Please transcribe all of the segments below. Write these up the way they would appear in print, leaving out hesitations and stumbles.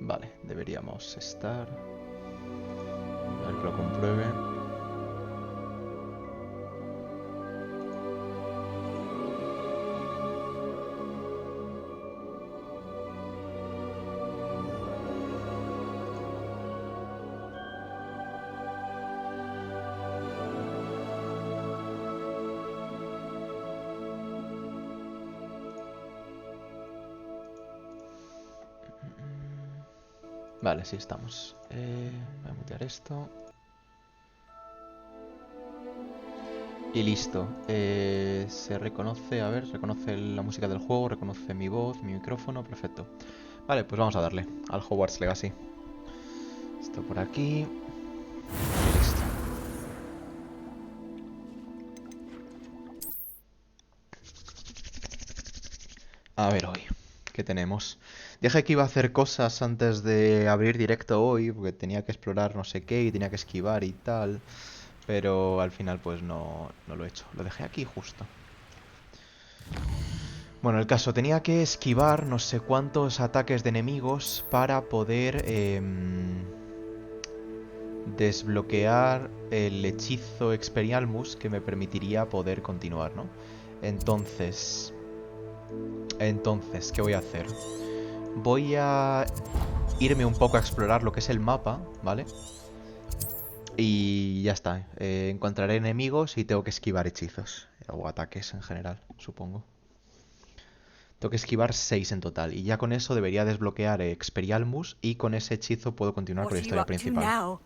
Vale, deberíamos estar. A ver que lo compruebe. Vale, sí estamos. Voy a mutear esto. Y listo. Se reconoce, a ver, reconoce la música del juego, reconoce mi voz, mi micrófono, perfecto. Vale, pues vamos a darle al Hogwarts Legacy. Esto por aquí. Y listo. A ver hoy, ¿qué tenemos? Dije que iba a hacer cosas antes de abrir directo hoy, porque tenía que explorar no sé qué y tenía que esquivar y tal. Pero al final pues no lo he hecho. Lo dejé aquí justo. Bueno, el caso, tenía que esquivar no sé cuántos ataques de enemigos para poder desbloquear el hechizo Expelliarmus que me permitiría poder continuar, ¿no? Entonces, ¿qué voy a hacer? Voy a irme un poco a explorar lo que es el mapa, ¿vale? Y ya está. Encontraré enemigos y tengo que esquivar hechizos. O ataques en general, supongo. Tengo que esquivar 6 en total. Y ya con eso debería desbloquear Expelliarmus. Y con ese hechizo puedo continuar con la historia principal.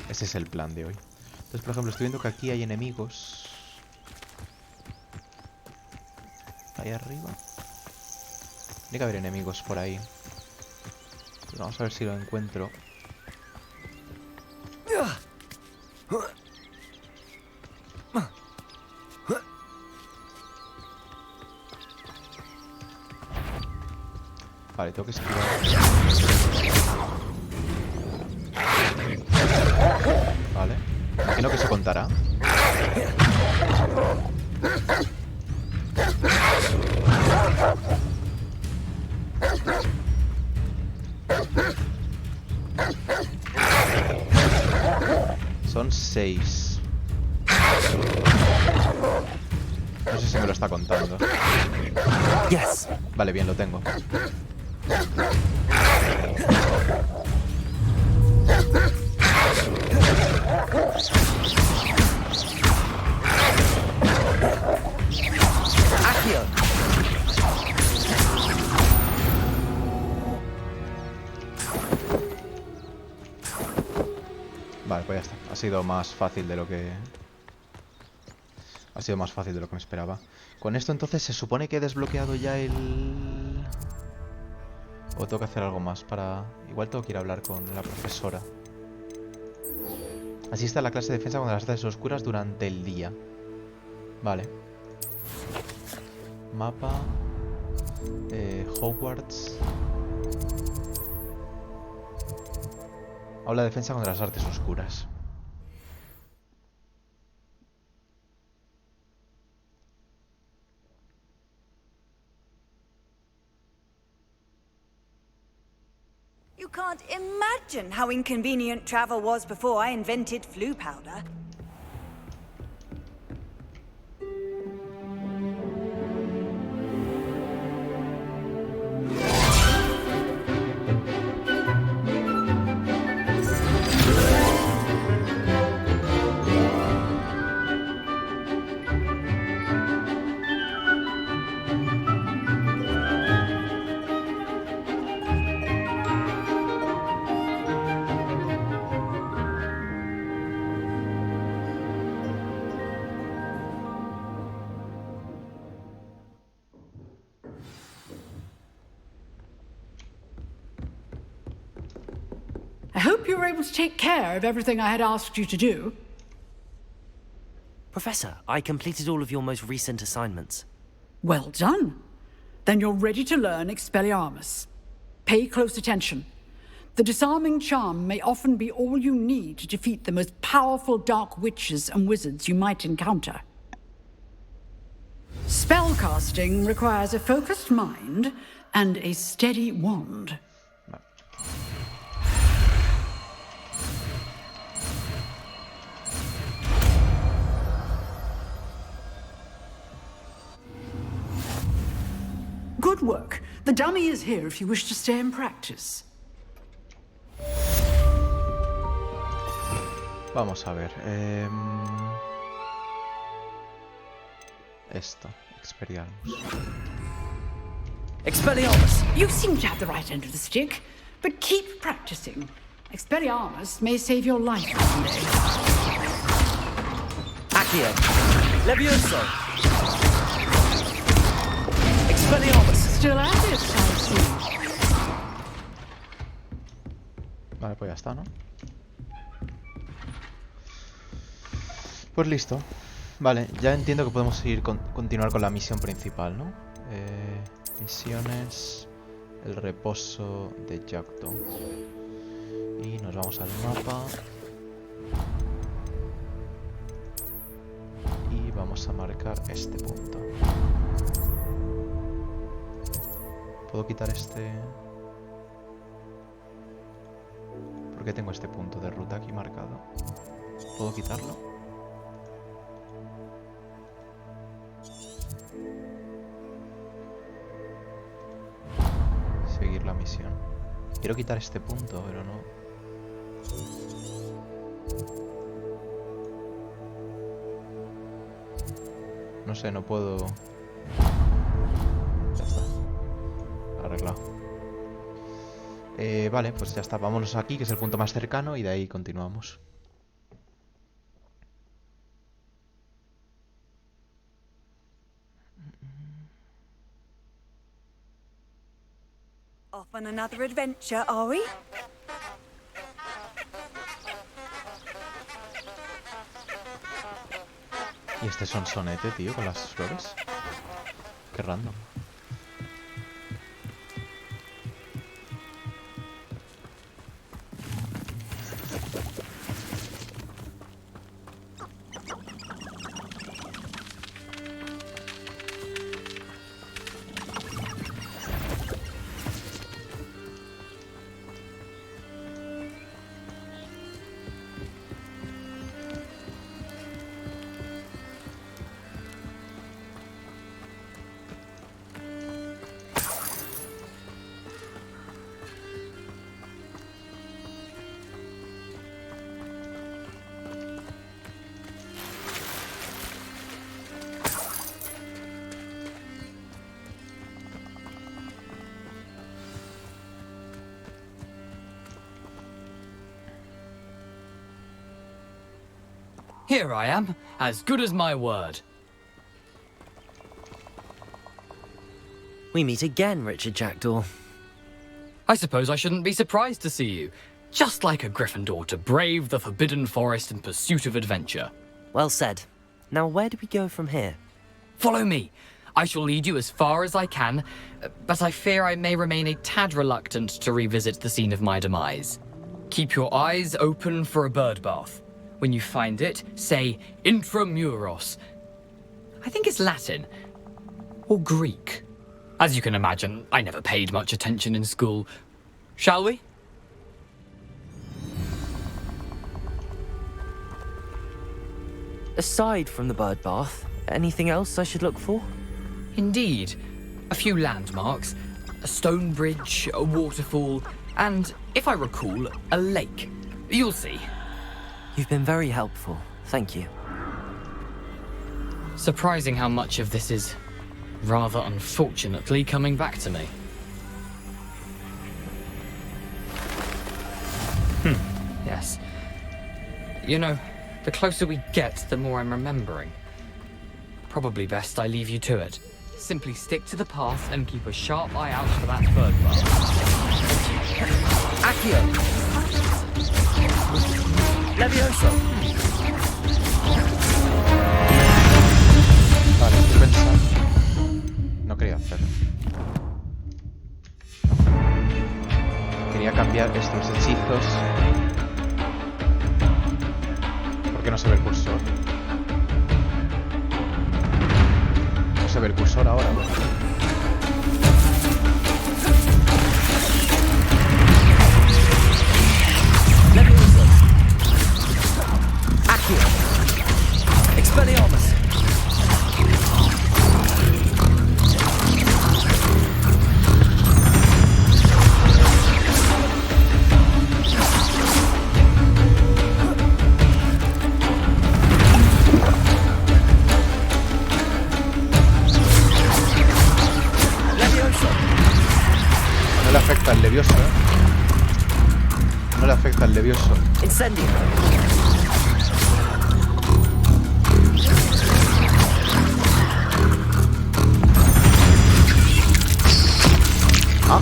Ese es el plan de hoy. Entonces, por ejemplo, estoy viendo que aquí hay enemigos. Ahí arriba. Tiene que haber enemigos por ahí. Pues vamos a ver si lo encuentro. Vale, tengo que esquivar. Vale. Imagino que se contará. Son 6. No sé si me lo está contando. Yes. Vale, bien, lo tengo. Vale, pues ya está. Ha sido más fácil de lo que... Ha sido más fácil de lo que me esperaba. Con esto entonces se supone que he desbloqueado ya el... O tengo que hacer algo más para... Igual tengo que ir a hablar con la profesora. Asiste a la clase de defensa contra las artes oscuras durante el día. Vale. Mapa. Hogwarts. Aula de defensa contra las artes oscuras. You can't imagine how inconvenient travel was before I invented flu powder. I hope you were able to take care of everything I had asked you to do. Professor, I completed all of your most recent assignments. Well done. Then you're ready to learn Expelliarmus. Pay close attention. The disarming charm may often be all you need to defeat the most powerful dark witches and wizards you might encounter. Spellcasting requires a focused mind and a steady wand. Vale. Good work. The dummy is here if you wish to stay and practice. Vamos a ver. Esto, Expelliarmus. Expelliarmus! You seem to have the right end of the stick, but keep practicing. Expelliarmus may save your life someday. Acei! Levioso! Expelliarmus! Still at it, I see. Vale, pues ya está, ¿no? Pues listo. Vale, ya entiendo que podemos continuar con la misión principal, ¿no? Misiones... El reposo de Jackdaw. Y nos vamos al mapa. Y vamos a marcar este punto. ¿Puedo quitar este...? ¿Por qué tengo este punto de ruta aquí marcado? ¿Puedo quitarlo? Seguir la misión. Quiero quitar este punto, pero no... No sé, no puedo... Ya está. Arreglado. Vale, pues ya está. Vámonos aquí, que es el punto más cercano, y de ahí continuamos. Off on another adventure, are we? Y este sonsonete, tío, con las flores. Qué random. Here I am, as good as my word. We meet again, Richard Jackdaw. I suppose I shouldn't be surprised to see you. Just like a Gryffindor to brave the Forbidden Forest in pursuit of adventure. Well said. Now where do we go from here? Follow me. I shall lead you as far as I can, but I fear I may remain a tad reluctant to revisit the scene of my demise. Keep your eyes open for a bird bath. When you find it, say intramuros. I think it's Latin. Or Greek. As you can imagine, I never paid much attention in school. Shall we? Aside from the bird bath, anything else I should look for? Indeed. A few landmarks, a stone bridge, a waterfall, and, if I recall, a lake. You'll see. You've been very helpful. Thank you. Surprising how much of this is, rather unfortunately, coming back to me. Yes. You know, the closer we get, the more I'm remembering. Probably best I leave you to it. Simply stick to the path and keep a sharp eye out for that bird bath. Accio! Levioso! Vale, estoy pensando... No quería hacerlo. Quería cambiar estos hechizos. ¿Por qué no se ve el cursor? No se ve el cursor ahora, ¿no? Acei. Expelliarmus. No le afecta al levioso, ¿eh? No le afecta al levioso. Incendio. Ah.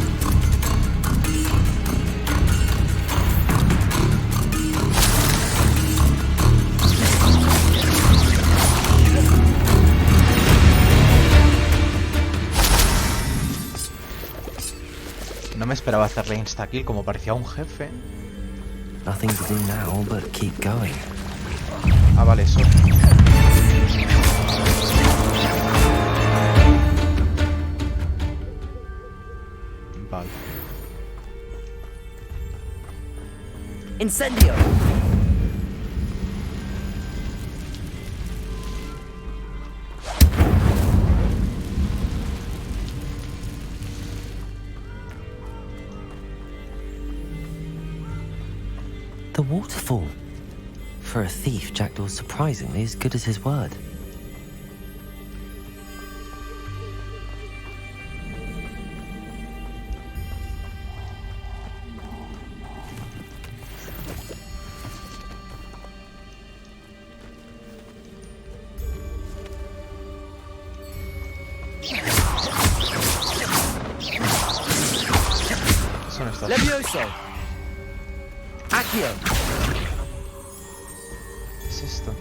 No me esperaba hacerle insta-kill como parecía un jefe. Nothing to do now but keep going. Ah, vale, eso. Vale. Incendio. The waterfall. For a thief, Jackdaw's surprisingly as good as his word. Son estas. Levioso. Acei. ¿Qué es esto?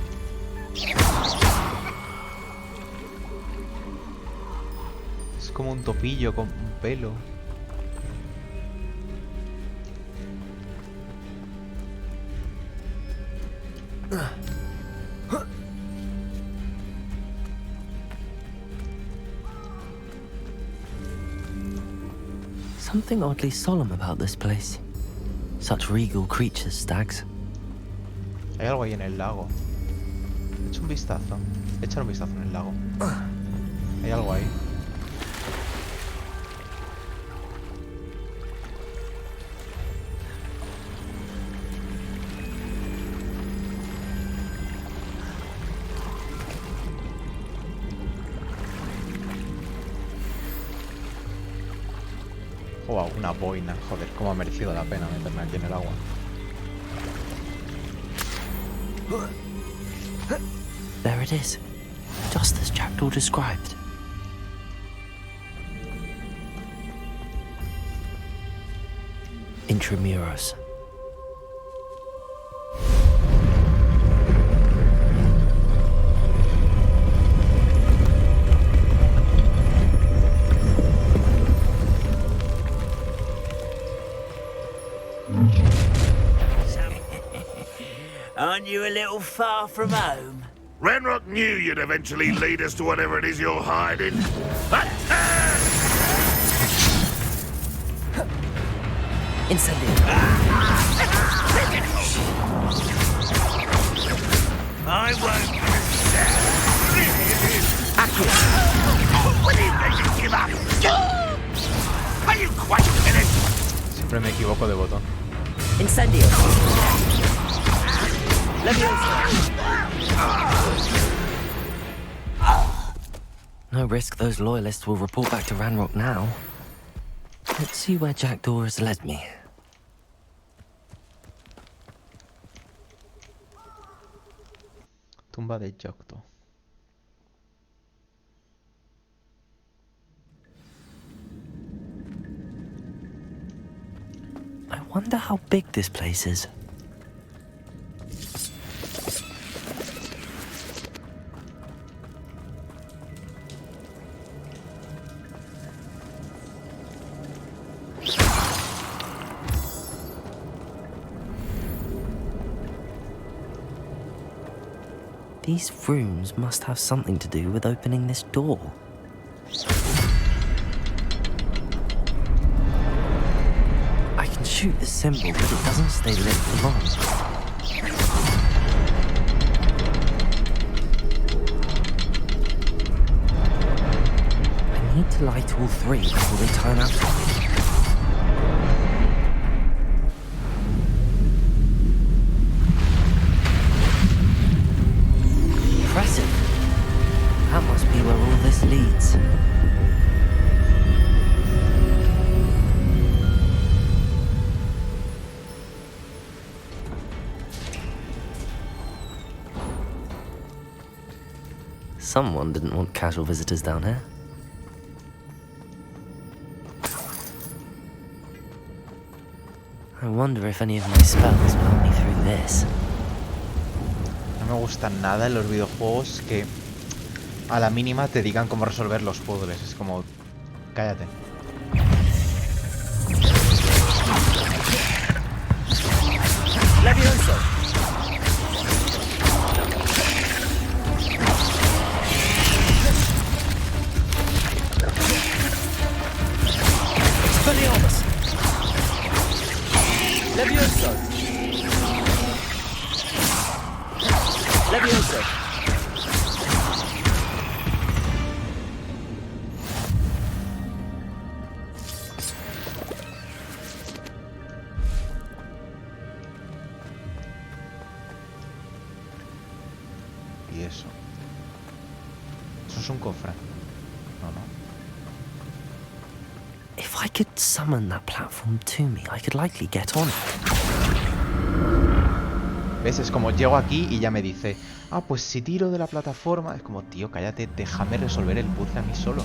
Es como un topillo con un pelo. Something oddly solemn about this place. Such regal creatures, stags. Hay algo ahí en el lago. Echa un vistazo. Echa un vistazo en el lago. Hay algo ahí. Wow, una boina. Joder, cómo ha merecido la pena meterme aquí en el agua. There it is. Just as Jackdaw described. Intramuros. Aren't you a little far from home? Ranrock knew you'd eventually lead us to whatever it is you're hiding. Incendio. I won't. Acei. When you make it give up? Are you quite finished? Siempre me equivoco de botón. Incendio. Levioso. No risk those loyalists will report back to Ranrock now. Let's see where Jackdaw has led me. Tumba de Jackdaw. I wonder how big this place is. These rooms must have something to do with opening this door. shoot the symbol, but it doesn't stay lit for long. I need to light all three before they time out. Impressive. That must be where all this leads. Someone didn't want casual visitors down here. I wonder if any of my spells will help me through this. No me gusta nada en los videojuegos que a la mínima te digan cómo resolver los puzzles. Es como... cállate. Levioso. Expelliarmus. Levioso. Levioso. Y eso. Eso es un cofre. No, no. If I could summon that platform to me, I could likely get on it. ¿Ves? Es como llego aquí y ya me dice, ah, pues si tiro de la plataforma. Es como, tío, cállate, déjame resolver el puzzle a mí solo.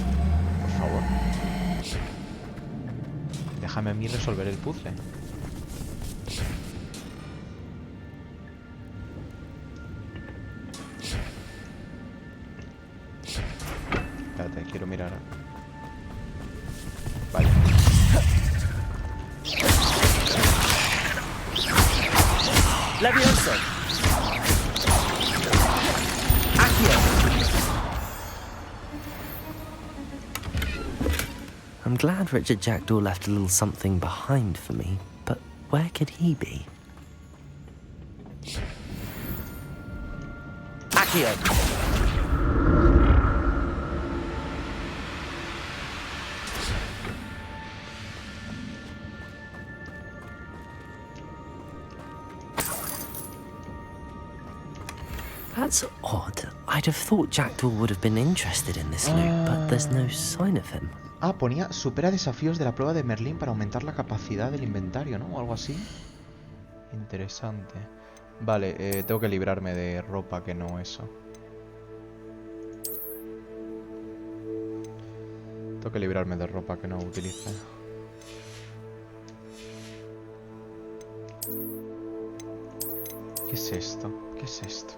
Por favor. Déjame a mí resolver el puzzle. Espérate, quiero mirar. Vale. Levioso. Acei. I'm glad Richard Jackdaw left a little something behind for me, but where could he be? Acei. That's odd. I'd have thought Jackdaw would have been interested in this loot, but there's no sign of him. Ah, ponía supera desafíos de la prueba de Merlín para aumentar la capacidad del inventario, ¿no? O algo así. Interesante. Vale, tengo que librarme de ropa que no eso. Tengo que librarme de ropa que no utilice. ¿Qué es esto? ¿Qué es esto?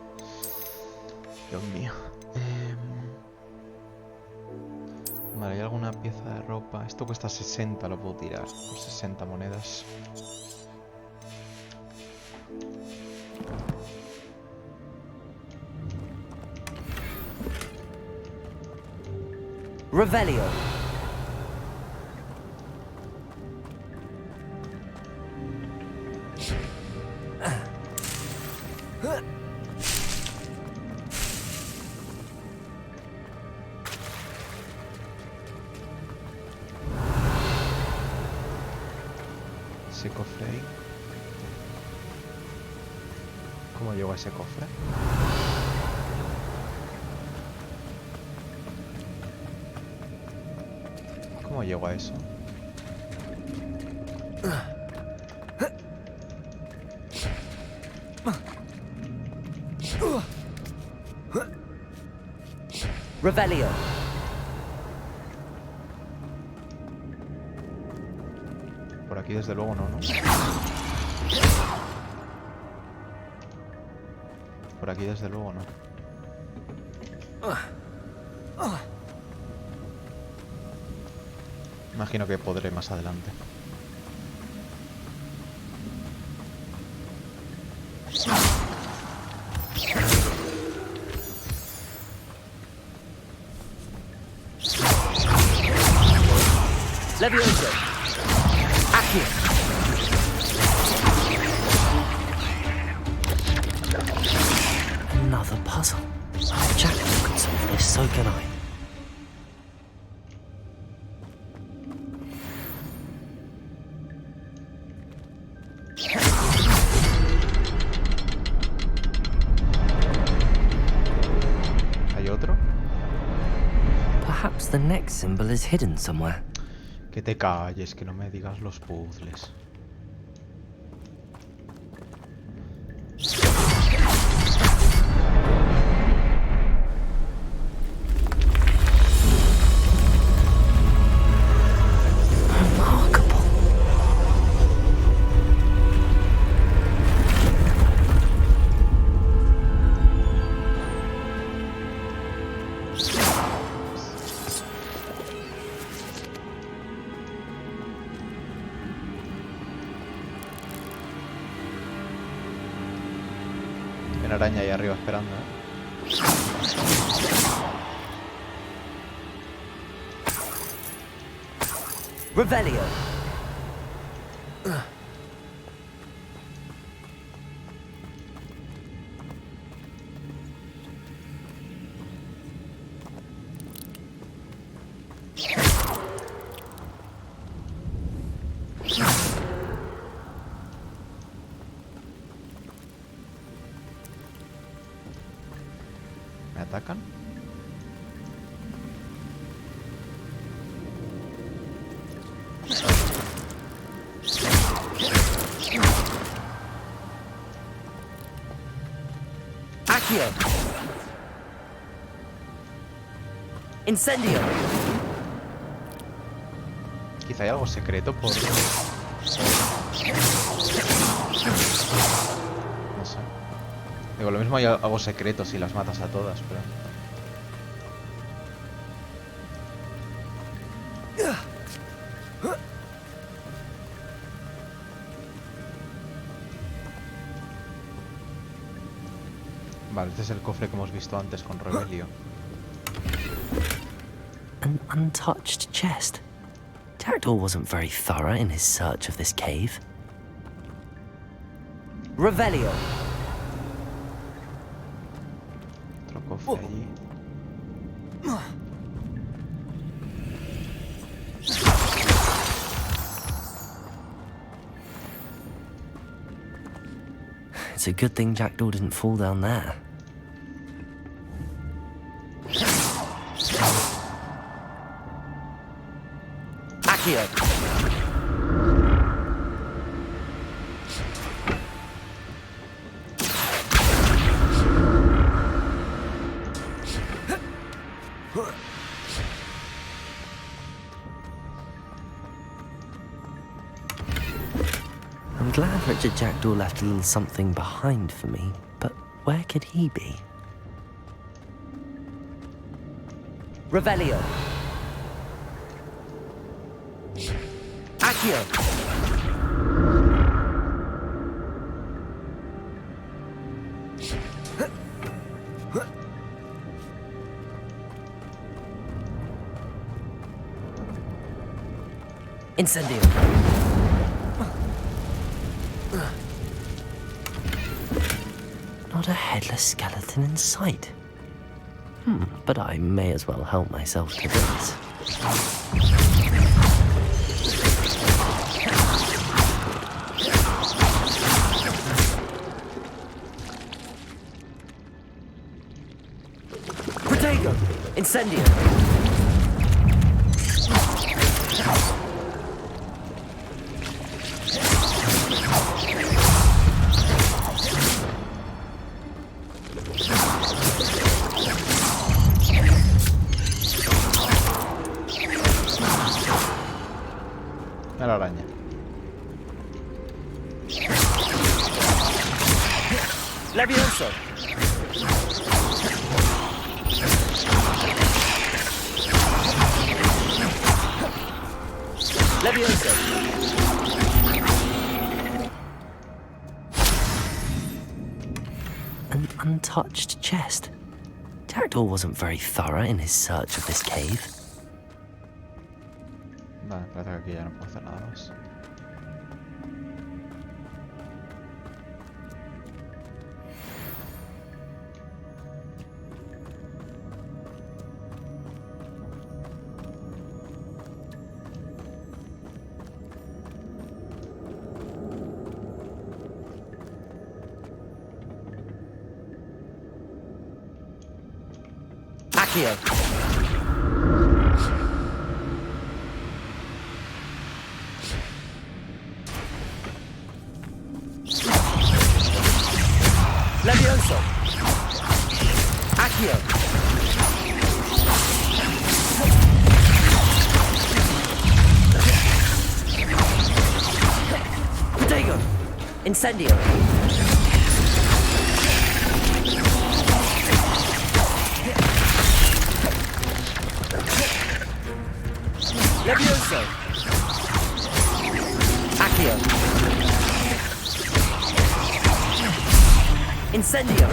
Dios mío. Vale, ¿hay alguna pieza de ropa? Esto cuesta 60, lo puedo tirar por 60 monedas. Revelio. Ese cofre ahí. ¿Cómo llego a ese cofre? ¿Cómo llego a eso? Revelio. Por aquí desde luego no, ¿no? Por aquí desde luego no. Imagino que podré más adelante. Levioso. Acei. another puzzle. If Jackdaw can solve this, so can I. ¿Hay otro? Perhaps the next symbol is hidden somewhere. Que te calles, que no me digas los puzzles. Remarkable. Hay una araña ahí arriba esperando, ¿eh? Revelio. ¿Me atacan? Accio. Incendio. Quizá hay algo secreto por... No sé. Digo, lo mismo hay algo secreto si las matas a todas, pero... Vale, este es el cofre que hemos visto antes con Revelio. An untouched chest. Jackdaw wasn't very thorough in his search of this cave. Revelio. Otro cofre allí. It's a good thing Jackdaw didn't fall down there. Accio. I'm glad Richard Jackdaw left a little something behind for me, but where could he be? Revelio. Accio. Incendio. Not a headless skeleton in sight. But I may as well help myself to this. Protego. Incendio. La araña. Levioso. Levioso. An untouched chest. Jackdaw wasn't very thorough in his search of this cave. Vale, parece que aquí ya no puedo hacer nada más. Accio. Levioso. Accio. Protego. Incendio. Levioso. Accio. Incendio.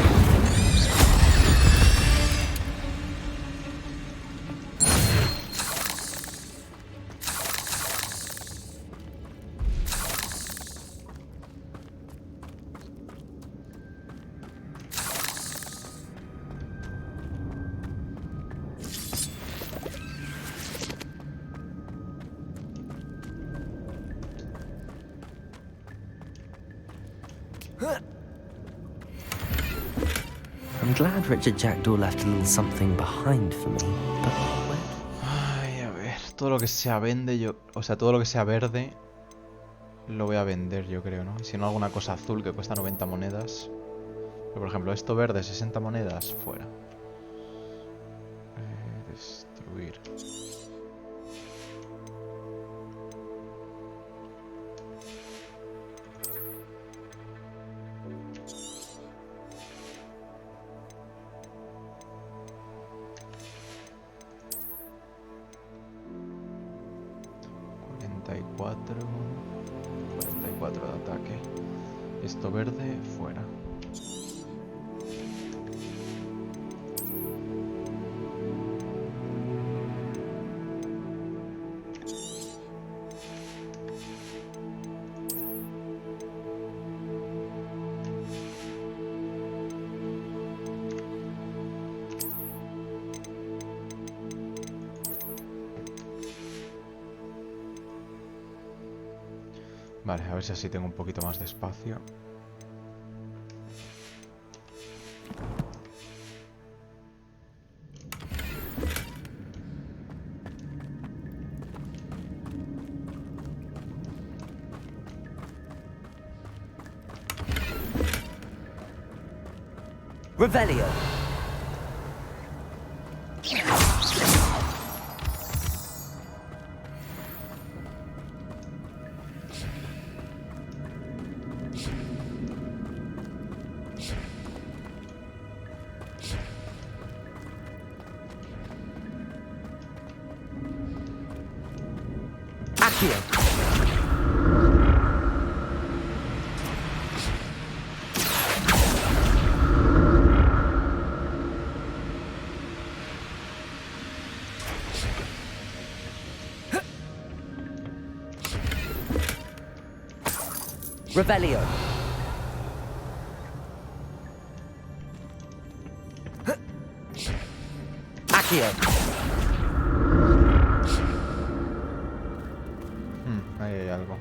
I'm glad Richard Jackdaw left a little something behind for me, but Ay, a ver, todo lo que sea vende, yo... O sea, todo lo que sea verde lo voy a vender, yo creo, ¿no? Y si no, alguna cosa azul que cuesta 90 monedas. Pero, por ejemplo, esto verde, 60 monedas, fuera. Destruir. ...44 de ataque. Esto verde, fuera. Vale, a ver si así tengo un poquito más de espacio. Revelio. Accio. Revelio. Accio. Ahí hay algo.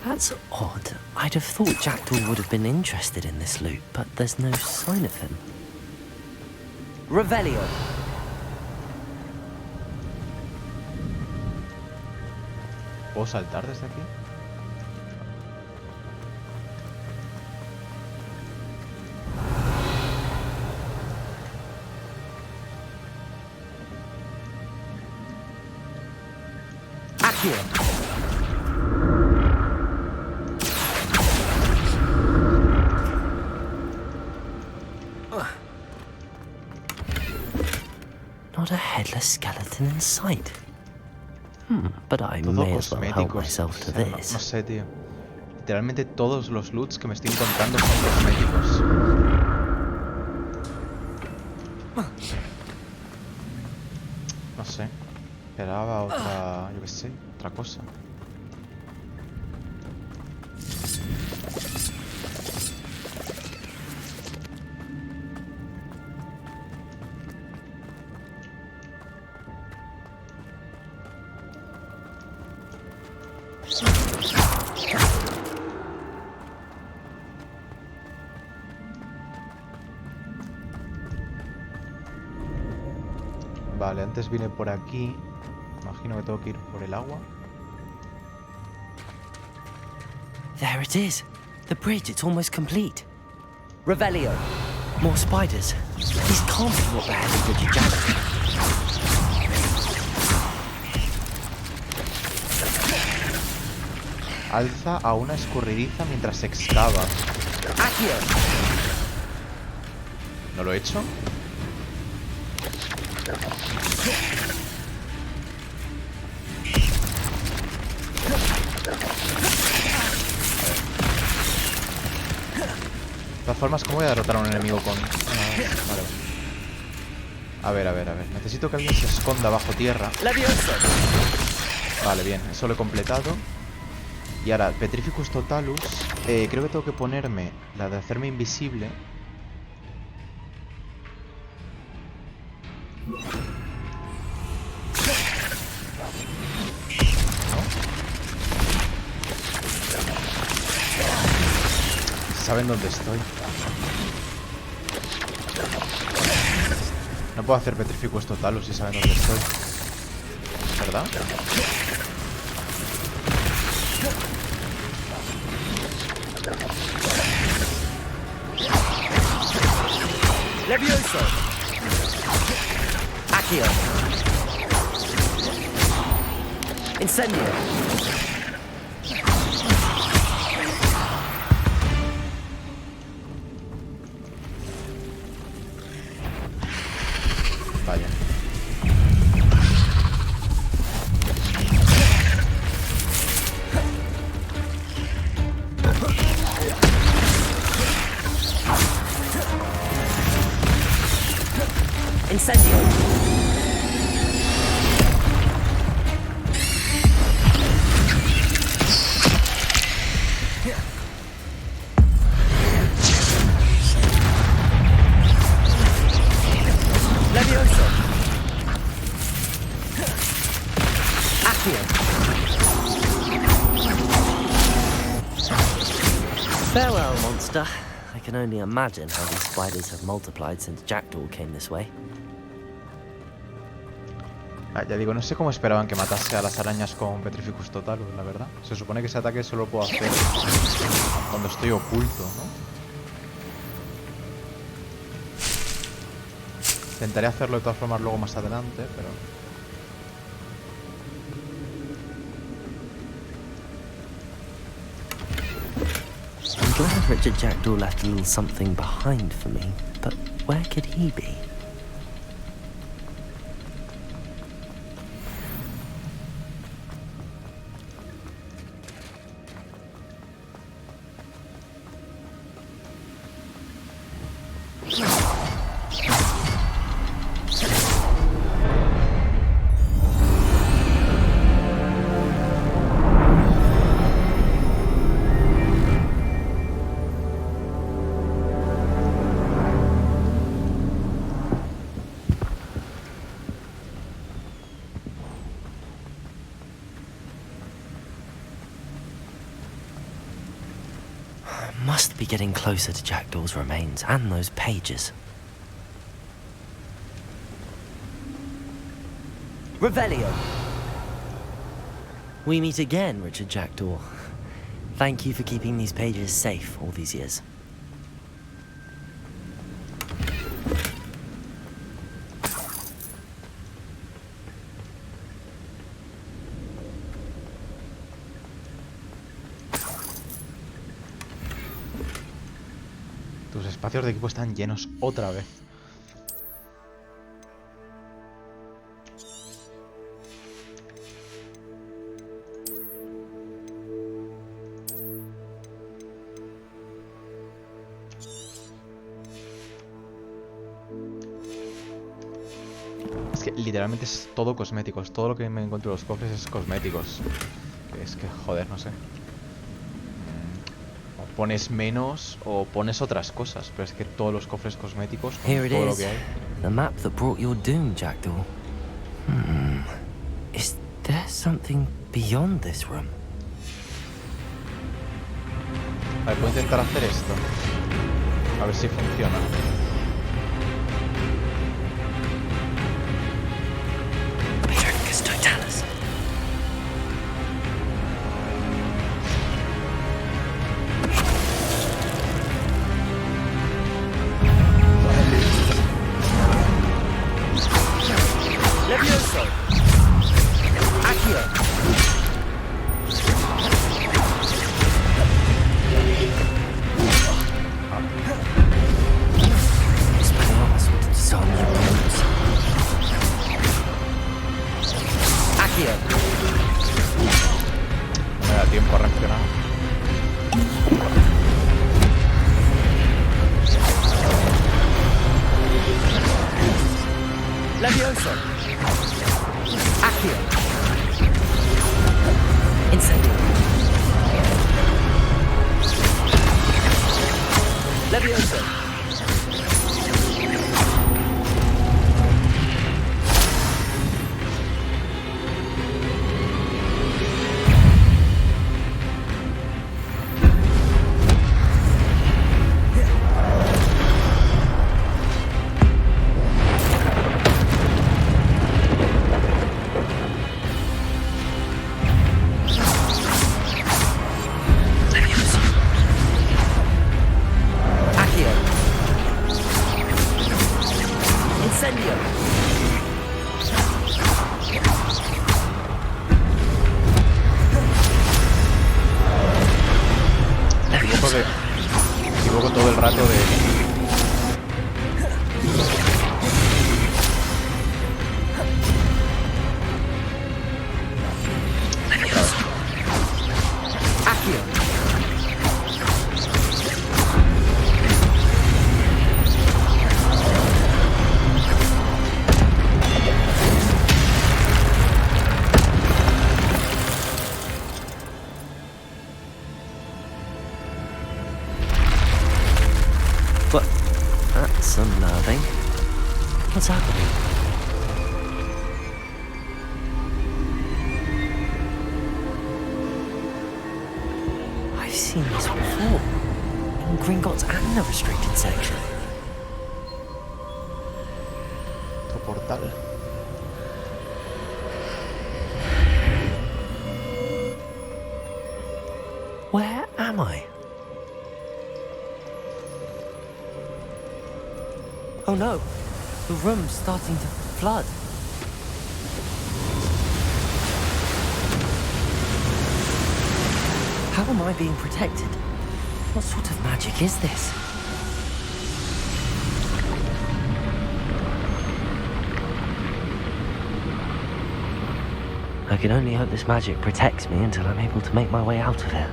that's odd. I'd have thought Jackdaw would have been interested in this loot, but there's no sign of him. Revelio. ¿Puedo saltar desde aquí? Accio. Not a headless skeleton in sight. But I Todo may as well help cosméticos. myself to O sea, no this. sé, tío. Literalmente todos los loots que me estoy encontrando son cosméticos. No sé. Esperaba otra... yo qué sé, otra cosa. Vale, antes vine por aquí. Imagino que tengo que ir por el agua. There it is. The bridge, it's almost complete. Revelio. More spiders. These can't be what the hell is Richard Jackdaw. Alza a una escurridiza mientras se excava. Accio. ¿No lo he hecho? De todas formas, ¿cómo voy a derrotar a un enemigo con...? Vale. A ver. Necesito que alguien se esconda bajo tierra. Levioso. Vale, bien. Eso lo he completado. Y ahora, Petrificus Totalus. Creo que tengo que ponerme la de hacerme invisible. Saben dónde estoy. No puedo hacer Petrificus Totalus si saben dónde estoy. ¿Verdad? Levioso. Accio. Incendio. Vaya. Incendio. Levioso. Accio. Farewell, monster. I can only imagine how these spiders have multiplied since Jackdaw came this way. Ah, ya digo, no sé cómo esperaban que matase a las arañas con Petrificus Totalus, la verdad. Se supone que ese ataque solo lo puedo hacer cuando estoy oculto, ¿no? Intentaré hacerlo de todas formas luego más adelante, pero... I'm glad Richard Jackdaw left a little something behind for me, but where could he be? Must be getting closer to Jackdaw's remains and those pages. Revelio. We meet again, Richard Jackdaw. Thank you for keeping these pages safe all these years. Tus espacios de equipo están llenos otra vez. Es que literalmente es todo cosméticos. Todo lo que me encuentro en los cofres es cosméticos. Es que, joder, no sé. O pones menos o pones otras cosas. Pero es que todos los cofres cosméticos, con Here it todo lo is. que hay. The map that brought your doom, Jackdaw. Is there something beyond this room? A ver, puedo intentar hacer esto. A ver si funciona. Levioso. Accio. Expelliarmus want to disarm your opponents. Accio. No me da tiempo a reaccionar. Levioso. Accio. Incendio. Levioso. Me equivoco todo el rato de... But that's unnerving. What's happening? I've seen this before. In Gringotts and the restricted section. Otro portal. Where am I? Oh no, the room's starting to flood. How am I being protected? What sort of magic is this? I can only hope this magic protects me until I'm able to make my way out of here.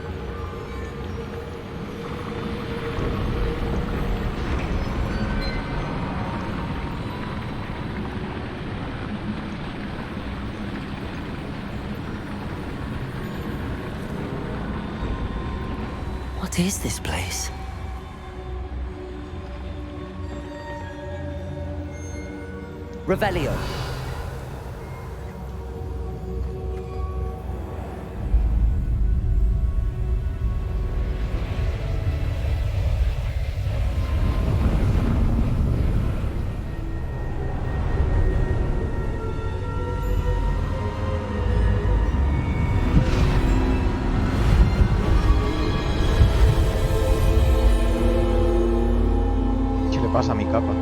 What is this place? Revelio. ¿Qué le pasa a mi capa?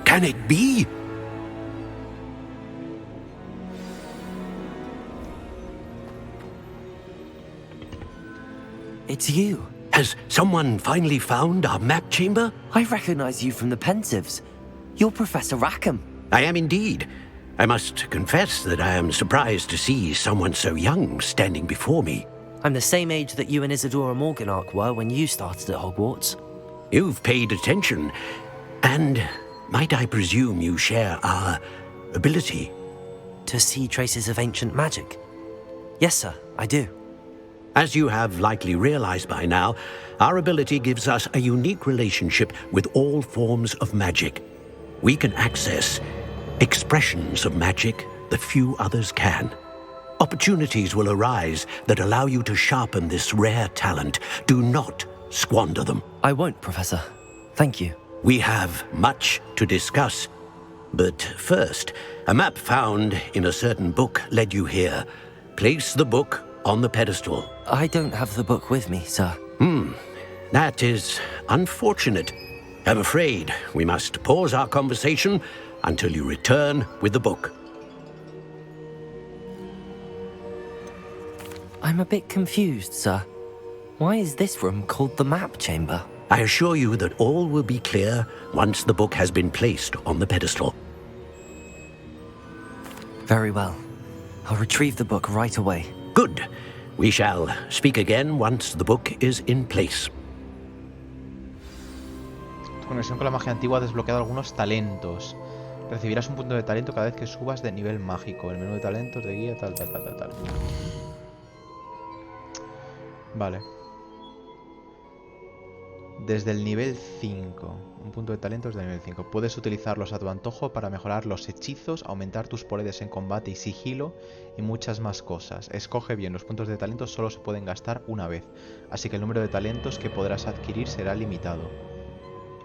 Can it be? It's you. Has someone finally found our map chamber? I recognize you from the Pensives. You're Professor Rackham. I am indeed. I must confess that I am surprised to see someone so young standing before me. I'm the same age that you and Isadora Morganach were when you started at Hogwarts. You've paid attention, and might I presume you share our ability? To see traces of ancient magic? Yes, sir, I do. As you have likely realized by now, our ability gives us a unique relationship with all forms of magic. We can access expressions of magic that few others can. Opportunities will arise that allow you to sharpen this rare talent. Do not squander them. I won't, Professor. Thank you. We have much to discuss. But first, a map found in a certain book led you here. Place the book on the pedestal. I don't have the book with me, sir. That is unfortunate. I'm afraid we must pause our conversation until you return with the book. I'm a bit confused, sir. Why is this room called the map chamber? I assure you that all will be clear once the book has been placed on the pedestal. Very well. I'll retrieve the book right away. Good. We shall speak again once the book is in place. Tu conexión con la magia antigua ha desbloqueado algunos talentos. Recibirás un punto de talento cada vez que subas de nivel mágico. El menú de talentos, de guía, tal. Vale. Desde el nivel 5. Un punto de talento desde el nivel 5. Puedes utilizarlos a tu antojo para mejorar los hechizos, aumentar tus poderes en combate y sigilo y muchas más cosas. Escoge bien, los puntos de talento solo se pueden gastar una vez, así que el número de talentos que podrás adquirir será limitado.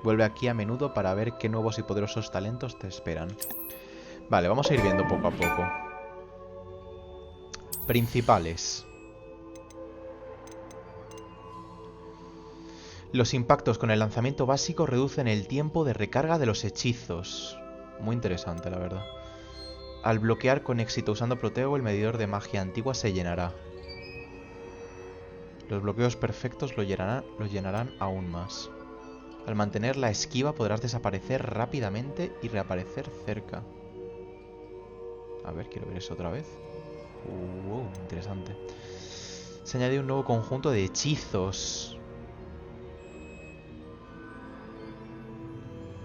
Vuelve aquí a menudo para ver qué nuevos y poderosos talentos te esperan. Vale, vamos a ir viendo poco a poco. Principales. Los impactos con el lanzamiento básico reducen el tiempo de recarga de los hechizos. Muy interesante, la verdad. Al bloquear con éxito usando Protego, el medidor de magia antigua se llenará. Los bloqueos perfectos lo llenarán aún más. Al mantener la esquiva podrás desaparecer rápidamente y reaparecer cerca. A ver, quiero ver eso otra vez. Interesante. Se añade un nuevo conjunto de hechizos.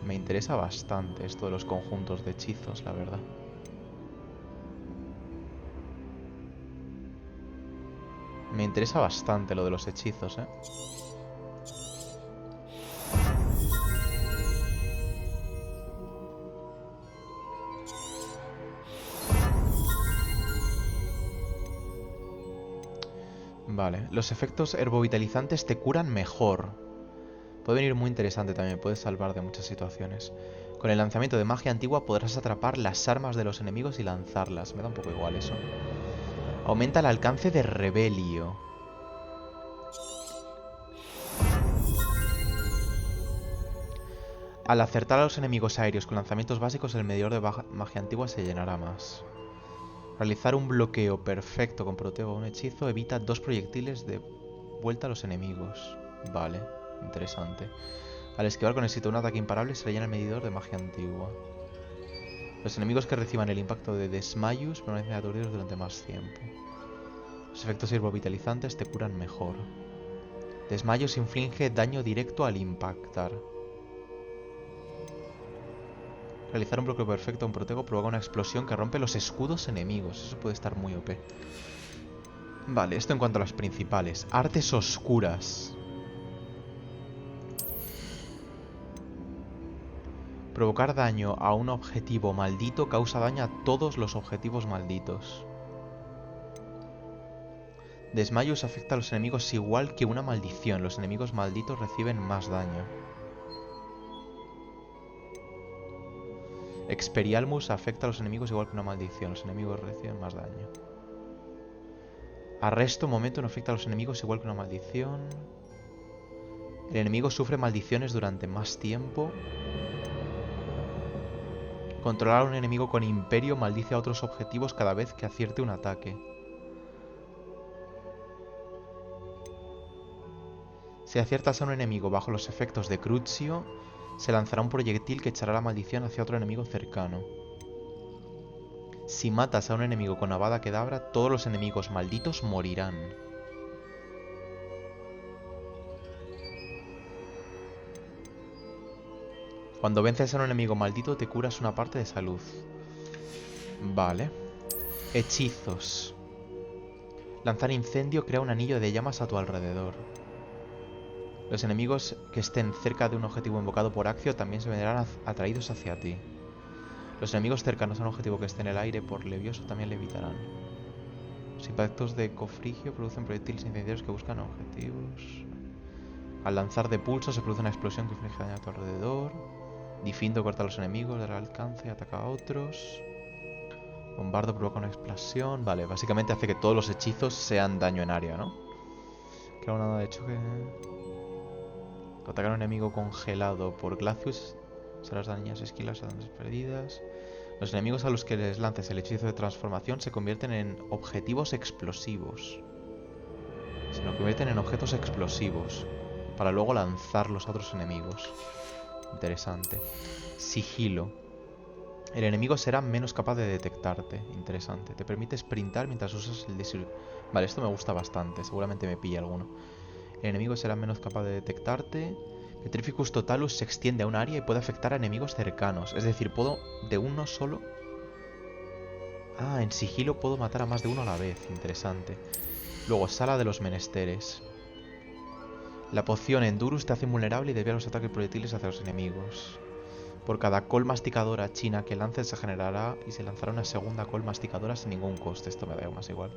Me interesa bastante esto de los conjuntos de hechizos, la verdad. Me interesa bastante lo de los hechizos, ¿eh? Vale, los efectos herbovitalizantes te curan mejor. Puede venir muy interesante también, puedes salvar de muchas situaciones. Con el lanzamiento de magia antigua podrás atrapar las armas de los enemigos y lanzarlas. Me da un poco igual eso. Aumenta el alcance de Rebelio. Al acertar a los enemigos aéreos con lanzamientos básicos, el medidor de magia antigua se llenará más. Realizar un bloqueo perfecto con protego o un hechizo evita 2 proyectiles de vuelta a los enemigos. Vale. Interesante. Al esquivar con éxito un ataque imparable se rellena el medidor de magia antigua. Los enemigos que reciban el impacto de Desmayus permanecen aturdidos durante más tiempo. Los efectos herbovitalizantes te curan mejor. Desmayus inflige daño directo al impactar. Realizar un bloqueo perfecto a un protego provoca una explosión que rompe los escudos enemigos. Eso puede estar muy OP. Vale, esto en cuanto a las principales. Artes oscuras. Provocar daño a un objetivo maldito causa daño a todos los objetivos malditos. Desmayos afecta a los enemigos igual que una maldición. Los enemigos malditos reciben más daño. Expelliarmus afecta a los enemigos igual que una maldición. Los enemigos reciben más daño. Arresto Momentum afecta a los enemigos igual que una maldición. El enemigo sufre maldiciones durante más tiempo. Controlar a un enemigo con imperio maldice a otros objetivos cada vez que acierte un ataque. Si aciertas a un enemigo bajo los efectos de Crucio, se lanzará un proyectil que echará la maldición hacia otro enemigo cercano. Si matas a un enemigo con Avada Kedavra, todos los enemigos malditos morirán. Cuando vences a un enemigo maldito te curas una parte de salud. Vale. Hechizos. Lanzar incendio crea un anillo de llamas a tu alrededor. Los enemigos que estén cerca de un objetivo invocado por Accio también se verán atraídos hacia ti. Los enemigos cercanos a un objetivo que esté en el aire por Levioso también le evitarán. Los impactos de Cofrigio producen proyectiles incendiarios que buscan objetivos. Al lanzar de pulso se produce una explosión que inflige daño a tu alrededor. Difindo corta a los enemigos, dará alcance y ataca a otros. Bombardo provoca una explosión. Vale, básicamente hace que todos los hechizos sean daño en área, ¿no? Claro, nada de choque. Atacar a un enemigo congelado por Glacius. Son las dañas esquilas, las perdidas. Los enemigos a los que les lances el hechizo de transformación se convierten en objetivos explosivos. Se lo convierten en objetos explosivos para luego lanzarlos a otros enemigos. Interesante. Sigilo. El enemigo será menos capaz de detectarte. Interesante. Te permite sprintar mientras usas el disur... Vale, esto me gusta bastante. Seguramente me pilla alguno. El enemigo será menos capaz de detectarte. Petrificus Totalus se extiende a un área y puede afectar a enemigos cercanos. Es decir, puedo de uno solo... Ah, en sigilo puedo matar a más de uno a la vez. Interesante. Luego, Sala de los Menesteres. La poción Endurus te hace invulnerable y desvía los ataques proyectiles hacia los enemigos. Por cada col masticadora china que lances se generará y se lanzará una segunda col masticadora sin ningún coste. Esto me da más igual.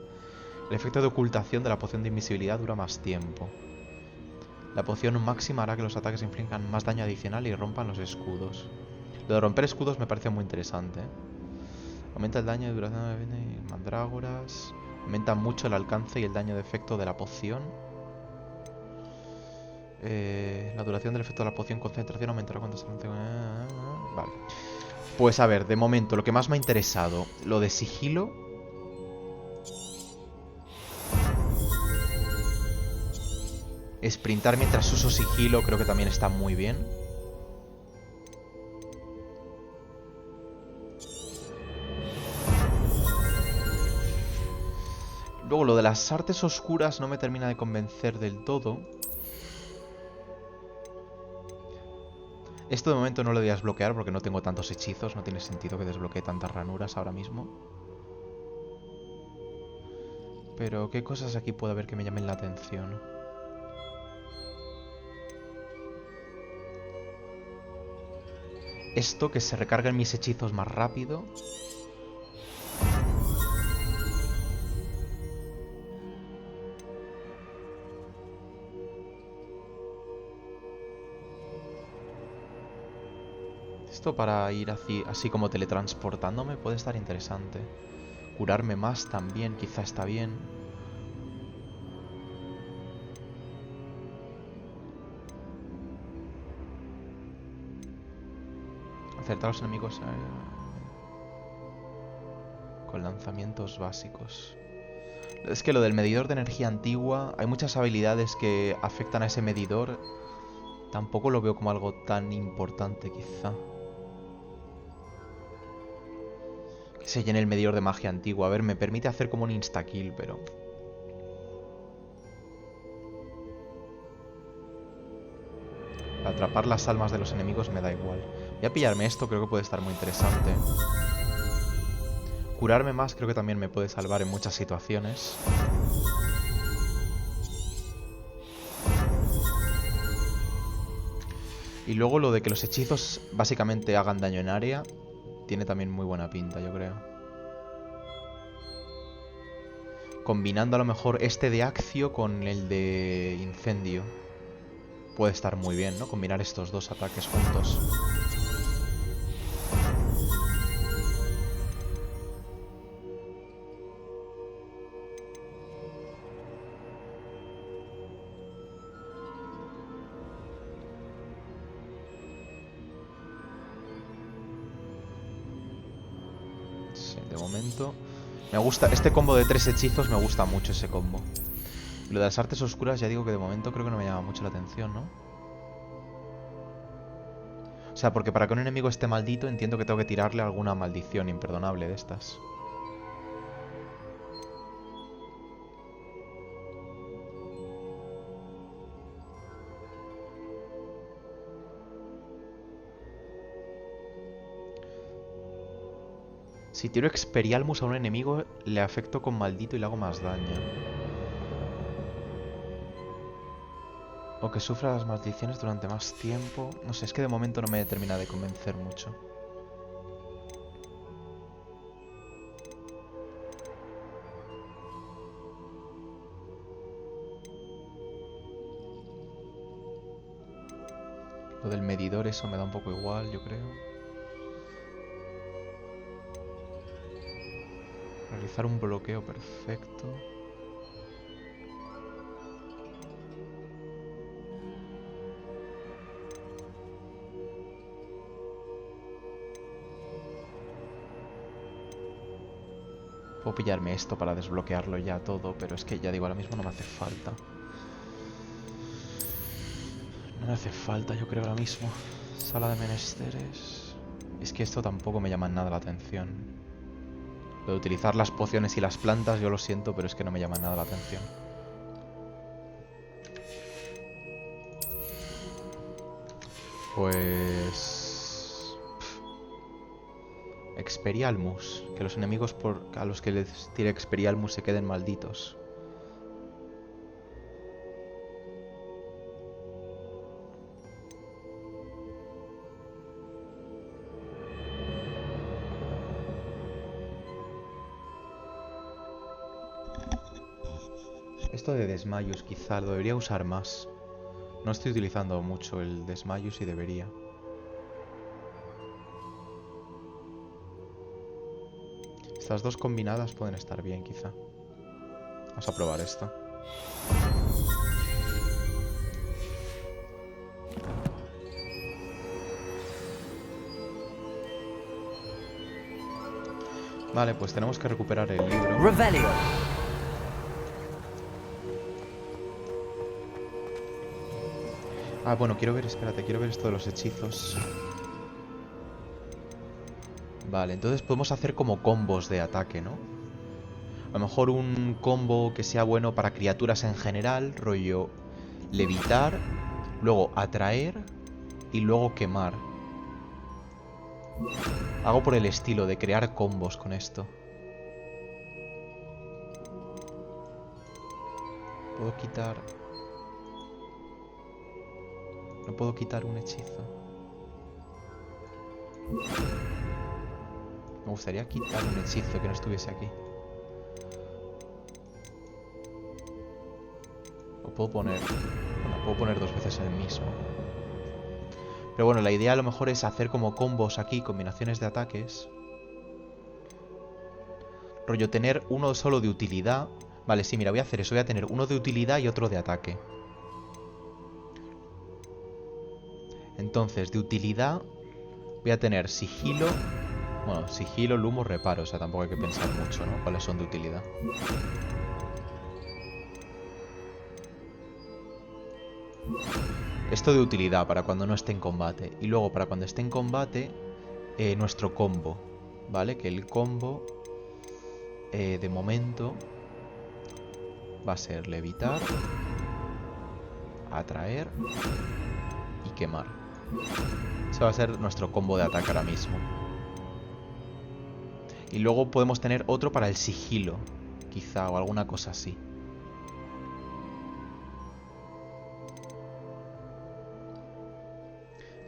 El efecto de ocultación de la poción de invisibilidad dura más tiempo. La poción máxima hará que los ataques inflijan más daño adicional y rompan los escudos. Lo de romper escudos me parece muy interesante, ¿eh? Aumenta el daño de duración de mandrágoras. Aumenta mucho el alcance y el daño de efecto de la poción. La duración del efecto de la poción concentración aumentará cuando se lance. Vale. Pues a ver, de momento, lo que más me ha interesado, lo de sigilo. Sprintar mientras uso sigilo creo que también está muy bien. Luego lo de las artes oscuras no me termina de convencer del todo. Esto de momento no lo voy a desbloquear porque no tengo tantos hechizos. No tiene sentido que desbloquee tantas ranuras ahora mismo. Pero ¿qué cosas aquí puede haber que me llamen la atención? Esto, que se recarguen mis hechizos más rápido. Esto para ir así como teletransportándome puede estar interesante. Curarme más también, quizá está bien. Acertar a los enemigos con lanzamientos básicos. Es que lo del medidor de energía antigua, hay muchas habilidades que afectan a ese medidor. Tampoco lo veo como algo tan importante, quizá. Que se llene el medidor de magia antigua. A ver, me permite hacer como un insta-kill, pero... atrapar las almas de los enemigos me da igual. Voy a pillarme esto, creo que puede estar muy interesante. Curarme más creo que también me puede salvar en muchas situaciones. Y luego lo de que los hechizos básicamente hagan daño en área tiene también muy buena pinta, yo creo. Combinando a lo mejor este de Accio con el de Incendio. Puede estar muy bien, ¿no? Combinar estos dos ataques juntos. Sí, de momento... me gusta, este combo de 3 hechizos me gusta mucho ese combo. Lo de las artes oscuras ya digo que de momento creo que no me llama mucho la atención, ¿no? O sea, porque para que un enemigo esté maldito entiendo que tengo que tirarle alguna maldición imperdonable de estas. Si tiro Expelliarmus a un enemigo, le afecto con maldito y le hago más daño. O que sufra las maldiciones durante más tiempo. No sé, es que de momento no me termina de convencer mucho. Lo del medidor, eso me da un poco igual, yo creo. Realizar un bloqueo perfecto. Puedo pillarme esto para desbloquearlo ya todo, pero es que ya digo, ahora mismo no me hace falta. No me hace falta, yo creo, ahora mismo. Sala de menesteres. Es que esto tampoco me llama nada la atención. Lo de utilizar las pociones y las plantas, yo lo siento, pero es que no me llama nada la atención. Pues... Expelliarmus. Que los enemigos a los que les tire Expelliarmus se queden malditos. Esto de desmayos quizá lo debería usar más. No estoy utilizando mucho el desmayos y debería. Estas dos combinadas pueden estar bien quizá. Vamos a probar esto. Vale, pues tenemos que recuperar el libro. Revelio. Ah, bueno, quiero ver, espérate, quiero ver esto de los hechizos. Vale, entonces podemos hacer como combos de ataque, ¿no? A lo mejor un combo que sea bueno para criaturas en general, rollo levitar, luego atraer y luego quemar. Hago por el estilo de crear combos con esto. Puedo quitar... No puedo quitar un hechizo. Me gustaría quitar un hechizo que no estuviese aquí. Lo puedo poner... Bueno, puedo poner dos veces el mismo. Pero bueno, la idea a lo mejor es hacer como combos aquí, combinaciones de ataques. Rollo, tener uno solo de utilidad. Vale, sí, mira, voy a hacer eso. Voy a tener uno de utilidad y otro de ataque. Entonces, de utilidad voy a tener sigilo. Bueno, sigilo, lumo, reparo. O sea, tampoco hay que pensar mucho, ¿no? ¿Cuáles son de utilidad? Esto de utilidad para cuando no esté en combate. Y luego para cuando esté en combate, nuestro combo. ¿Vale? Que el combo, de momento, va a ser levitar, atraer y quemar. Eso va a ser nuestro combo de ataque ahora mismo. Y luego podemos tener otro para el sigilo, quizá, o alguna cosa así.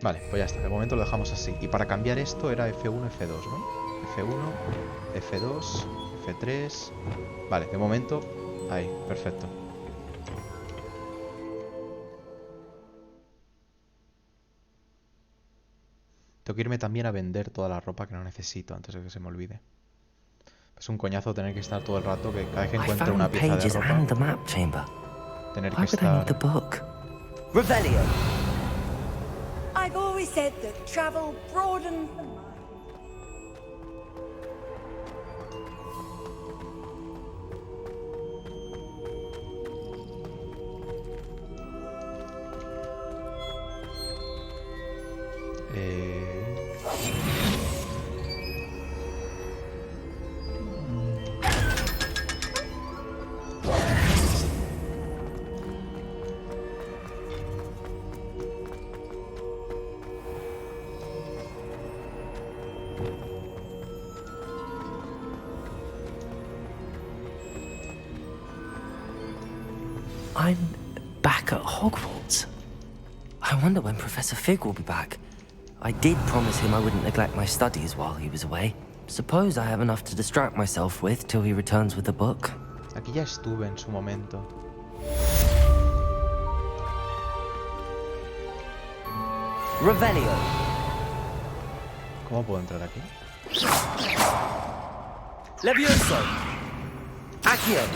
Vale, pues ya está, de momento lo dejamos así. Y para cambiar esto era F1, F2, ¿no? F1, F2, F3... Vale, de momento... Ahí, perfecto. Tengo que irme también a vender toda la ropa que no necesito antes de que se me olvide. Es un coñazo tener que estar todo el rato, que cada vez que encuentre una pieza de ropa... Tener que estar... Revelio. I've always said that travel broadens the mind. I'm back at Hogwarts. I wonder when Professor Fig will be back. I did promise him I wouldn't neglect my studies while he was away. Suppose I have enough to distract myself with till he returns with the book. Aquí ya estuve en su momento. Revelio. ¿Cómo puedo entrar aquí? Levioso. Acei.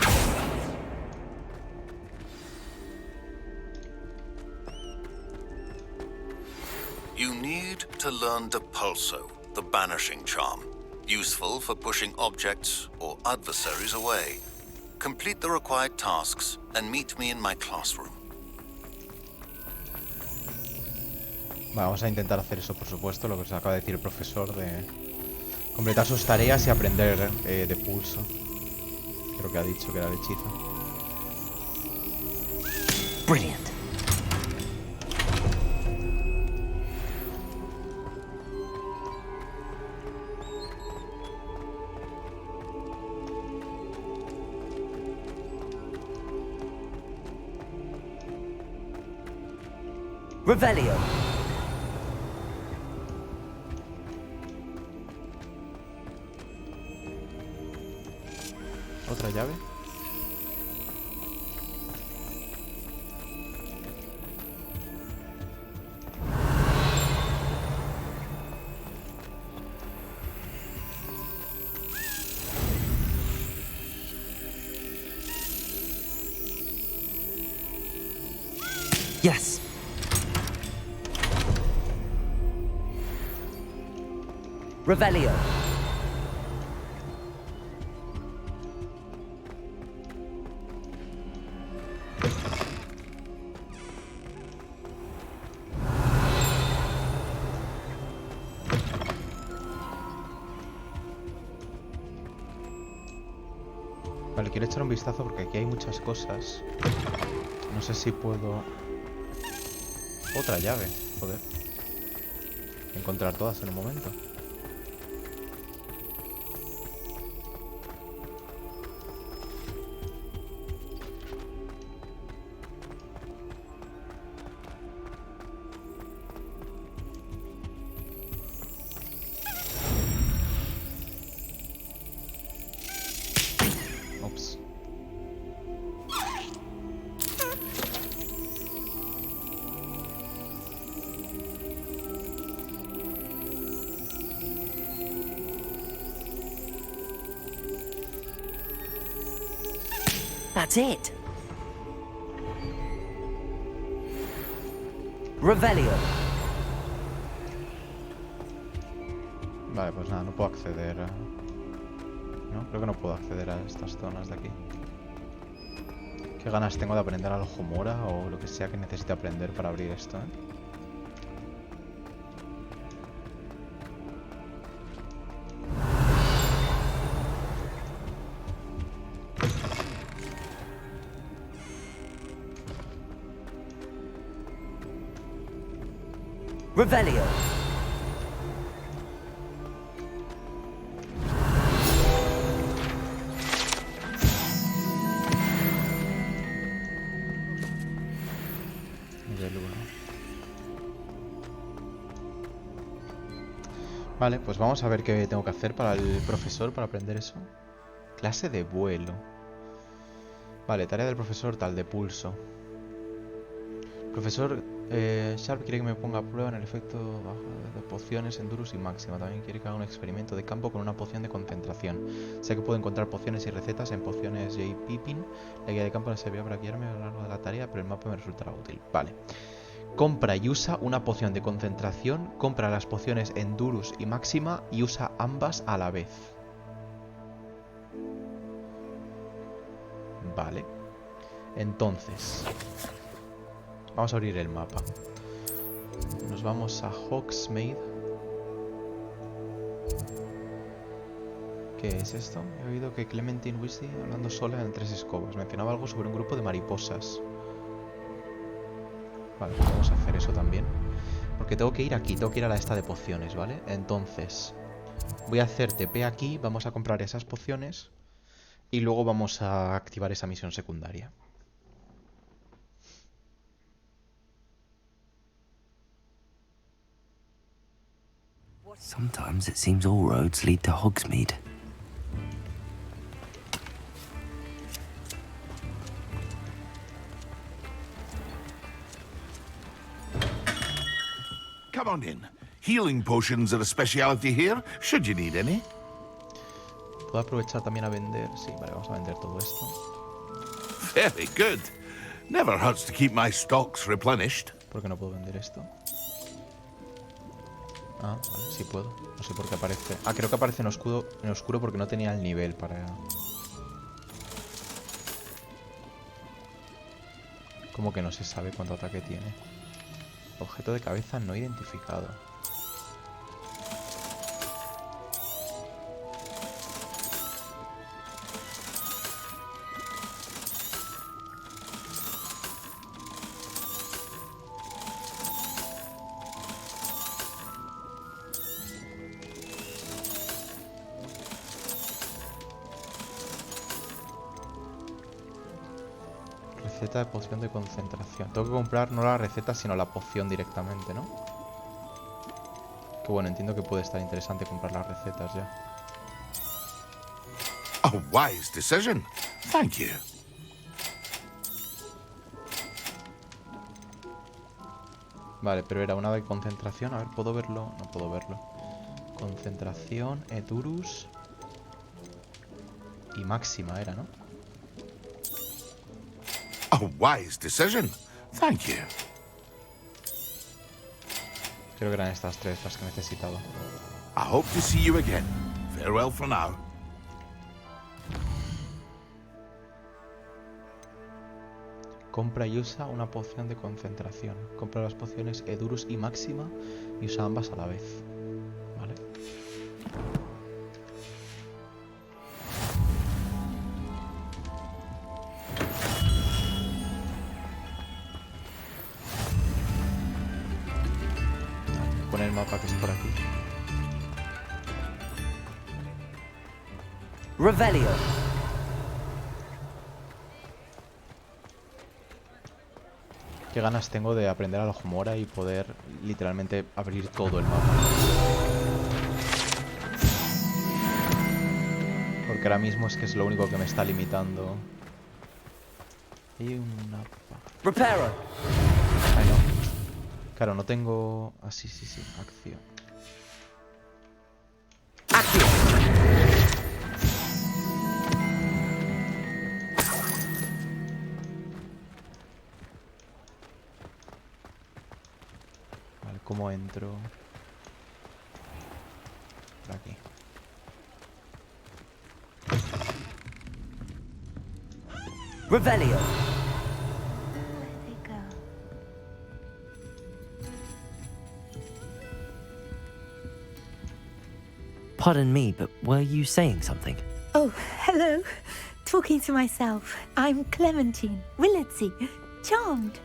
You need to learn Depulso, the banishing charm. useful for pushing objects or adversaries away. Complete the required tasks and meet me in my classroom. Vamos a intentar hacer eso, por supuesto, lo que os acaba de decir el profesor, de completar sus tareas y aprender de pulso. Creo que ha dicho que era el hechizo. Brilliant. Revelio. Otra llave. Yes. Revelio. Vale, quiero echar un vistazo porque aquí hay muchas cosas. No sé si puedo... Otra llave, joder. Encontrar todas en un momento. Ups. That's it. Revelio. Vale, pues nada, no puedo acceder a... No, creo que no puedo acceder a estas zonas de aquí. Qué ganas tengo de aprender al Homora o lo que sea que necesite aprender para abrir esto, ¿eh? Revelio. Nivel 1. Vale, pues vamos a ver qué tengo que hacer para el profesor para aprender eso. Clase de vuelo. Vale, tarea del profesor tal de pulso. Profesor Sharp quiere que me ponga a prueba en el efecto de pociones en Durus y Máxima. También quiere que haga un experimento de campo con una poción de concentración. Sé que puedo encontrar pociones y recetas en pociones J. Pippin. La guía de campo no servirá para guiarme a lo largo de la tarea, pero el mapa me resultará útil. Vale. Compra y usa una poción de concentración. Compra las pociones en Durus y Máxima y usa ambas a la vez. Vale. Entonces... vamos a abrir el mapa. Nos vamos a Hogsmeade. ¿Qué es esto? He oído que Clementine Weasley, hablando sola en Tres Escobas, mencionaba algo sobre un grupo de mariposas. Vale, pues vamos a hacer eso también. Porque tengo que ir aquí, tengo que ir a la esta de pociones, ¿vale? Entonces, voy a hacer TP aquí, vamos a comprar esas pociones y luego vamos a activar esa misión secundaria. Sometimes it seems all roads lead to Hogsmeade. Come on in. Healing potions are a speciality here, should you need any. Puedo aprovechar también a vender. Sí, vale, vamos a vender todo esto. Very good. Never hurts to keep my stocks replenished. ¿Por qué no puedo vender esto? Ah, vale, sí puedo. No sé por qué aparece. Ah, creo que aparece en oscuro porque no tenía el nivel para... Como que no se sabe cuánto ataque tiene. Objeto de cabeza no identificado. Receta de poción de concentración. Tengo que comprar no la receta, sino la poción directamente, ¿no? Que bueno, entiendo que puede estar interesante comprar las recetas ya. A wise decision. Thank you. Vale, pero era una de concentración. A ver, ¿puedo verlo? No puedo verlo. Concentración, Edurus y máxima era, ¿no? A wise decision. Thank you. Creo que eran estas tres las que necesitaba. I hope to see you again. Farewell for now. Compra y usa una poción de concentración. Compra las pociones Edurus y máxima y usa ambas a la vez. Vale. Poner el mapa que es por aquí. Revelio. Qué ganas tengo de aprender a la Homora y poder literalmente abrir todo el mapa. Porque ahora mismo es que es lo único que me está limitando. Hay una... Reparo. Ay, no. Claro, no tengo... Ah, sí, acción. Accio. Vale, ¿cómo entro? Por aquí. Revelio. Pardon me, but were you saying something? Oh, hello. Talking to myself. I'm Clementine, Willardsey, charmed.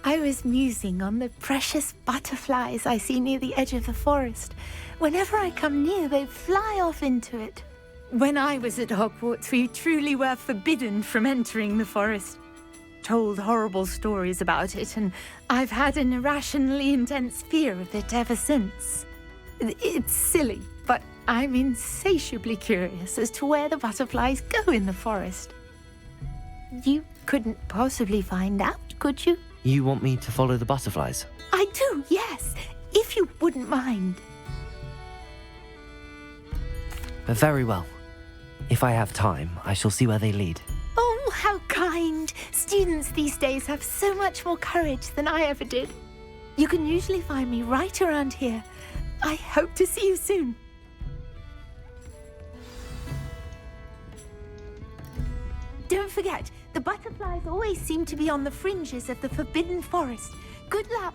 I was musing on the precious butterflies I see near the edge of the forest. Whenever I come near, they fly off into it. When I was at Hogwarts, we truly were forbidden from entering the forest. Told horrible stories about it, and I've had an irrationally intense fear of it ever since. It's silly, but I'm insatiably curious as to where the butterflies go in the forest. You couldn't possibly find out, could you? You want me to follow the butterflies? I do, yes, if you wouldn't mind. Very well. If I have time, I shall see where they lead. Oh, how kind. Students these days have so much more courage than I ever did. You can usually find me right around here. I hope to see you soon. Don't forget, the butterflies always seem to be on the fringes of the Forbidden Forest. Good luck.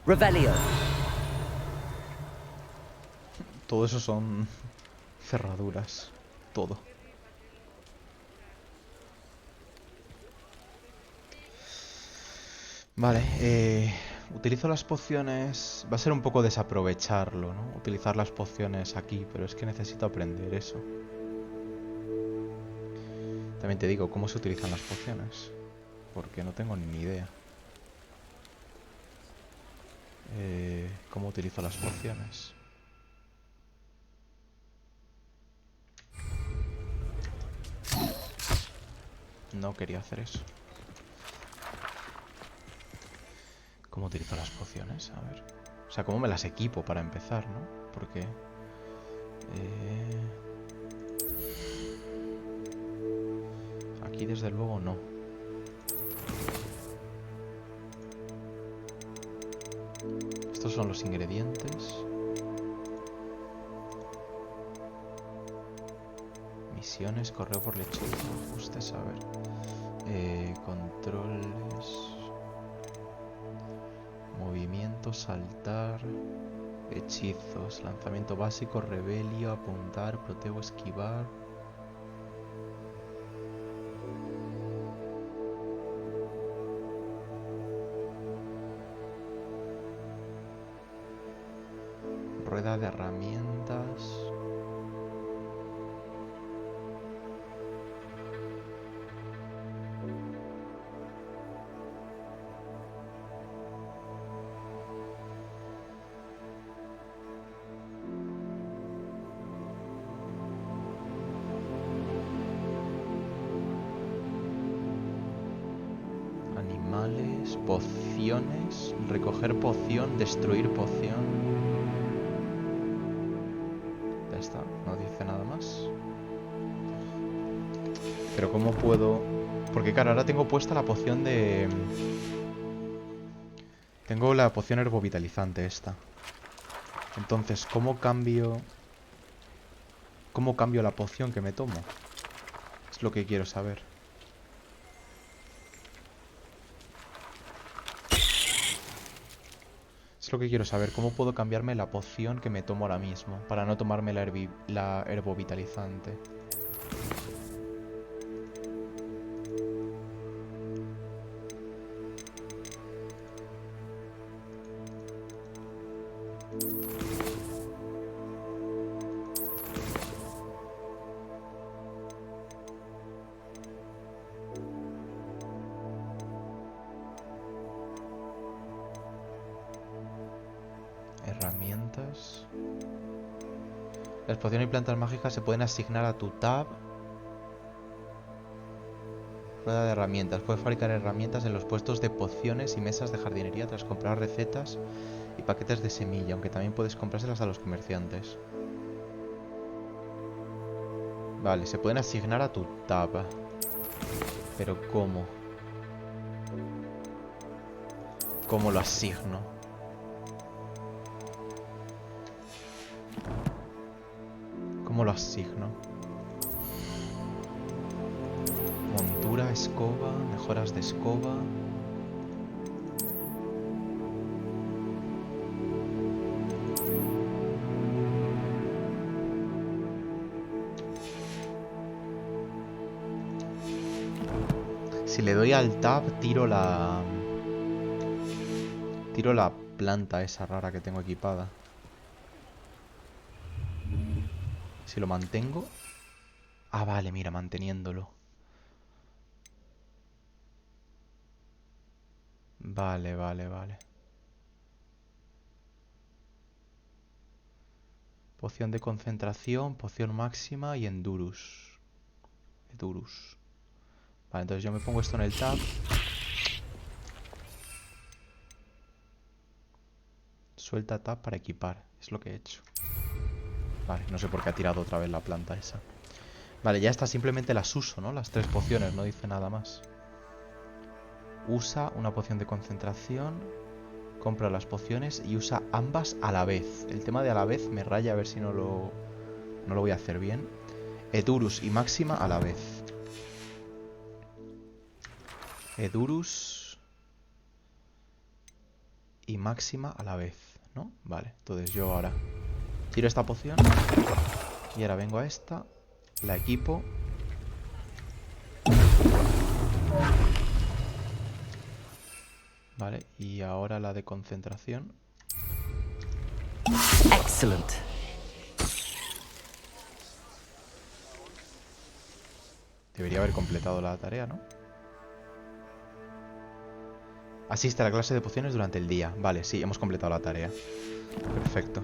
Revelio. Todo eso son cerraduras. Todo. Vale, utilizo las pociones... Va a ser un poco desaprovecharlo, ¿no? Utilizar las pociones aquí, pero es que necesito aprender eso. También te digo, ¿cómo se utilizan las pociones? Porque no tengo ni idea. ¿Cómo utilizo las pociones? No quería hacer eso. ¿Cómo utilizo las pociones? A ver. O sea, ¿cómo me las equipo para empezar, no? Porque... aquí desde luego no. estos son los ingredientes. Misiones, correo por lechuga, ajustes, a ver. Controles. Movimiento, saltar. Hechizos, lanzamiento básico, rebelio, apuntar, protego, esquivar. Rueda de herramientas. Animales, pociones, recoger poción, destruir poción. Ya está, no dice nada más. Pero ¿cómo puedo...? Porque claro, ahora tengo puesta la poción de... Tengo la poción herbovitalizante esta. Entonces, ¿cómo cambio la poción que me tomo? Es lo que quiero saber. Es lo que quiero saber, ¿cómo puedo cambiarme la poción que me tomo ahora mismo? Para no tomarme la herbovitalizante. Herramientas. Las pociones y plantas mágicas se pueden asignar a tu tab. Rueda de herramientas. Puedes fabricar herramientas en los puestos de pociones y mesas de jardinería tras comprar recetas y paquetes de semilla, aunque también puedes comprárselas a los comerciantes. Vale, se pueden asignar a tu tab. Pero ¿cómo? ¿Cómo lo asigno? ¿Cómo lo asigno? Montura, escoba, mejoras de escoba. Si le doy al tab, tiro la planta esa rara que tengo equipada. Si lo mantengo... Ah, vale, mira, manteniéndolo. Vale, vale, vale. Poción de concentración, poción máxima y endurus. Endurus. Vale, entonces yo me pongo esto en el tab. Suelta tab para equipar. Es lo que he hecho. Vale, no sé por qué ha tirado otra vez la planta esa. Vale, ya está, simplemente las uso, ¿no? Las 3 pociones, no dice nada más. Usa una poción de concentración. Compra las pociones y usa ambas a la vez. El tema de a la vez me raya, a ver si no lo voy a hacer bien. Edurus y máxima a la vez. Edurus y máxima a la vez, ¿no? Vale, entonces yo ahora tiro esta poción y ahora vengo a esta, la equipo. Vale, y ahora la de concentración. Excellent. Debería haber completado la tarea, ¿no? Asiste a la clase de pociones durante el día. Vale, sí, hemos completado la tarea. Perfecto.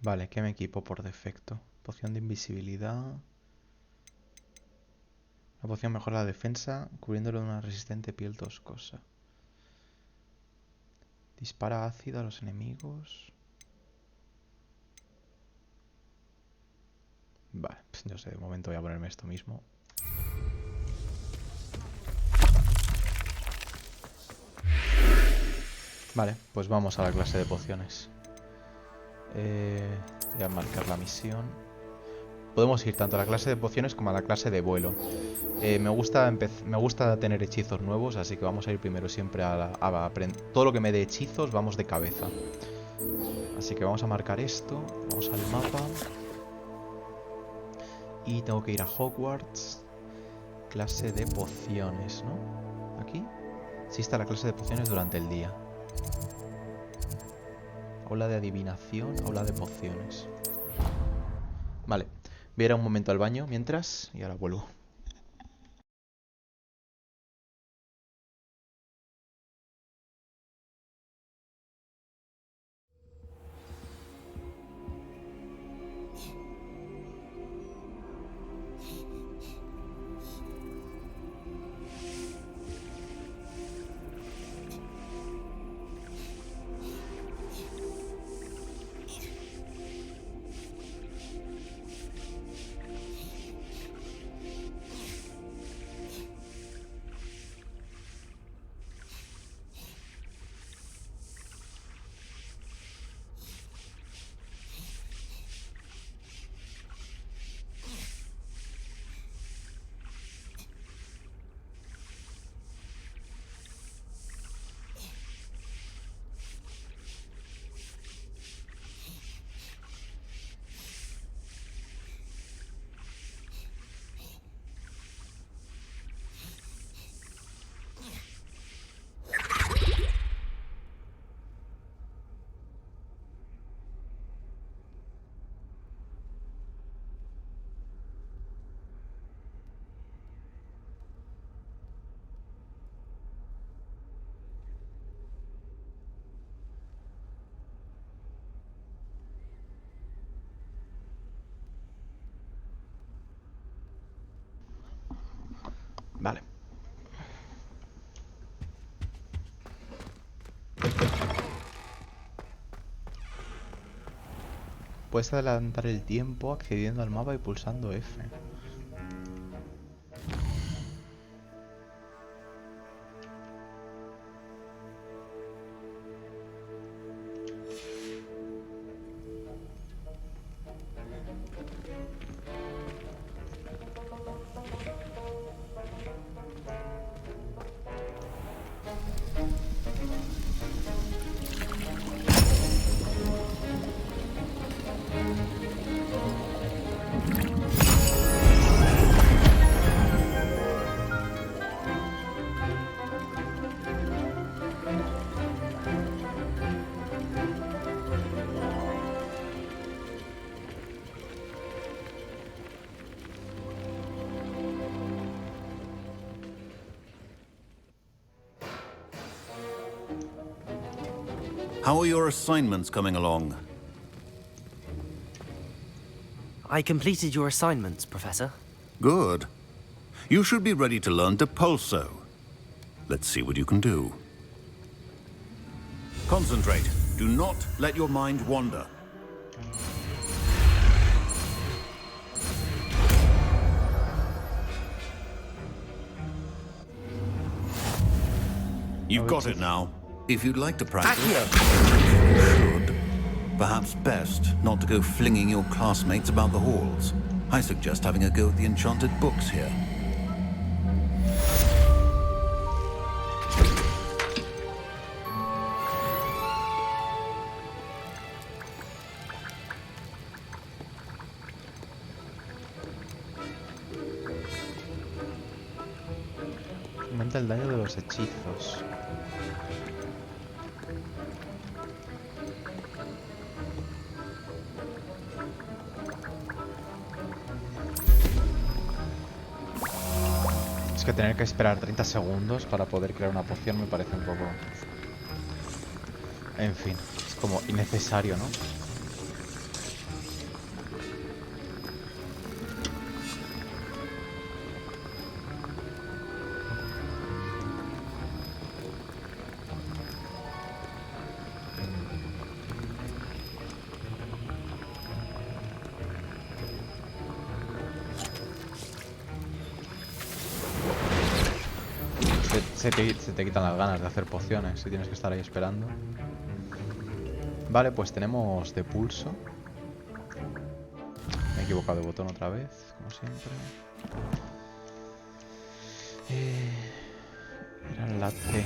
Vale, ¿qué me equipo por defecto? Poción de invisibilidad. La poción mejora la defensa, cubriéndolo de una resistente piel toscosa. Dispara ácido a los enemigos. Vale, pues no sé, de momento voy a ponerme esto mismo. Vale, pues vamos a la clase de pociones. Voy a marcar la misión. Podemos ir tanto a la clase de pociones como a la clase de vuelo. Me gusta tener hechizos nuevos, así que vamos a ir primero siempre a aprender. Todo lo que me dé hechizos, vamos de cabeza. Así que vamos a marcar esto. Vamos al mapa. Y tengo que ir a Hogwarts. Clase de pociones, ¿no? ¿Aquí? Sí está la clase de pociones durante el día. Aula de adivinación, aula de pociones. Vale. Voy a ir un momento al baño mientras y ahora vuelvo. Vale. Puedes adelantar el tiempo accediendo al mapa y pulsando F. How are your assignments coming along? I completed your assignments, Professor. Good. You should be ready to learn Depulso. Let's see what you can do. Concentrate. Do not let your mind wander. You've got it now. If you'd like to practice, you should. Perhaps best not to go flinging your classmates about the halls. I suggest having a go at the enchanted books here. Aumenta el daño de los hechizos. Es que tener que esperar 30 segundos para poder crear una poción me parece un poco... En fin, es como innecesario, ¿no? Se te quitan las ganas de hacer pociones si tienes que estar ahí esperando. Vale, pues tenemos de pulso. Me he equivocado de botón otra vez, como siempre. Era la T.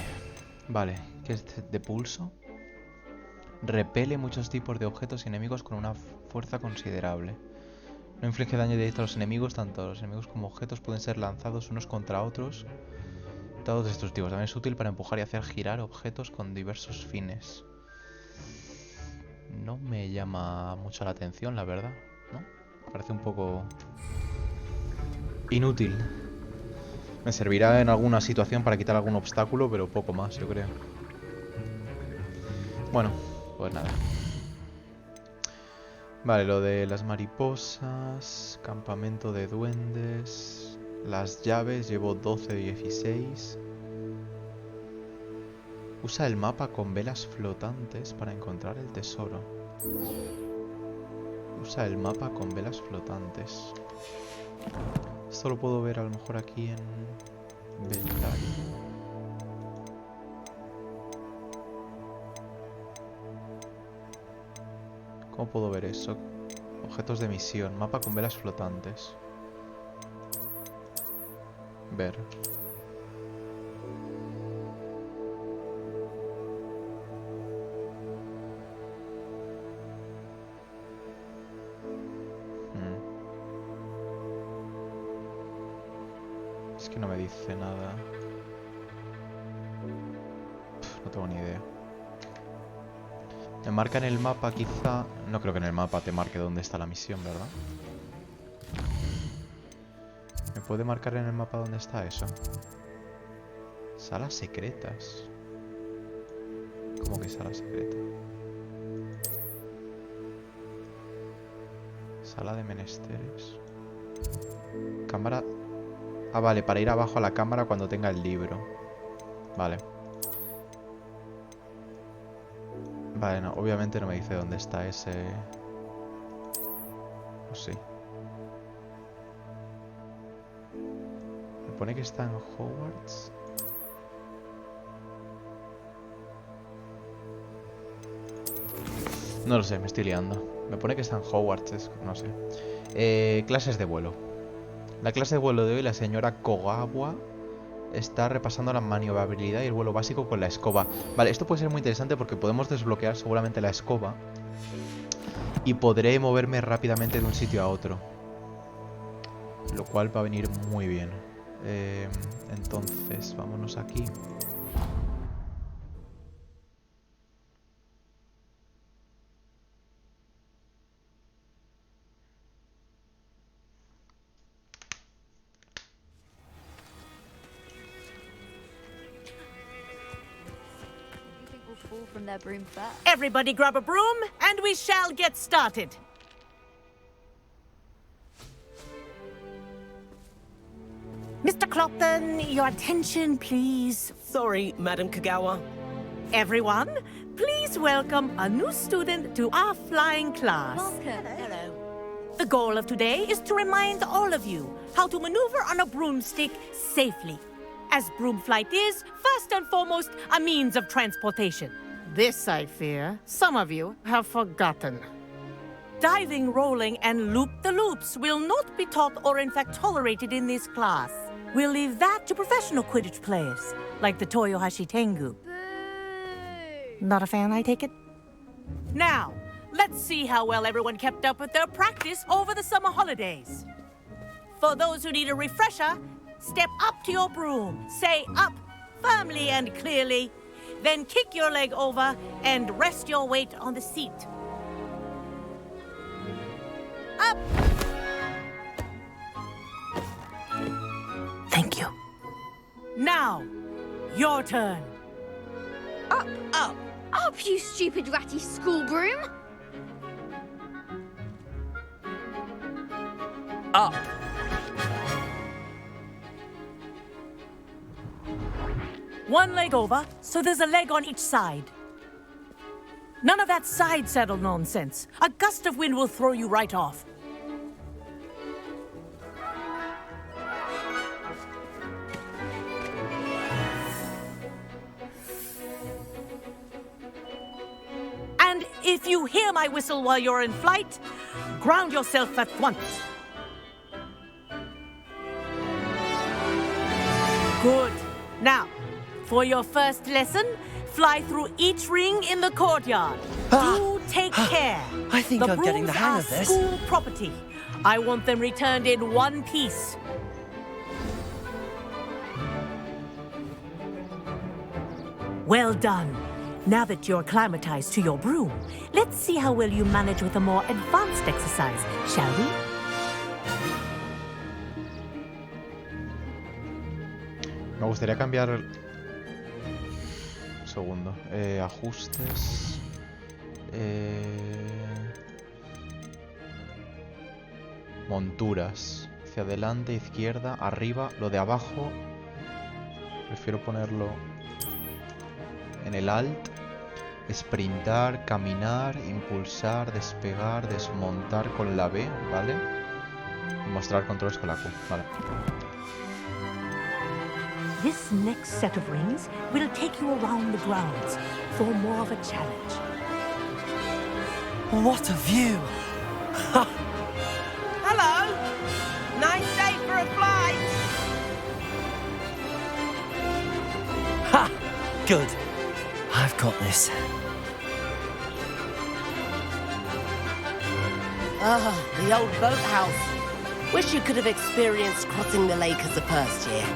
Vale, ¿qué es de pulso? Repele muchos tipos de objetos y enemigos con una fuerza considerable. No inflige daño directo a los enemigos, tanto los enemigos como objetos pueden ser lanzados unos contra otros. Todos destructivos. También es útil para empujar y hacer girar objetos con diversos fines. No me llama mucho la atención, la verdad, ¿no? Parece un poco inútil. Me servirá en alguna situación para quitar algún obstáculo, pero poco más, yo creo. Bueno, pues nada. Vale, lo de las mariposas, campamento de duendes, las llaves, llevo 12 de 16. Usa el mapa con velas flotantes para encontrar el tesoro. Usa el mapa con velas flotantes. Esto lo puedo ver a lo mejor aquí en Ventari. ¿Cómo puedo ver eso? Objetos de misión. Mapa con velas flotantes. Ver. Es que no me dice nada. No tengo ni idea. Me marca en el mapa quizá... No creo que en el mapa te marque dónde está la misión, ¿verdad? ¿Me puede marcar en el mapa dónde está eso? Salas secretas. ¿Cómo que sala secreta? Sala de menesteres. Cámara... Ah, vale, para ir abajo a la cámara cuando tenga el libro. Vale. Vale, no, obviamente no me dice dónde está ese... ¿O sí? Me pone que está en Hogwarts. No lo sé, me estoy liando. Me pone que está en Hogwarts, no sé. Clases de vuelo. La clase de vuelo de hoy, la señora Kogawa está repasando la maniobrabilidad y el vuelo básico con la escoba. Vale, esto puede ser muy interesante porque podemos desbloquear seguramente la escoba y podré moverme rápidamente de un sitio a otro, lo cual va a venir muy bien. Entonces, vámonos aquí. Everybody grab a broom, and we shall get started. Mr. Clopton, your attention, please. Sorry, Madam Kagawa. Everyone, please welcome a new student to our flying class. Welcome. Hello. The goal of today is to remind all of you how to maneuver on a broomstick safely, as broom flight is, first and foremost, a means of transportation. This, I fear, some of you have forgotten. Diving, rolling, and loop-the-loops will not be taught or in fact tolerated in this class. We'll leave that to professional Quidditch players, like the Toyohashi Tengu. Not a fan, I take it? Now, let's see how well everyone kept up with their practice over the summer holidays. For those who need a refresher, step up to your broom, say up firmly and clearly, then kick your leg over and rest your weight on the seat. Up! Thank you. Now, your turn. Up! Up! Up, you stupid ratty school broom! Up! One leg over, so there's a leg on each side. None of that side saddle nonsense. A gust of wind will throw you right off. If you hear my whistle while you're in flight, ground yourself at once. Good. Now, for your first lesson, fly through each ring in the courtyard. Do take care. I think I'm getting the hang of this. The brooms are school property. I want them returned in one piece. Well done. Now that you're acclimatized to your broom, let's see how well you manage with a more advanced exercise, shall we? Me gustaría cambiar... Un segundo. Ajustes... Monturas. Hacia adelante, izquierda, arriba. Lo de abajo... Prefiero ponerlo... En el alt. Sprintar, caminar, impulsar, despegar, desmontar con la B, ¿vale? Y mostrar controles con la Q, vale. This next set of rings will take you around the grounds for more of a challenge. What a view! Hello! Nice day for a flight! Ha! Good. I've got this. Ah, the old boathouse. Wish you could have experienced crossing the lake as a first year.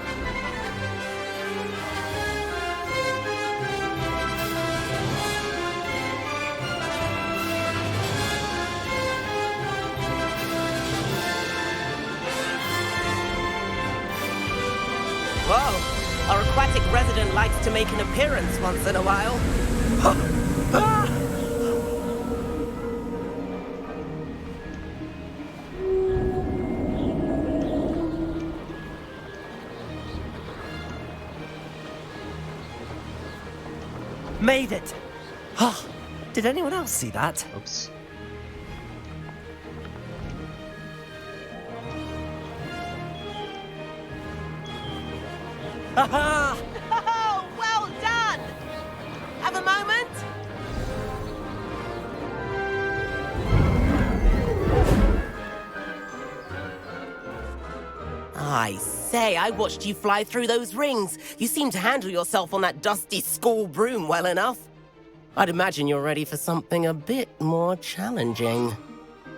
Whoa, our aquatic resident likes to make an appearance once in a while. Made it! Oh, did anyone else see that? Oops. Haha! Oh, well done! Have a moment? I say, I watched you fly through those rings. You seem to handle yourself on that dusty school broom well enough. I'd imagine you're ready for something a bit more challenging.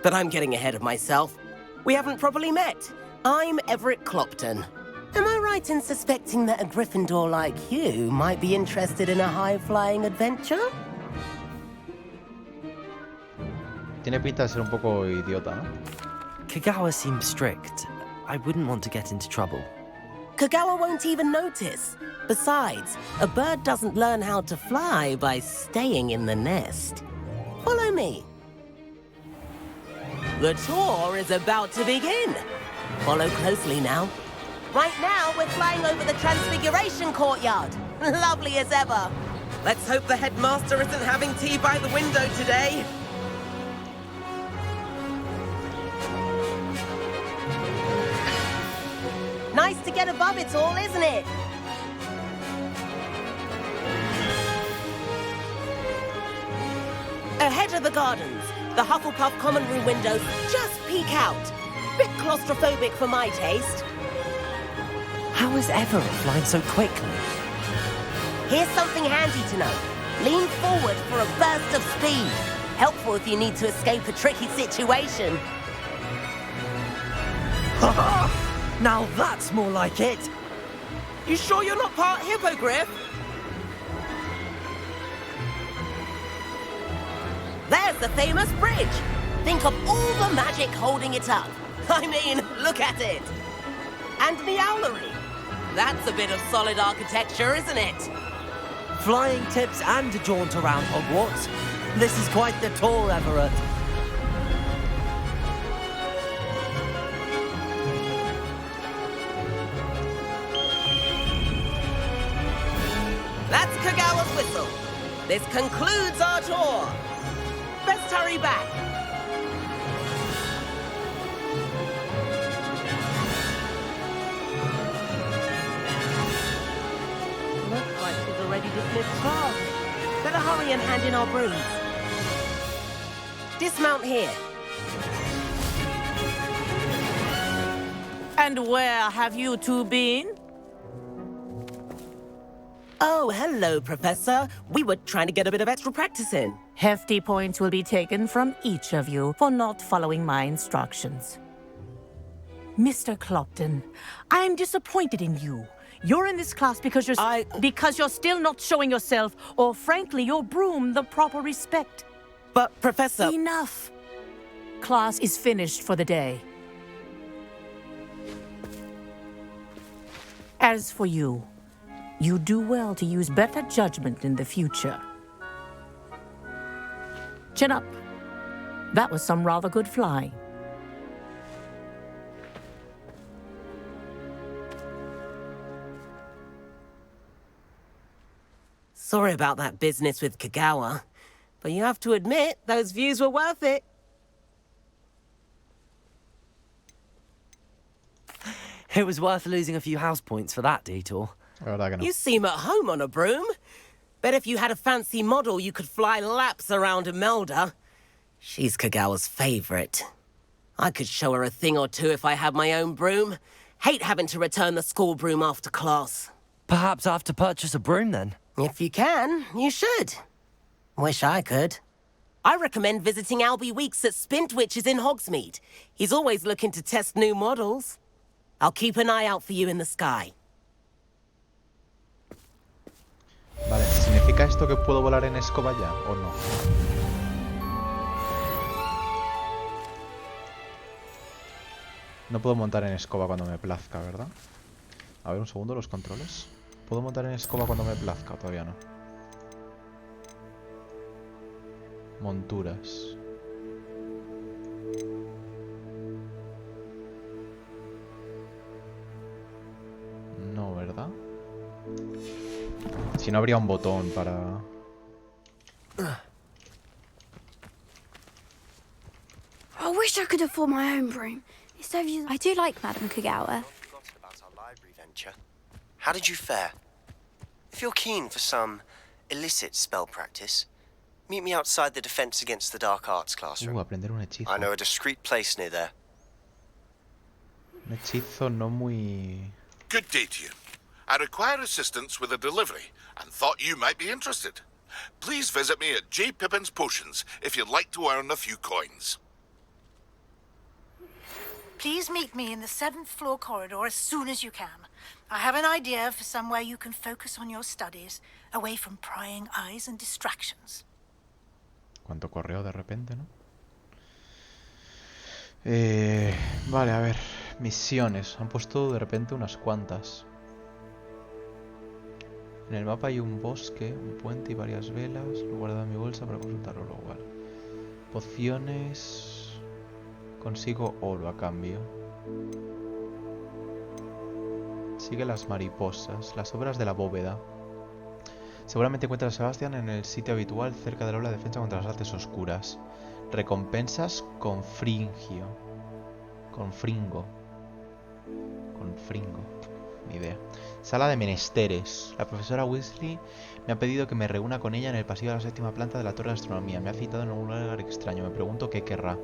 But I'm getting ahead of myself. We haven't properly met. I'm Everett Clopton. Am I right in suspecting that a Gryffindor like you might be interested in a high-flying adventure? Tiene pinta de ser un poco idiota, ¿no? Kagawa seems strict. I wouldn't want to get into trouble. Kagawa won't even notice. Besides, a bird doesn't learn how to fly by staying in the nest. Follow me. The tour is about to begin. Follow closely now. Right now, we're flying over the Transfiguration Courtyard. Lovely as ever. Let's hope the headmaster isn't having tea by the window today. Nice to get above it all, isn't it? Ahead of the gardens, the Hufflepuff common room windows just peek out. Bit claustrophobic for my taste. How is Everett flying so quickly? Here's something handy to know. Lean forward for a burst of speed. Helpful if you need to escape a tricky situation. Now that's more like it! You sure you're not part hippogriff? There's the famous bridge. Think of all the magic holding it up. I mean, look at it. And the owlery. That's a bit of solid architecture, isn't it? Flying tips and a jaunt around Hogwarts. This is quite the tour, Everett. That's Kagawa's whistle. This concludes our tour. Best hurry back. Looks like she's already dismissed class. Better hurry and hand in our brooms. Dismount here. And where have you two been? Oh, hello, Professor. We were trying to get a bit of extra practice in. Hefty points will be taken from each of you for not following my instructions. Mr. Clopton, I am disappointed in you. You're in this class because you're still not showing yourself, or frankly, your broom the proper respect. But, Professor... Enough. Class is finished for the day. As for you, you do well to use better judgment in the future. Chin up. That was some rather good flying. Sorry about that business with Kagawa, but you have to admit, those views were worth it. It was worth losing a few house points for that detour. You seem at home on a broom. Bet if you had a fancy model, you could fly laps around Imelda. She's Kagawa's favorite. I could show her a thing or two if I had my own broom. Hate having to return the school broom after class. Perhaps I have to purchase a broom then? If you can, you should. Wish I could. I recommend visiting Albie Weeks at Spintwitches in Hogsmeade. He's always looking to test new models. I'll keep an eye out for you in the sky. Vale, ¿significa esto que puedo volar en escoba ya o no? No puedo montar en escoba cuando me plazca, ¿verdad? A ver, un segundo, los controles. ¿Puedo montar en escoba cuando me plazca? Todavía no. Monturas. No, ¿verdad? Si no, habría un botón para... I wish I could afford my own broom. I do like Madame Kagawa. How did you fare? If you're keen for some illicit spell practice, meet me outside the Defense Against the Dark Arts classroom. Aprender un hechizo. I know a discreet place near there. Un hechizo no muy... Good day to you. I require assistance with a delivery and thought you might be interested. Please visit me at J. Pippin's Potions if you'd like to earn a few coins. Please meet me in the 7th floor corridor as soon as you can. I have an idea for somewhere you can focus on your studies, away from prying eyes and distractions. Cuánto correo de repente, ¿no? Vale, a ver. Misiones. Han puesto de repente unas cuantas. En el mapa hay un bosque, un puente y varias velas. Lo he guardado en mi bolsa para consultarlo luego. Vale. Pociones... Consigo oro a cambio. Sigue las mariposas. Las obras de la bóveda. Seguramente encuentras a Sebastián en el sitio habitual cerca del aula de defensa contra las artes oscuras. Recompensas con fringio. Con fringo. Con fringo. Ni idea. Sala de menesteres. La profesora Weasley me ha pedido que me reúna con ella en el pasillo de la 7ª planta de la Torre de Astronomía. Me ha citado en un lugar extraño. Me pregunto qué querrá.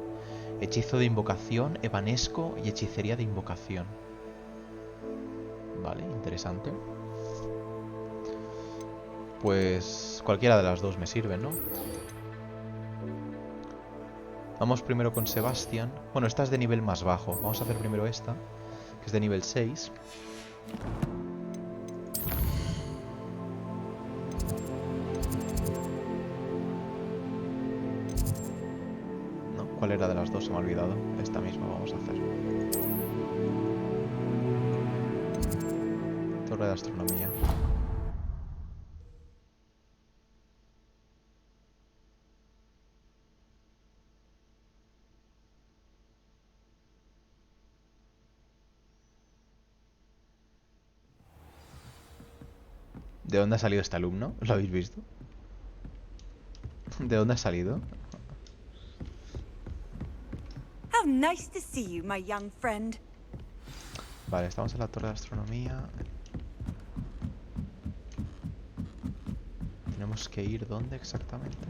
Hechizo de invocación, evanesco y hechicería de invocación. Vale, interesante. Pues cualquiera de las dos me sirve, ¿no? Vamos primero con Sebastián. Bueno, esta es de nivel más bajo. Vamos a hacer primero esta, que es de nivel 6. ¿Cuál era de las dos? Se me ha olvidado. Esta misma vamos a hacer. Torre de astronomía. ¿De dónde ha salido este alumno? ¿Lo habéis visto? ¿De dónde ha salido? How nice to see you, my young friend. Vale, estamos en la torre de astronomía. Tenemos que ir ¿dónde exactamente?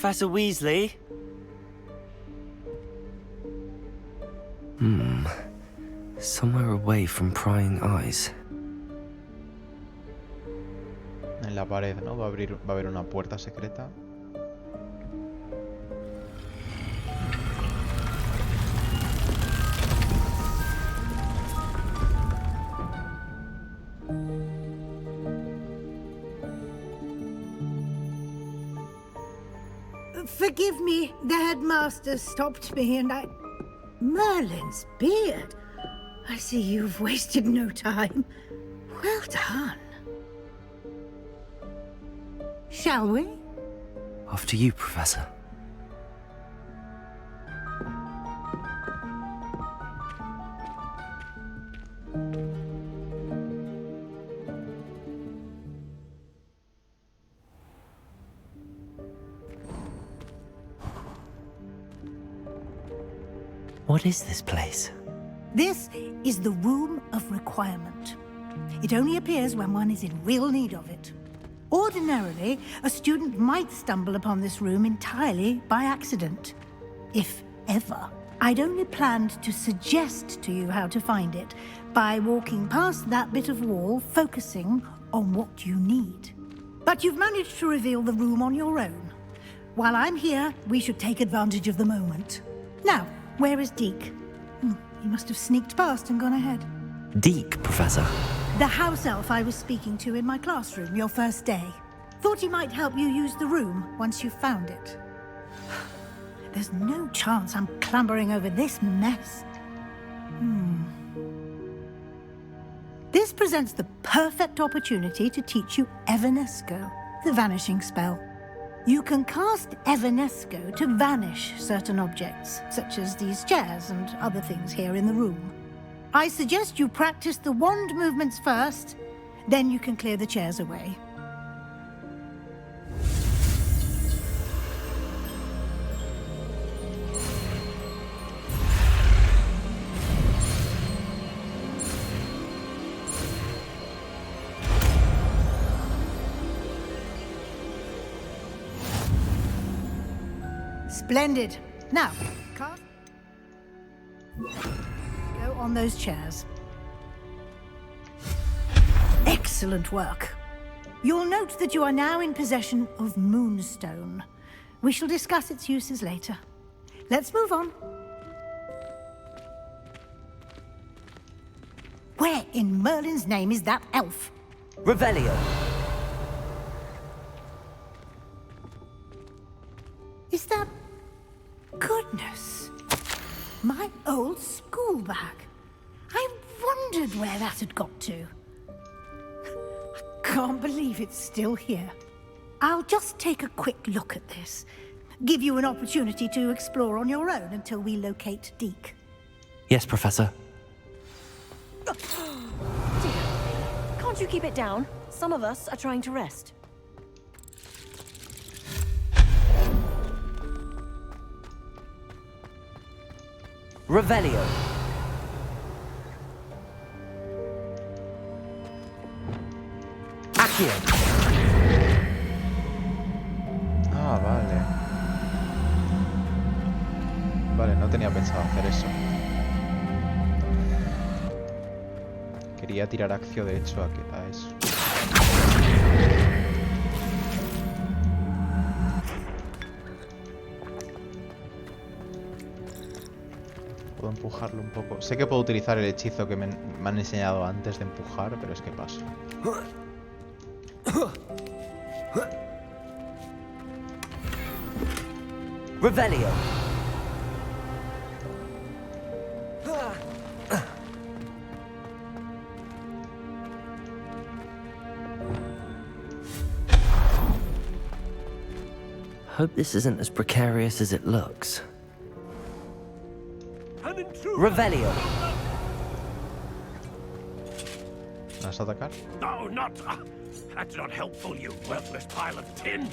Professor Weasley? Somewhere away from prying eyes. En la pared, ¿no? Va a haber una puerta secreta. Forgive me, the headmaster stopped me and I... Merlin's beard. I see you've wasted no time. Well done. Shall we? After you, Professor. What is this place? This is the Room of Requirement. It only appears when one is in real need of it. Ordinarily, a student might stumble upon this room entirely by accident. If ever. I'd only planned to suggest to you how to find it by walking past that bit of wall, focusing on what you need. But you've managed to reveal the room on your own. While I'm here, we should take advantage of the moment. Now, where is Deke? He must have sneaked past and gone ahead. Deke, Professor. The house elf I was speaking to in my classroom your first day. Thought he might help you use the room once you found it. There's no chance I'm clambering over this mess. This presents the perfect opportunity to teach you Evanesco, the vanishing spell. You can cast Evanesco to vanish certain objects, such as these chairs and other things here in the room. I suggest you practice the wand movements first, then you can clear the chairs away. Splendid. Now, cast. Go on those chairs. Excellent work. You'll note that you are now in possession of Moonstone. We shall discuss its uses later. Let's move on. Where in Merlin's name is that elf? Revelio. Is that... Goodness. My old school bag. I wondered where that had got to. I can't believe it's still here. I'll just take a quick look at this. Give you an opportunity to explore on your own until we locate Deke. Yes, Professor. Can't you keep it down? Some of us are trying to rest. Revelio. Acei. Ah, vale. Vale, no tenía pensado hacer eso. Quería tirar acción de hecho a eso. Puedo empujarlo un poco. Sé que puedo utilizar el hechizo que me han enseñado antes de empujar, pero es que paso. Revelio. Hope this isn't as precarious as it looks. Revelio. ¿Vas a atacar? No, not... that's not helpful, you worthless pile of tin.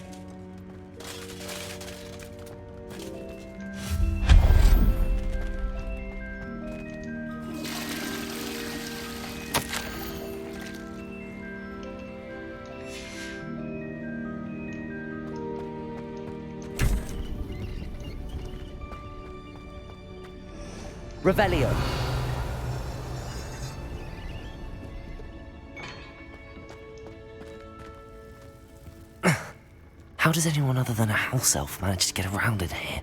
Revelio. How does anyone other than a house elf manage to get around in here?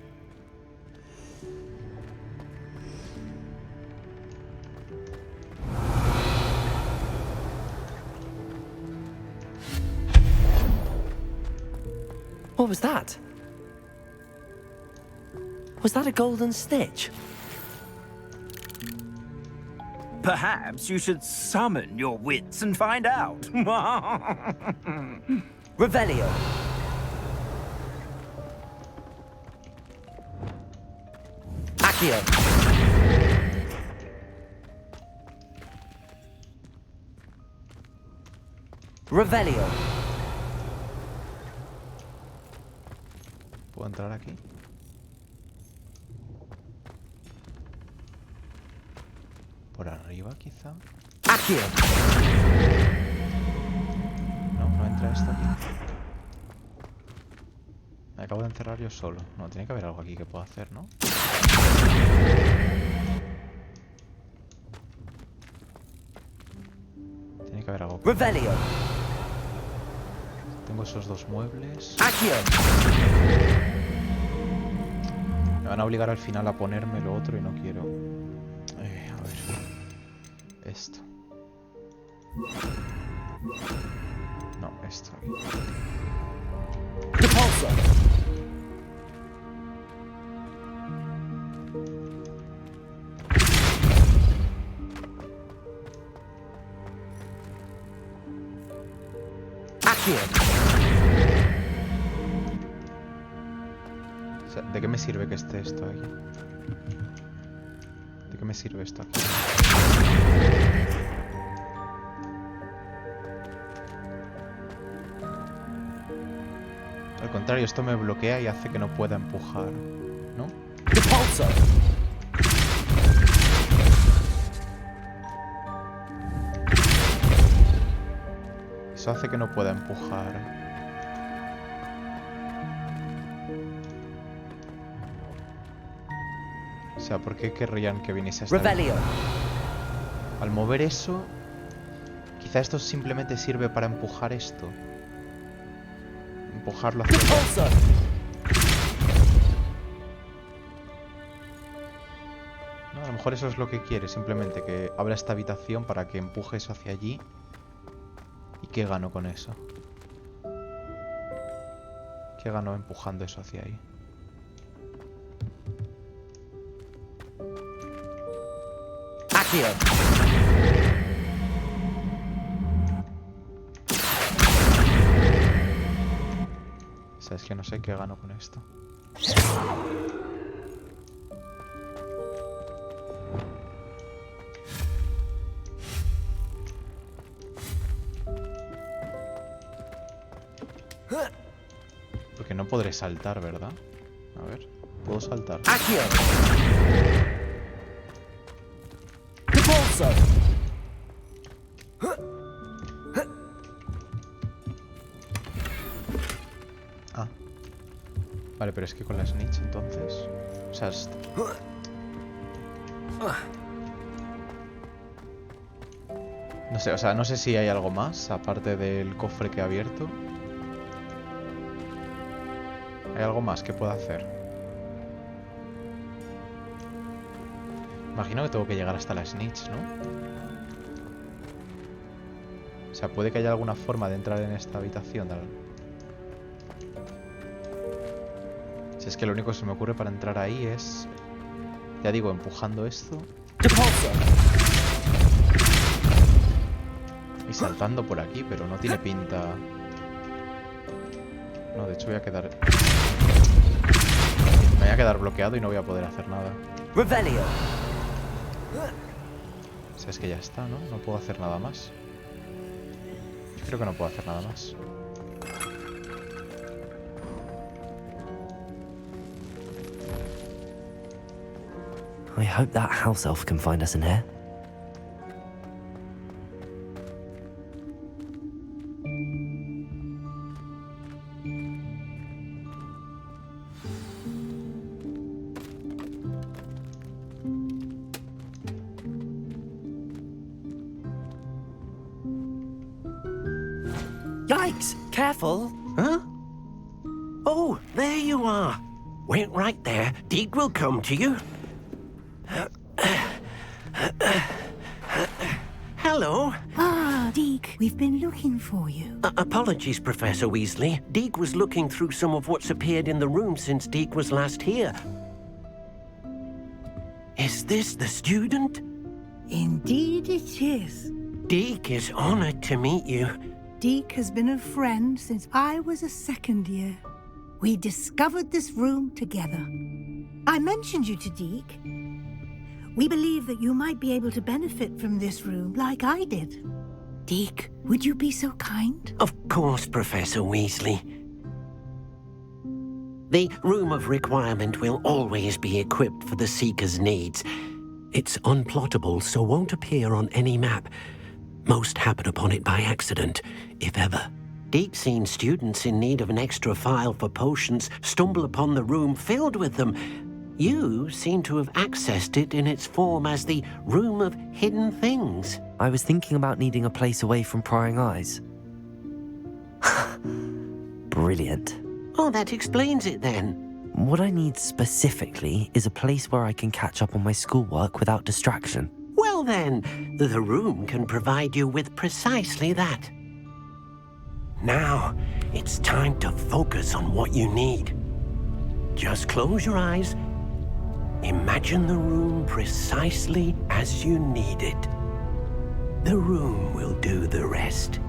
What was that? Was that a golden stitch? Perhaps you should summon your wits and find out. Revelio. Accio. Revelio. ¿Puedo entrar aquí? ¿Por arriba, quizá? Accio. No, no entra esto aquí. Me acabo de encerrar yo solo. No, tiene que haber algo aquí que pueda hacer, ¿no? Tiene que haber algo. Revelio. Tengo esos dos muebles. Accio. Me van a obligar al final a ponerme lo otro y no quiero. A ver. Esto. No, esto. Repulsor. Accio. O sea, ¿de qué me sirve que esté esto aquí? ¿De qué me sirve esto aquí? Al contrario, esto me bloquea y hace que no pueda empujar, ¿no? Repulsor. Eso hace que no pueda empujar. O sea, ¿por qué querrían que viniese hasta Revelio. Al mover eso, quizá esto simplemente sirve para empujar esto. Empujarlo hacia Repulsor. No, a lo mejor eso es lo que quiere, simplemente que abra esta habitación para que empuje eso hacia allí. ¿Y qué gano con eso? ¿Qué gano empujando eso hacia ahí? Accio. O sea, es que no sé qué gano con esto. Porque no podré saltar, ¿verdad? A ver, ¿puedo saltar? Accio. Repulsor. Ah. Vale, pero es que con la snitch entonces... O sea, no sé, o sea, no sé si hay algo más aparte del cofre que he abierto. ¿Hay algo más que pueda hacer? Imagino que tengo que llegar hasta la snitch, ¿no? O sea, puede que haya alguna forma de entrar en esta habitación. Si es que lo único que se me ocurre para entrar ahí es... Ya digo, empujando esto. Y saltando por aquí, pero no tiene pinta... No, de hecho voy a quedar... Me voy a quedar bloqueado y no voy a poder hacer nada. Revelio. O sea, es que ya está, ¿no? No puedo hacer nada más. Yo creo que no puedo hacer nada más. I hope that house elf can find us in here. Yikes! Careful! Huh? Oh, there you are. Wait right there. Deke will come to you. Hello. Ah, Deke, we've been looking for you. Apologies, Professor Weasley. Deke was looking through some of what's appeared in the room since Deke was last here. Is this the student? Indeed it is. Deke is honored to meet you. Deke has been a friend since I was a second year. We discovered this room together. I mentioned you to Deke. We believe that you might be able to benefit from this room like I did. Deke, would you be so kind? Of course, Professor Weasley. The Room of Requirement will always be equipped for the Seeker's needs. It's unplottable, so won't appear on any map. Most happen upon it by accident, if ever. Deke's seen students in need of an extra file for potions stumble upon the room filled with them. You seem to have accessed it in its form as the Room of Hidden Things. I was thinking about needing a place away from prying eyes. Brilliant. Oh, that explains it then. What I need specifically is a place where I can catch up on my schoolwork without distraction. Well then, the room can provide you with precisely that. Now, it's time to focus on what you need. Just close your eyes. Imagine the room precisely as you need it. The room will do the rest.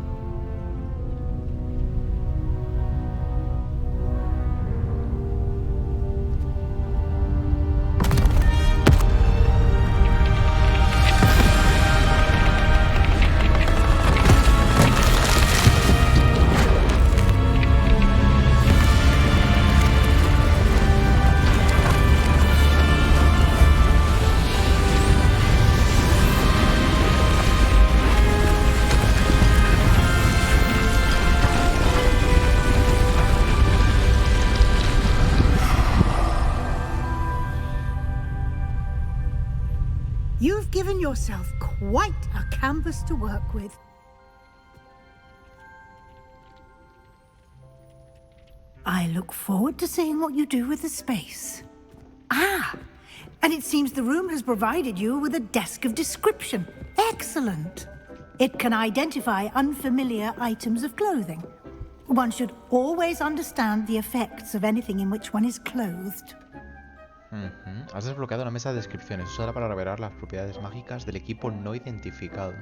You've given yourself quite a canvas to work with. I look forward to seeing what you do with the space. Ah, and it seems the room has provided you with a desk of description. Excellent. It can identify unfamiliar items of clothing. One should always understand the effects of anything in which one is clothed. Has desbloqueado una mesa de descripciones. Úsala para revelar las propiedades mágicas del equipo no identificado.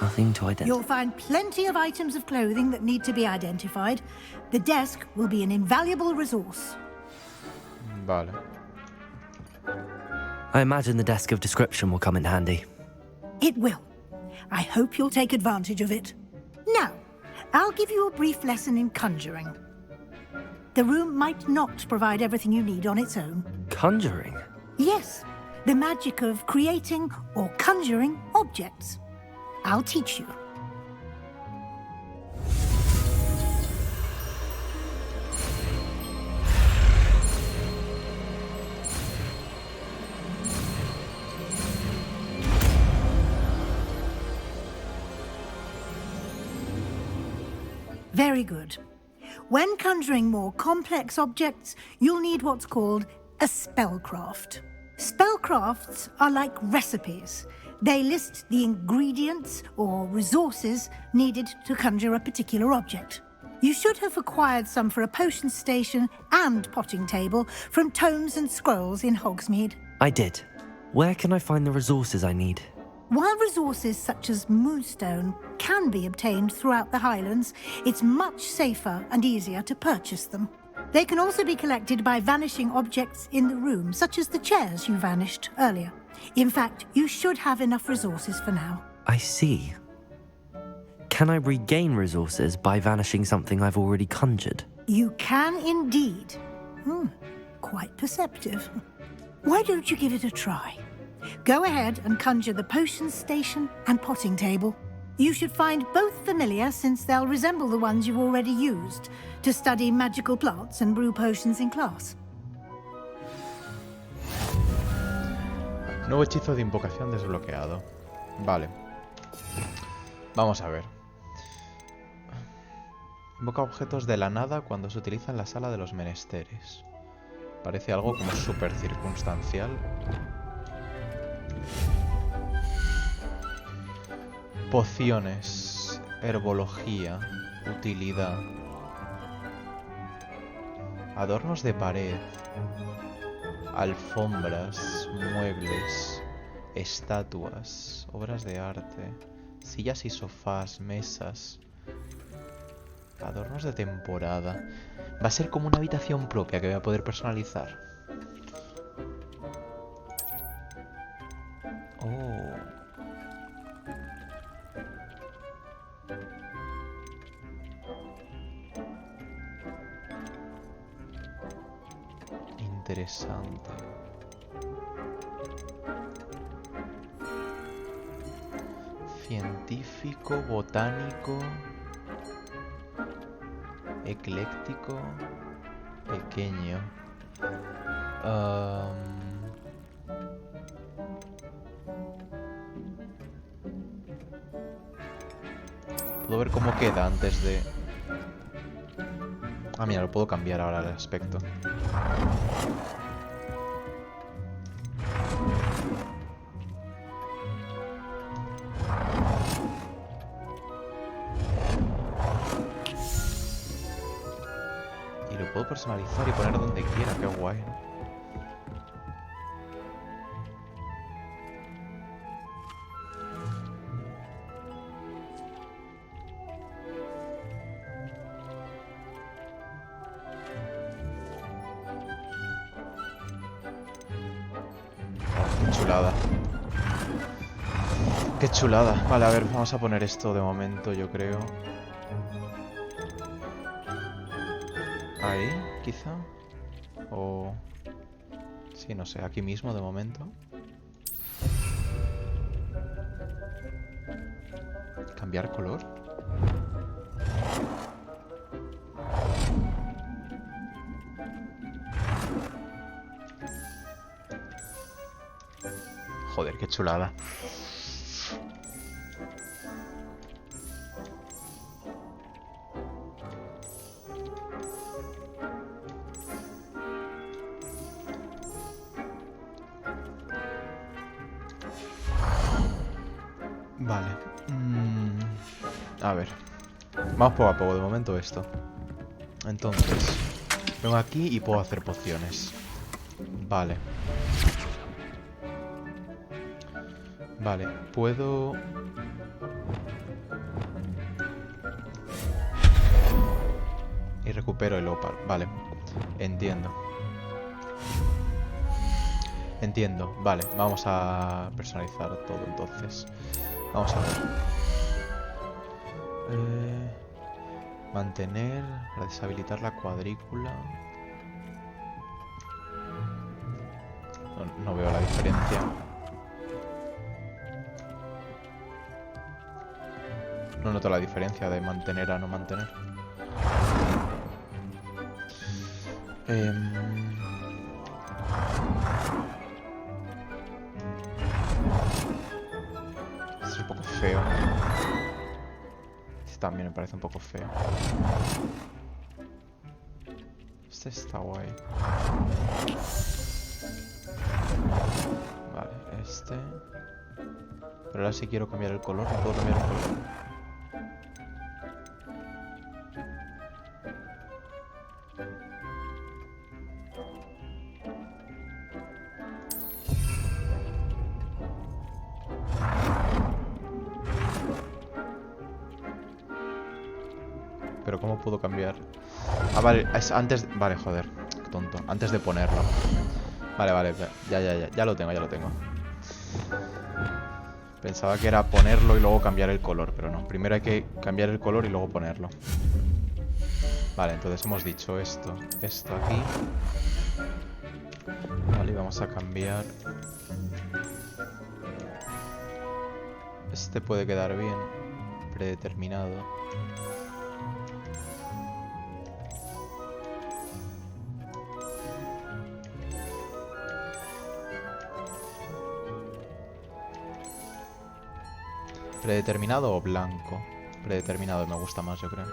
Nothing to identify. You'll find plenty of items of clothing that need to be identified. The desk will be an invaluable resource. Vale. I imagine the desk of description will come in handy. It will. I hope you'll take advantage of it. Now, I'll give you a brief lesson in conjuring. The room might not provide everything you need on its own. Conjuring? Yes, the magic of creating or conjuring objects. I'll teach you. Very good. When conjuring more complex objects, you'll need what's called a spellcraft. Spellcrafts are like recipes. They list the ingredients or resources needed to conjure a particular object. You should have acquired some for a potion station and potting table from tomes and scrolls in Hogsmeade. I did. Where can I find the resources I need? While resources such as moonstone can be obtained throughout the Highlands, it's much safer and easier to purchase them. They can also be collected by vanishing objects in the room, such as the chairs you vanished earlier. In fact, you should have enough resources for now. I see. Can I regain resources by vanishing something I've already conjured? You can indeed. Quite perceptive. Why don't you give it a try? Go ahead and conjure the potion station and potting table. You should find both familiar, since they'll resemble the ones you've already used to study magical plants and brew potions in class. Nuevo hechizo de invocación desbloqueado. Vale. Vamos a ver. Invoca objetos de la nada cuando se utiliza en la sala de los menesteres. Parece algo como súper circunstancial. Pociones. Herbología. Utilidad. Adornos de pared. Alfombras. Muebles. Estatuas. Obras de arte. Sillas y sofás. Mesas. Adornos de temporada. Va a ser como una habitación propia que voy a poder personalizar. Oh. Interesante. Científico, botánico, ecléctico, pequeño. Puedo ver cómo queda antes de... Ah, mira, lo puedo cambiar ahora el aspecto. Y lo puedo personalizar y poner donde quiera, qué guay, ¿no? Qué chulada. Qué chulada. Vale, a ver, vamos a poner esto de momento, yo creo. Ahí, quizá. O... sí, no sé, aquí mismo de momento. ¿Cambiar color? Joder, qué chulada. Vale. A ver. Vamos poco a poco, de momento esto. Entonces, vengo aquí y puedo hacer pociones. Vale. Vale, puedo... y recupero el opal. Vale, entiendo. Entiendo, vale, vamos a personalizar todo entonces. Vamos a ver. Mantener, para deshabilitar la cuadrícula. No veo la diferencia. No noto la diferencia de mantener a no mantener. Esto es un poco feo. Este también me parece un poco feo. Este está guay. Vale, este. Pero ahora sí quiero cambiar el color. No puedo cambiar el color. Pero ¿cómo puedo cambiar? Ah, vale, es antes... Vale, joder, qué tonto. Antes de ponerlo. Vale, vale, ya lo tengo. Pensaba que era ponerlo y luego cambiar el color, pero no. Primero hay que cambiar el color y luego ponerlo. Vale, entonces hemos dicho esto aquí. Vale, y vamos a cambiar. Este puede quedar bien. Predeterminado. ¿Predeterminado o blanco? Predeterminado me gusta más, yo creo.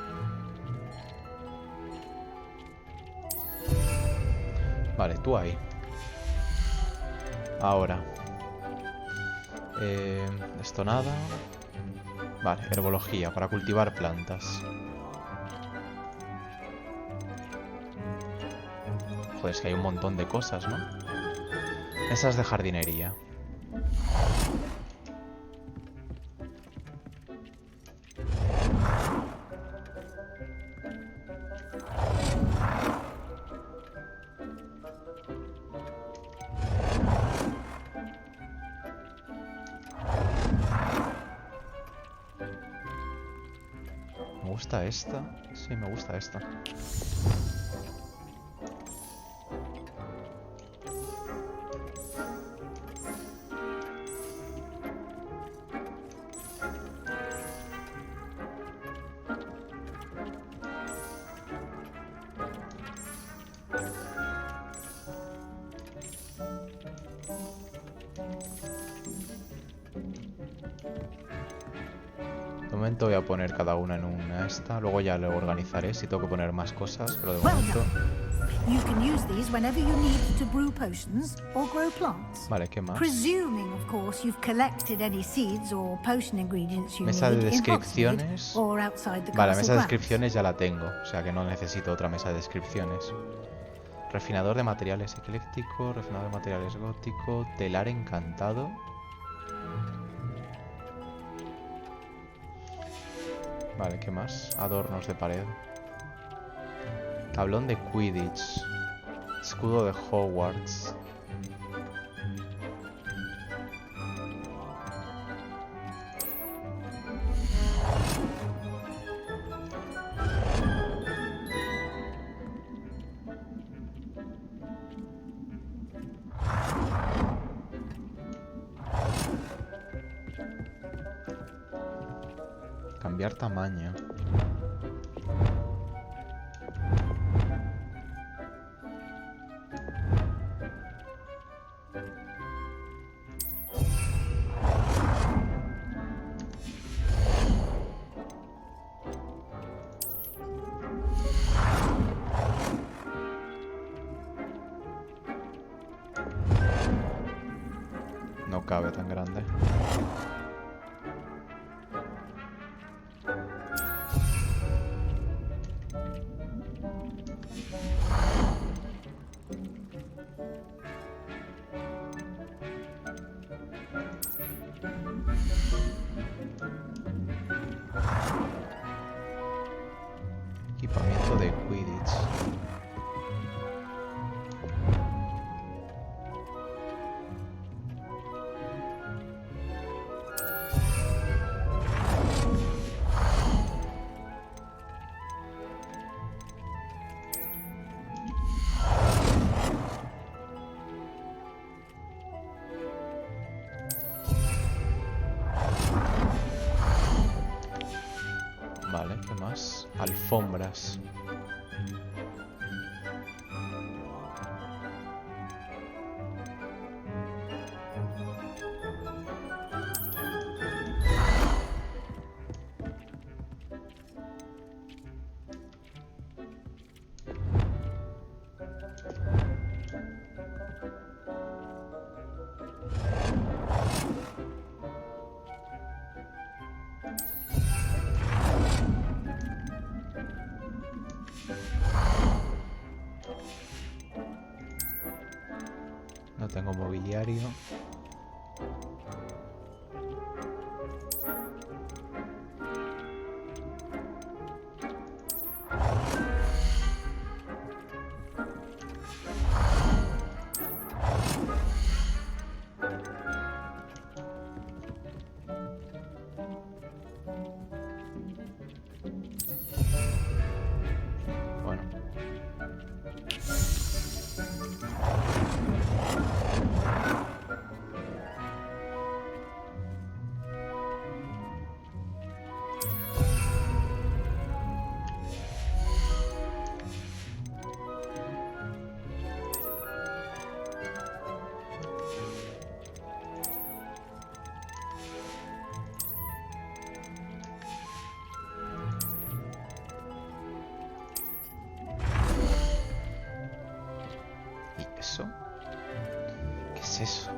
Vale, tú ahí. Ahora. Esto nada. Vale, herbología, para cultivar plantas. Joder, es que hay un montón de cosas, ¿no? Esas de jardinería. ¿Me gusta esta? Sí, me gusta esta. De momento voy a poner cada una en una esta, luego ya lo organizaré si tengo que poner más cosas, pero de momento... You can use these whenever you need to brew potions or grow plants. Vale, ¿qué más? Presuming, of course, you've collected any seeds or potion ingredients you Mesa de need in descripciones. Hogsmeade or outside the Vale, castle mesa de grounds. descripciones ya la tengo, o sea que no necesito otra mesa de descripciones. Refinador de materiales ecléctico, refinador de materiales gótico, telar encantado. Vale, ¿qué más? Adornos de pared. Tablón de Quidditch. Escudo de Hogwarts. Cambiar tamaño. No cabe tan grande. Equipamiento de Quidditch. Vale, ¿qué más? Alfombras. No tengo mobiliario. Bueno. ¿Qué es eso?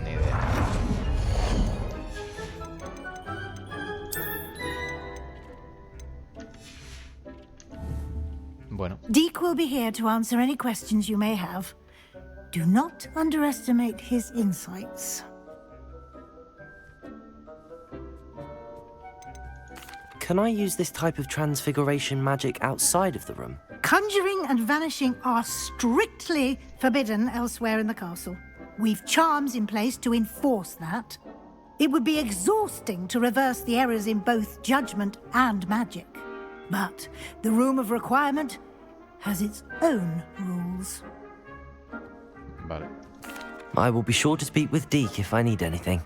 Ni idea. Bueno. Deke will be here to answer any questions you may have. Do not underestimate his insights. Can I use this type of transfiguration magic outside of the room? Conjuring and vanishing are strictly forbidden elsewhere in the castle. We've charms in place to enforce that. It would be exhausting to reverse the errors in both judgment and magic. But the Room of Requirement has its own rules. Vale. I will be sure to speak with Deke if I need anything.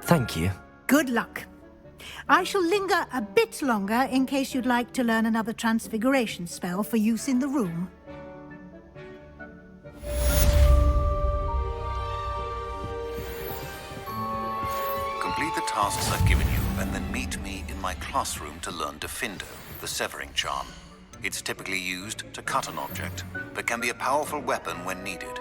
Thank you. Good luck. I shall linger a bit longer in case you'd like to learn another transfiguration spell for use in the room. Complete the tasks I've given you, and then meet me in my classroom to learn Defindo, the severing charm. It's typically used to cut an object, but can be a powerful weapon when needed.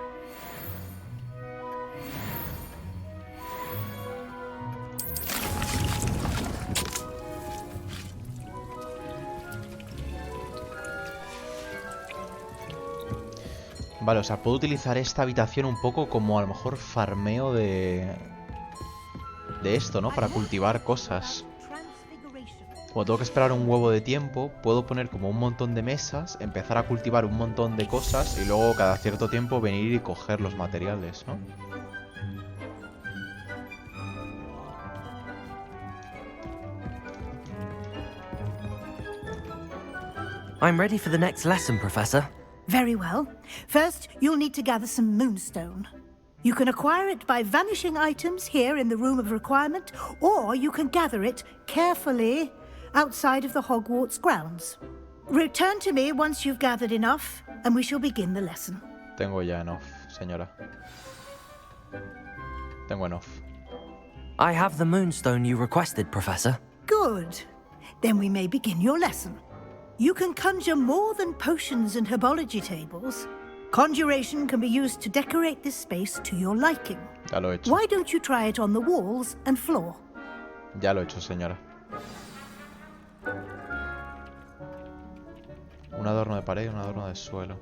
Vale, o sea, puedo utilizar esta habitación un poco como a lo mejor farmeo de esto, ¿no? Para cultivar cosas. Como tengo que esperar un huevo de tiempo, puedo poner como un montón de mesas, empezar a cultivar un montón de cosas y luego cada cierto tiempo venir y coger los materiales, ¿no? I'm ready for the next lesson, Professor. Very well. First, you'll need to gather some moonstone. You can acquire it by vanishing items here in the Room of Requirement, or you can gather it carefully outside of the Hogwarts grounds. Return to me once you've gathered enough, and we shall begin the lesson. Tengo ya enough, señora. Tengo enough. I have the moonstone you requested, Professor. Good. Then we may begin your lesson. You can conjure more than potions and herbology tables. Conjuration can be used to decorate this space to your liking. Ya lo he hecho. Why don't you try it on the walls and floor? Ya lo he hecho, señora. Un adorno de pared y un adorno de suelo.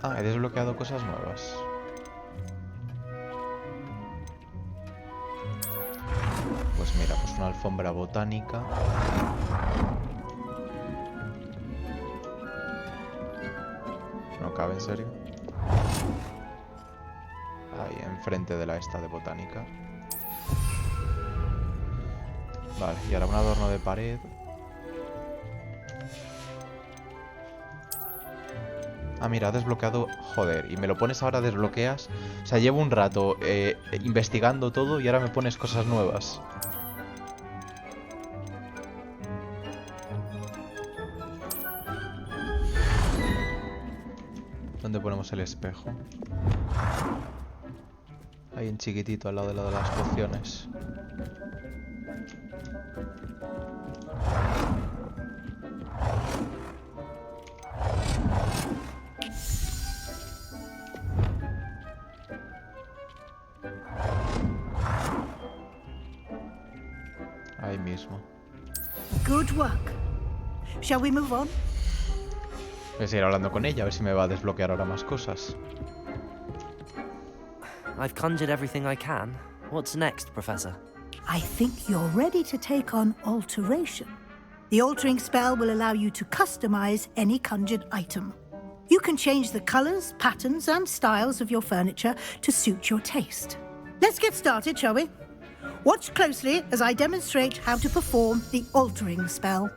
Ah, he desbloqueado cosas nuevas. Pues mira, pues una alfombra botánica. No cabe, en serio. Ahí, enfrente de la esta de botánica. Vale, y ahora un adorno de pared. Ah, mira, ha desbloqueado... Joder, y me lo pones ahora, desbloqueas... O sea, llevo un rato investigando todo y ahora me pones cosas nuevas. ¿Dónde ponemos el espejo? Ahí en chiquitito, al lado de las pociones. Ahí mismo. Good work. Shall we move on? Voy a seguir hablando con ella, a ver si me va a desbloquear ahora más cosas. I've conjured everything I can. What's next, Professor? I think you're ready to take on alteration. The altering spell will allow you to customize any conjured item. You can change the colors, patterns, and styles of your furniture to suit your taste. Let's get started, shall we? Watch closely as I demonstrate how to perform the altering spell.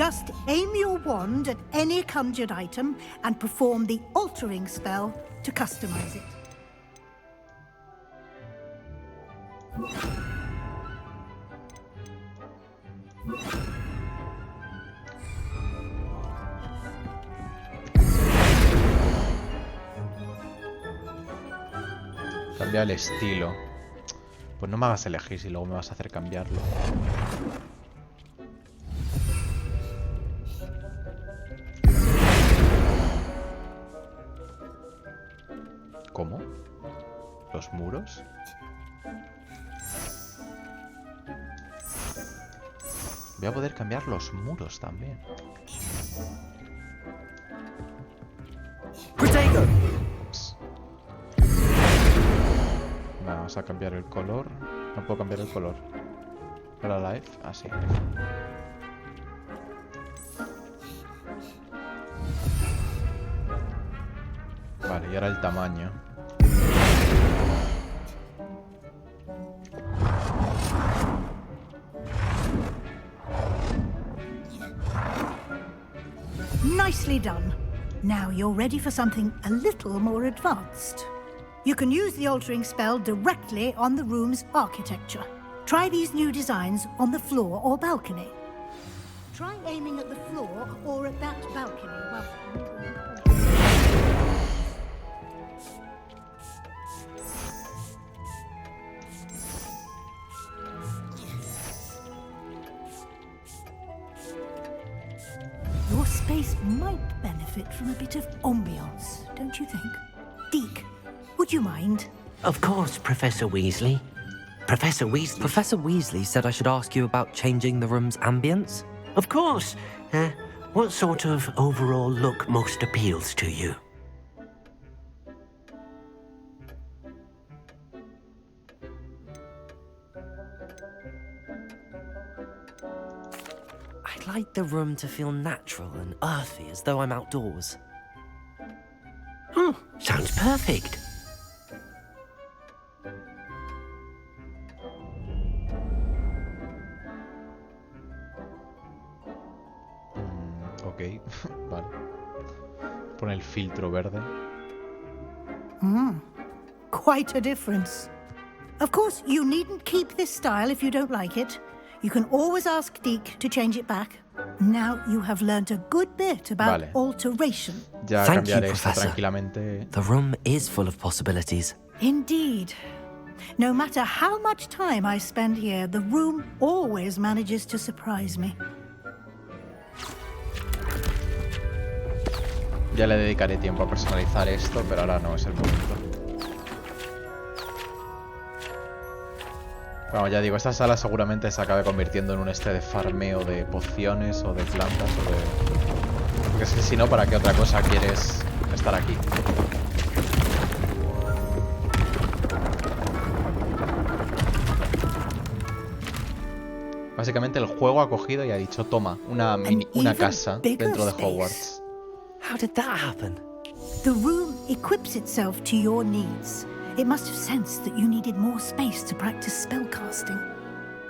Just aim your wand at any conjured item and perform the altering spell to customize it. Cambia el estilo. Pues no me hagas elegir si luego me vas a hacer cambiarlo. ¿Cómo? ¿Los muros? Voy a poder cambiar los muros también. Ups. Vamos a cambiar el color. No puedo cambiar el color. Para live, así. Vale, y ahora el tamaño. Nicely done. Now you're ready for something a little more advanced. You can use the altering spell directly on the room's architecture. Try these new designs on the floor or balcony. Try aiming at the floor or at that balcony. Your space might benefit from a bit of ambiance, don't you think? Deke, would you mind? Of course, Professor Weasley. Professor Weasley said I should ask you about changing the room's ambience? Of course. What sort of overall look most appeals to you? I'd like the room to feel natural and earthy, as though I'm outdoors. Oh, sounds perfect. Ok, vale. Pon el filtro verde. Quite a difference. Of course, you needn't keep this style if you don't like it. You can always ask Deke to change it back. Now you have learned a good bit about alteration. Ya Thank you, cambiaré esto Professor. tranquilamente. The room is full of possibilities. Indeed. No matter how much time I spend here, the room always manages to surprise me. Ya le dedicaré tiempo a personalizar esto, pero ahora no es el momento. Bueno, ya digo, esta sala seguramente se acabe convirtiendo en un de farmeo de pociones o de plantas o de... Porque es que si no, ¿para qué otra cosa quieres estar aquí? Básicamente el juego ha cogido y ha dicho, toma, una casa dentro de Hogwarts. How did that happen? The room equips itself to your needs. It must have sensed that you needed more space to practice spellcasting.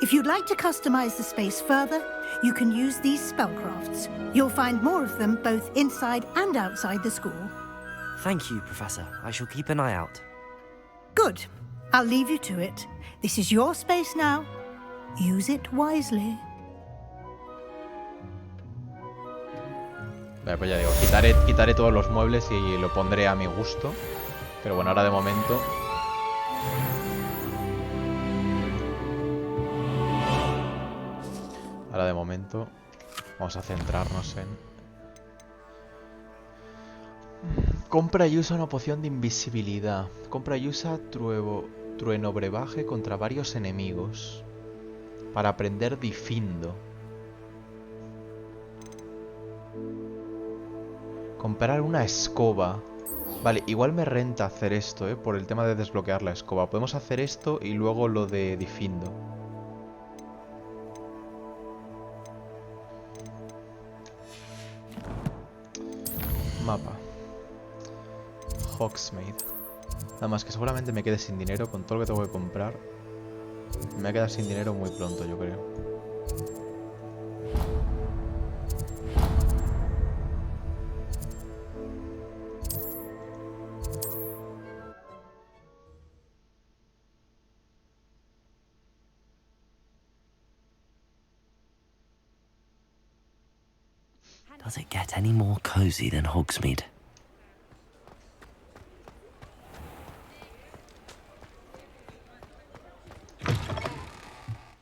If you'd like to customize the space further, you can use these spellcrafts. You'll find more of them both inside and outside the school. Thank you, Professor. I shall keep an eye out. Good. I'll leave you to it. This is your space now. Use it wisely. Vale, pues ya digo, quitaré todos los muebles y lo pondré a mi gusto. Pero bueno, ahora de momento... vamos a centrarnos en... Compra y usa una poción de invisibilidad. Compra y usa trueno brebaje contra varios enemigos. Para aprender difindo. Comprar una escoba. Vale, igual me renta hacer esto, por el tema de desbloquear la escoba. Podemos hacer esto y luego lo de difindo. Mapa. Hogsmeade. Nada más que seguramente me quede sin dinero con todo lo que tengo que comprar. Me voy a quedar sin dinero muy pronto, yo creo. Does it get any more cozy than Hogsmeade?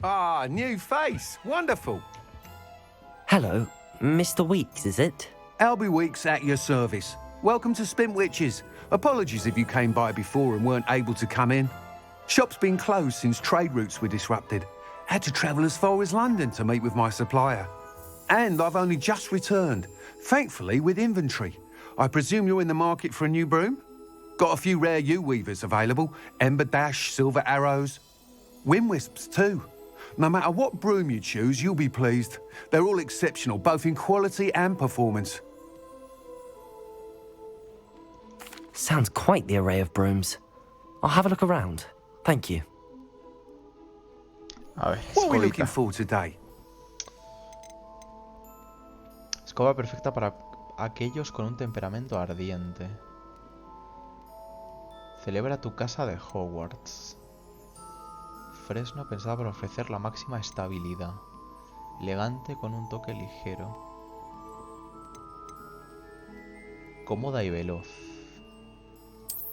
Ah, new face. Wonderful. Hello, Mr. Weeks, is it? Albie Weeks at your service. Welcome to Spintwitches. Apologies if you came by before and weren't able to come in. Shop's been closed since trade routes were disrupted. Had to travel as far as London to meet with my supplier. And I've only just returned, thankfully with inventory. I presume you're in the market for a new broom? Got a few rare yew-weavers available. Ember Dash, Silver Arrows. Wind-wisps too. No matter what broom you choose, you'll be pleased. They're all exceptional, both in quality and performance. Sounds quite the array of brooms. I'll have a look around. Thank you. A ver, What are we escobita. looking for today? Escoba perfecta para aquellos con un temperamento ardiente. Celebra tu casa de Hogwarts. Fresno pensada para ofrecer la máxima estabilidad. Elegante con un toque ligero. Cómoda y veloz.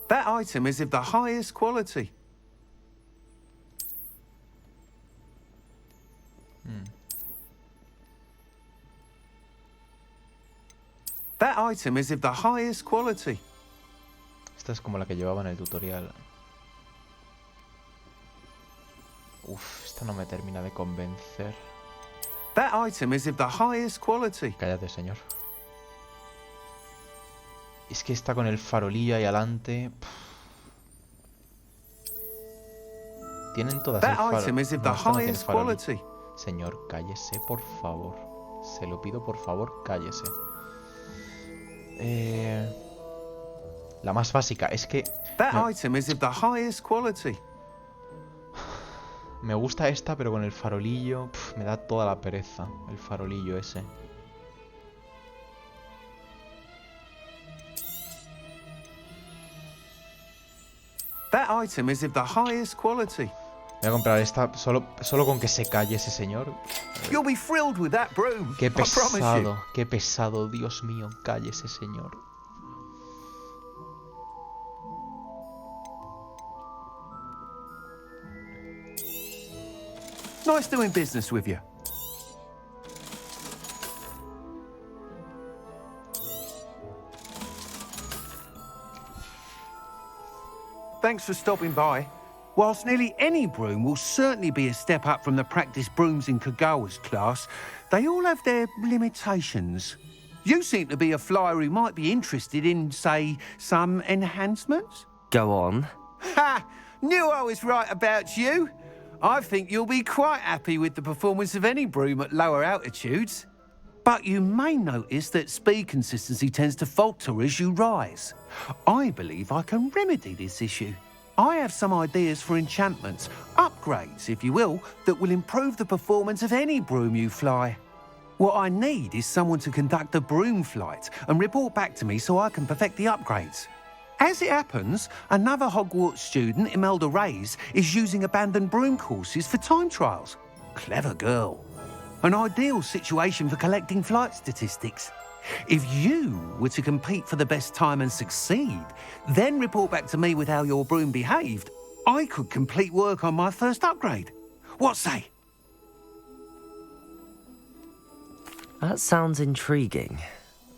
That item is of the highest quality. That item is of the highest quality. Esta es como la que llevaba en el tutorial. Uf, esta no me termina de convencer. That item is of the highest quality. Cállate, señor. Es que está con el farolillo ahí adelante. Tienen todas el That farolillo. item is of the highest quality. Señor, cállese, por favor. Se lo pido, por favor, cállese. La más básica, es que... That item is of the highest quality. Me gusta esta, pero con el farolillo me da toda la pereza. El farolillo ese. That item is of the highest quality. Voy a comprar esta solo con que se calle ese señor. You'll be thrilled with that broom. Qué I promise you. pesado, qué pesado, Dios mío, calle ese señor. Nice doing business with you. Thanks for stopping by. Whilst nearly any broom will certainly be a step up from the practice brooms in Kagawa's class, they all have their limitations. You seem to be a flyer who might be interested in, say, some enhancements? Go on. Ha! Knew I was right about you. I think you'll be quite happy with the performance of any broom at lower altitudes. But you may notice that speed consistency tends to falter as you rise. I believe I can remedy this issue. I have some ideas for enchantments, upgrades, if you will, that will improve the performance of any broom you fly. What I need is someone to conduct a broom flight and report back to me so I can perfect the upgrades. As it happens, another Hogwarts student, Imelda Reyes, is using abandoned broom courses for time trials. Clever girl. An ideal situation for collecting flight statistics. If you were to compete for the best time and succeed, then report back to me with how your broom behaved, I could complete work on my first upgrade. What say? That sounds intriguing.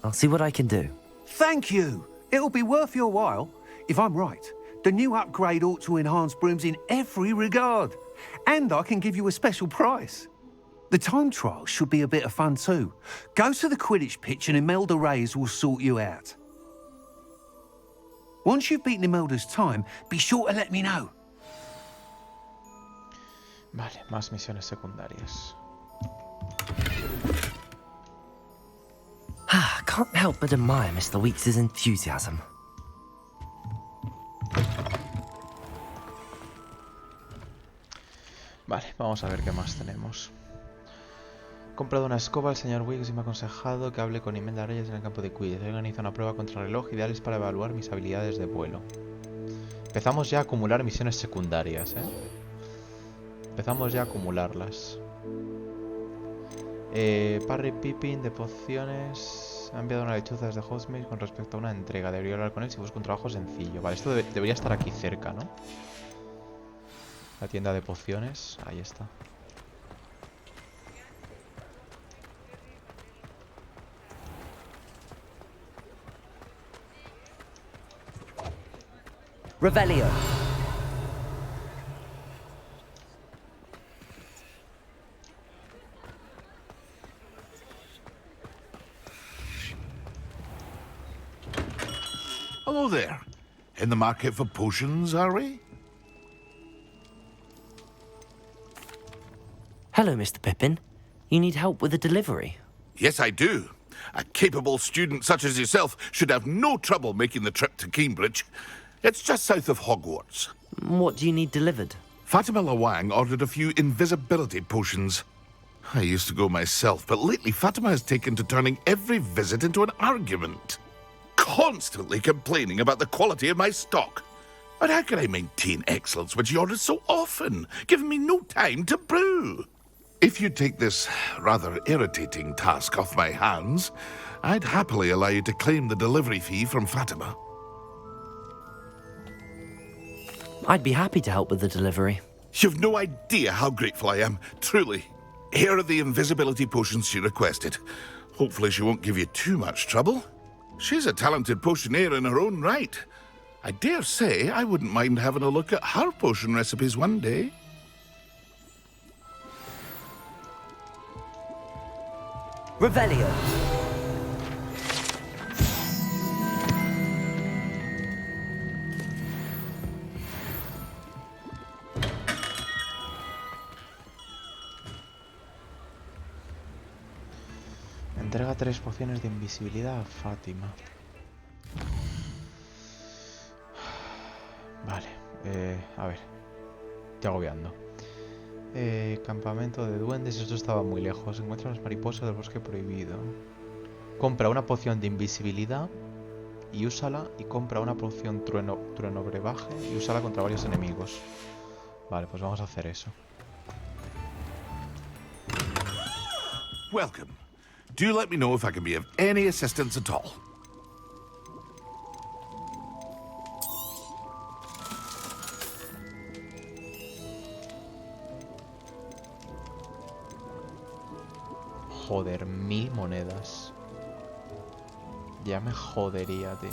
I'll see what I can do. Thank you. It'll be worth your while. If I'm right, the new upgrade ought to enhance brooms in every regard. And I can give you a special price. The time trial should be a bit of fun too. Go to the Quidditch pitch and Imelda Reyes will sort you out. Once you've beaten Imelda's time, be sure to let me know. Vale, más misiones secundarias. Can't help but admire Mr. Weeks' enthusiasm. Vale, vamos a ver qué más tenemos. He comprado una escoba al señor Weeks y me ha aconsejado que hable con Imelda Reyes en el campo de Quidditch. He organizado una prueba contra reloj ideales para evaluar mis habilidades de vuelo. Empezamos ya a acumular misiones secundarias, ¿eh? Empezamos ya a acumularlas. Parry Pippin de pociones ha enviado una lechuza desde Hogsmeade con respecto a una entrega. Debería hablar con él si busco un trabajo sencillo. Vale, esto debería estar aquí cerca, ¿no? La tienda de pociones. Ahí está. Revelio. Hello there. In the market for potions, are we? Hello, Mr. Pippin. You need help with a delivery? Yes, I do. A capable student such as yourself should have no trouble making the trip to Cambridge. It's just south of Hogwarts. What do you need delivered? Fatima Lawang ordered a few invisibility potions. I used to go myself, but lately Fatima has taken to turning every visit into an argument. Constantly complaining about the quality of my stock. But how can I maintain excellence when she orders so often, giving me no time to brew? If you take this rather irritating task off my hands, I'd happily allow you to claim the delivery fee from Fatima. I'd be happy to help with the delivery. You've no idea how grateful I am, truly. Here are the invisibility potions she requested. Hopefully she won't give you too much trouble. She's a talented potioneer in her own right. I dare say I wouldn't mind having a look at her potion recipes one day. Revelio. Entrega 3 pociones de invisibilidad a Fátima. Vale, a ver. Estoy agobiando. Campamento de duendes, esto estaba muy lejos. Encuentra las mariposas del bosque prohibido. Compra una poción de invisibilidad y úsala. Y compra una poción trueno brebaje y úsala contra varios enemigos. Vale, pues vamos a hacer eso. Welcome. Do let me know if I can be of any assistance at all. Joder, 1000 monedas. Ya me jodería, tío.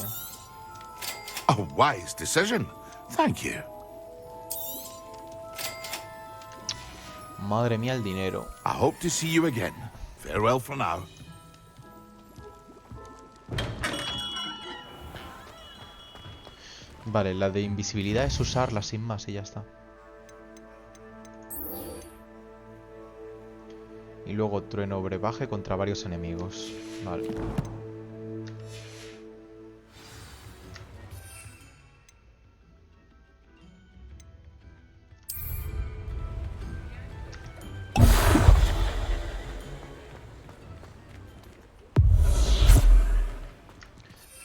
A wise decision. Thank you. Madre mía, el dinero. I hope to see you again. Farewell for now. Vale, la de invisibilidad es usarla sin más y ya está. Y luego trueno brebaje contra varios enemigos. Vale.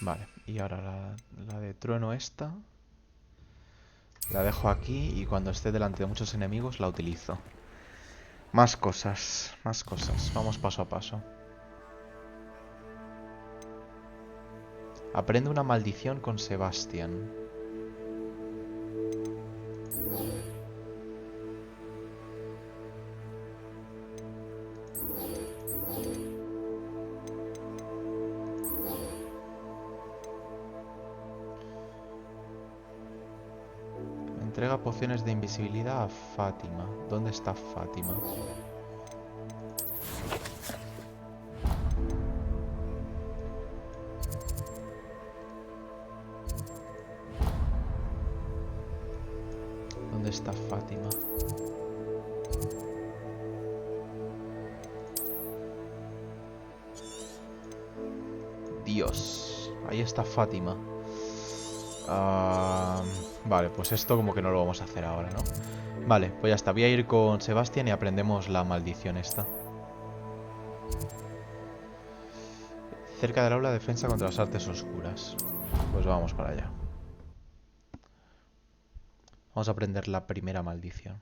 Vale, y ahora la de trueno esta la dejo aquí y cuando esté delante de muchos enemigos la utilizo. Más cosas, más cosas. Vamos paso a paso. Aprende una maldición con Sebastián. Entrega pociones de invisibilidad a Fátima. ¿Dónde está Fátima? ¿Dónde está Fátima? Dios. Ahí está Fátima. Vale, pues esto como que no lo vamos a hacer ahora, ¿no? Vale, pues ya está. Voy a ir con Sebastián y aprendemos la maldición esta. Cerca del aula, defensa contra las artes oscuras. Pues vamos para allá. Vamos a aprender la primera maldición.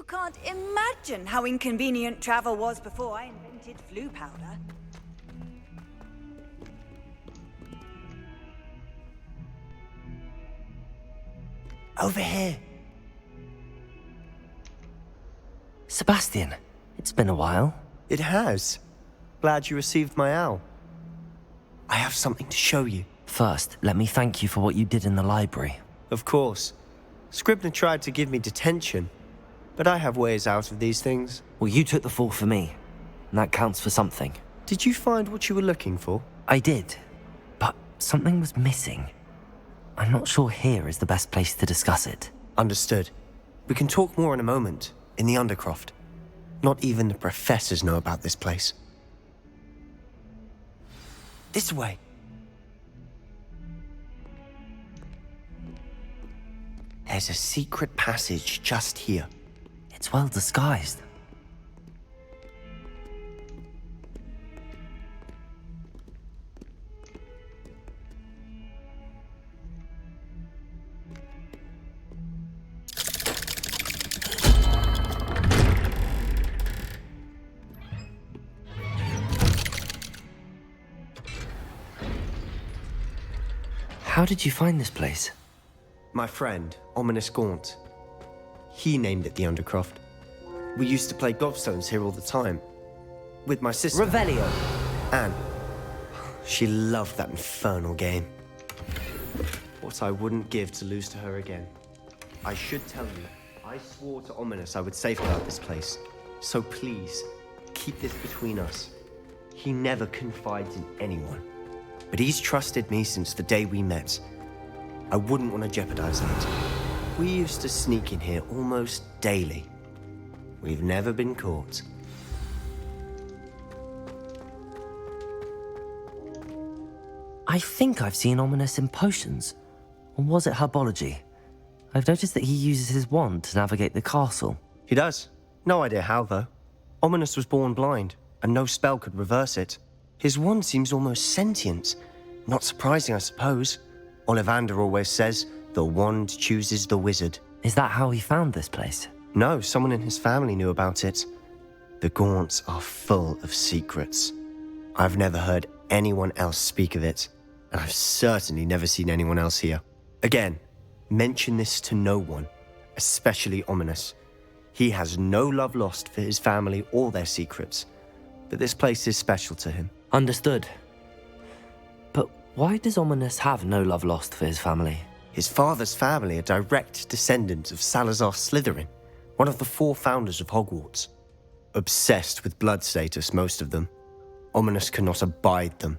You can't imagine how inconvenient travel was before I invented flu powder. Over here. Sebastian, it's been a while. It has. Glad you received my owl. I have something to show you. First, let me thank you for what you did in the library. Of course. Scribner tried to give me detention, but I have ways out of these things. Well, you took the fall for me, and that counts for something. Did you find what you were looking for? I did, but something was missing. I'm not sure here is the best place to discuss it. Understood. We can talk more in a moment, in the Undercroft. Not even the professors know about this place. This way. There's a secret passage just here. It's well disguised. How did you find this place? My friend, Ominous Gaunt. He named it the Undercroft. We used to play gobstones here all the time. With my sister. Revelio. Anne. She loved that infernal game. What I wouldn't give to lose to her again. I should tell you, I swore to Ominous I would safeguard this place. So please, keep this between us. He never confides in anyone. But he's trusted me since the day we met. I wouldn't want to jeopardize that. We used to sneak in here almost daily. We've never been caught. I think I've seen Ominous in potions. Or was it herbology? I've noticed that he uses his wand to navigate the castle. He does. No idea how, though. Ominous was born blind, and no spell could reverse it. His wand seems almost sentient. Not surprising, I suppose. Ollivander always says, the wand chooses the wizard. Is that how he found this place? No, someone in his family knew about it. The Gaunts are full of secrets. I've never heard anyone else speak of it, and I've certainly never seen anyone else here. Again, mention this to no one, especially Ominous. He has no love lost for his family or their secrets, but this place is special to him. Understood. But why does Ominous have no love lost for his family? His father's family are direct descendants of Salazar Slytherin, one of the 4 founders of Hogwarts. Obsessed with blood status, most of them. Ominous cannot abide them,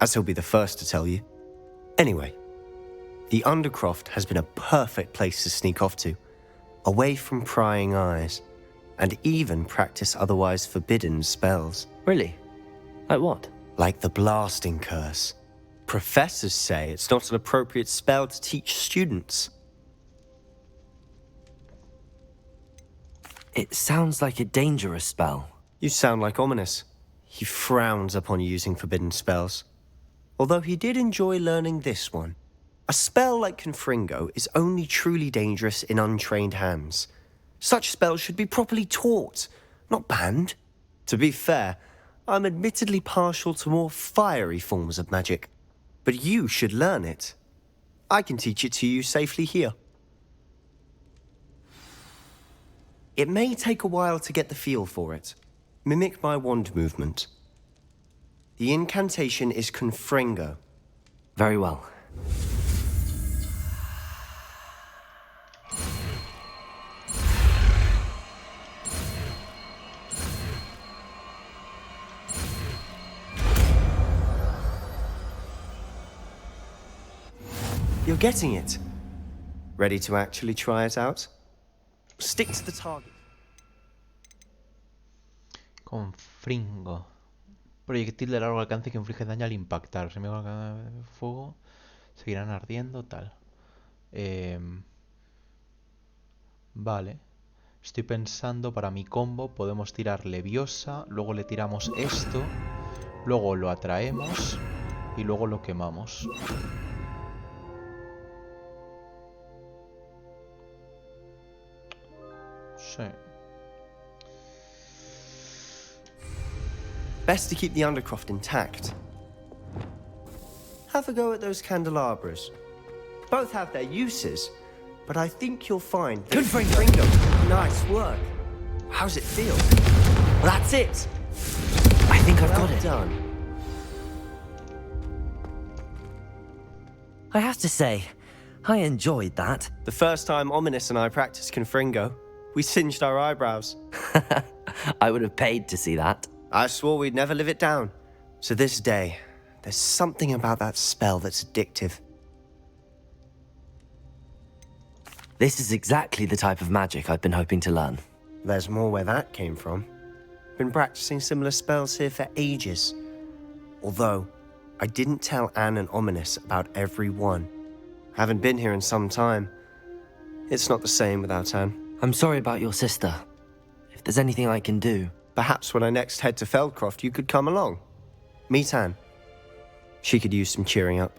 as he'll be the first to tell you. Anyway, the Undercroft has been a perfect place to sneak off to, away from prying eyes, and even practice otherwise forbidden spells. Really? Like what? Like the blasting curse. Professors say it's not an appropriate spell to teach students. It sounds like a dangerous spell. You sound like Ominous. He frowns upon using forbidden spells. Although he did enjoy learning this one. A spell like Confringo is only truly dangerous in untrained hands. Such spells should be properly taught, not banned. To be fair, I'm admittedly partial to more fiery forms of magic. But you should learn it. I can teach it to you safely here. It may take a while to get the feel for it. Mimic my wand movement. The incantation is Confringo. Very well. You're getting it. Ready to actually try it out? Stick to the target. Confringo. Proyectil de largo alcance que inflige daño al impactar. Si me hago fuego, seguirán ardiendo, tal. Vale. Estoy pensando para mi combo podemos tirar Leviosa, luego le tiramos esto, luego lo atraemos y luego lo quemamos. Sí. Best to keep the Undercroft intact. Have a go at those candelabras. Both have their uses, but I think you'll find... Confringo! Nice work. How's it feel? Well, that's it. I think I've got it. Done. I have to say, I enjoyed that. The first time Ominous and I practiced Confringo, we singed our eyebrows. I would have paid to see that. I swore we'd never live it down. So this day, there's something about that spell that's addictive. This is exactly the type of magic I've been hoping to learn. There's more where that came from. Been practicing similar spells here for ages. Although, I didn't tell Anne and Ominous about every one. Haven't been here in some time. It's not the same without Anne. I'm sorry about your sister. If there's anything I can do... Perhaps when I next head to Feldcroft, you could come along. Meet Anne. She could use some cheering up.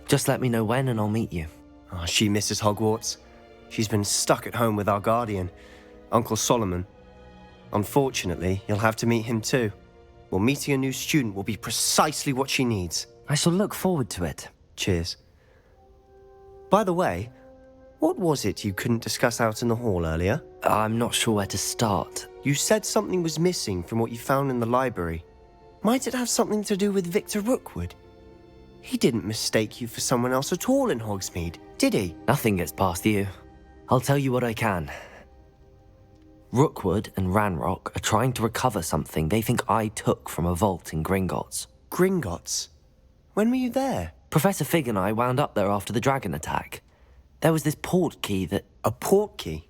Just let me know when and I'll meet you. Oh, she misses Hogwarts. She's been stuck at home with our guardian, Uncle Solomon. Unfortunately, you'll have to meet him too. Well, meeting a new student will be precisely what she needs. I shall look forward to it. Cheers. By the way, what was it you couldn't discuss out in the hall earlier? I'm not sure where to start. You said something was missing from what you found in the library. Might it have something to do with Victor Rookwood? He didn't mistake you for someone else at all in Hogsmeade, did he? Nothing gets past you. I'll tell you what I can. Rookwood and Ranrock are trying to recover something they think I took from a vault in Gringotts. Gringotts? When were you there? Professor Fig and I wound up there after the dragon attack. There was this port key that... A port key?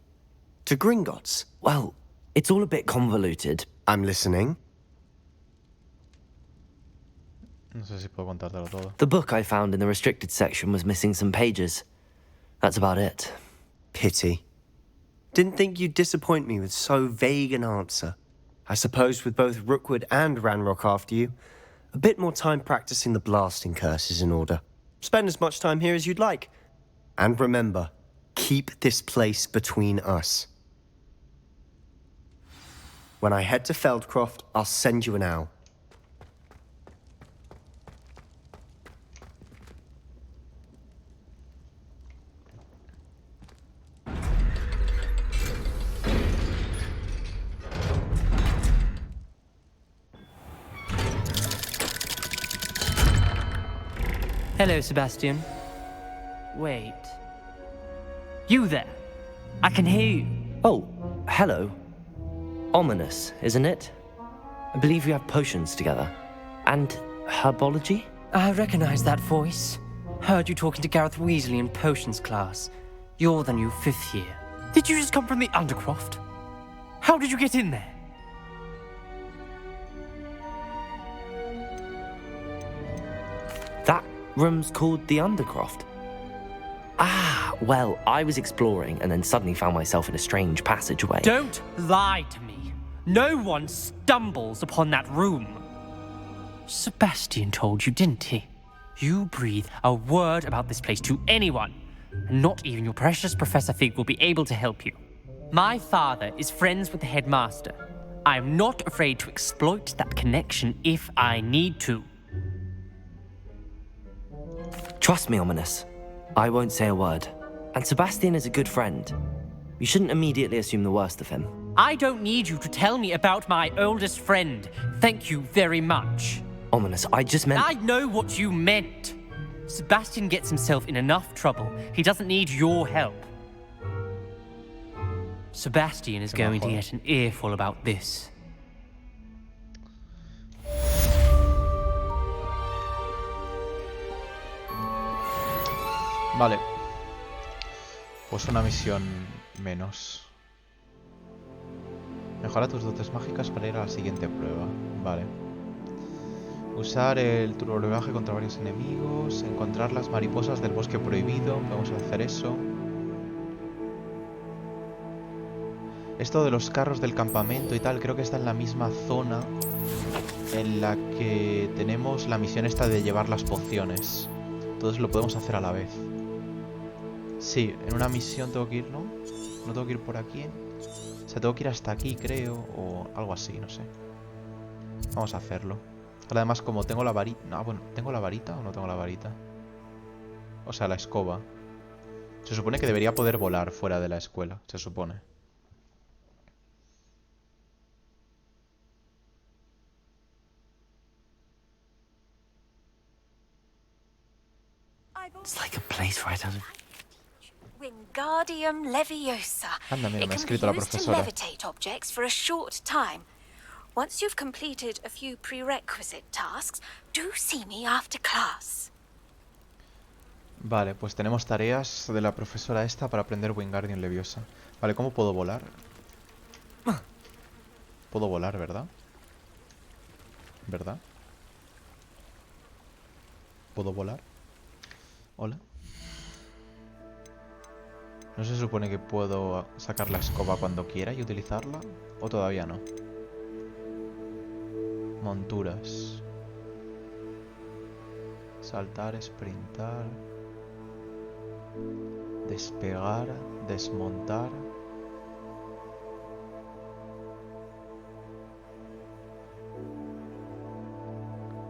To Gringotts? Well, it's all a bit convoluted. I'm listening. No sé si puedo contártelo todo. The book I found in the restricted section was missing some pages. That's about it. Pity. Didn't think you'd disappoint me with so vague an answer. I suppose with both Rookwood and Ranrock after you, a bit more time practicing the blasting curse is in order. Spend as much time here as you'd like. And remember, keep this place between us. When I head to Feldcroft, I'll send you an owl. Hello, Sebastian. Wait. You there? I can hear you. Oh, hello. Ominous, isn't it? I believe we have potions together. And herbology? I recognize that voice. Heard you talking to Gareth Weasley in potions class. You're the new 5th year. Did you just come from the Undercroft? How did you get in there? That room's called the Undercroft. Ah, well, I was exploring and then suddenly found myself in a strange passageway. Don't lie to me. No one stumbles upon that room. Sebastian told you, didn't he? You breathe a word about this place to anyone, and not even your precious Professor Fig will be able to help you. My father is friends with the headmaster. I am not afraid to exploit that connection if I need to. Trust me, Ominous. I won't say a word. And Sebastian is a good friend. You shouldn't immediately assume the worst of him. I don't need you to tell me about my oldest friend. Thank you very much. Ominous, I just meant... I know what you meant. Sebastian gets himself in enough trouble. He doesn't need your help. Sebastian is going to get an earful about this. Vale. Pues una misión menos. Mejora tus dotes mágicas para ir a la siguiente prueba. Vale. Usar el turbolaje contra varios enemigos. Encontrar las mariposas del bosque prohibido. Vamos a hacer eso. Esto de los carros del campamento y tal, creo que está en la misma zona en la que tenemos la misión esta de llevar las pociones. Entonces lo podemos hacer a la vez. Sí, en una misión tengo que ir, ¿no? No tengo que ir por aquí. O sea, tengo que ir hasta aquí, creo, o algo así, no sé. Vamos a hacerlo. Ahora, además, como tengo la varita... No, bueno, ¿tengo la varita o no tengo la varita? O sea, la escoba. Se supone que debería poder volar fuera de la escuela, se supone. It's like a place right out of... Wingardium Leviosa. Anda, mira, It me ha can escrito be la used to profesora. levitate objects for a short time. Once you've completed a few prerequisite tasks, do see me after class. Vale, pues tenemos tareas de la profesora esta para aprender Wingardium Leviosa. Vale, ¿cómo puedo volar? Puedo volar, ¿verdad? ¿Verdad? ¿Puedo volar? Hola. ¿No se supone que puedo sacar la escoba cuando quiera y utilizarla? ¿O todavía no? Monturas. Saltar, sprintar. Despegar, desmontar.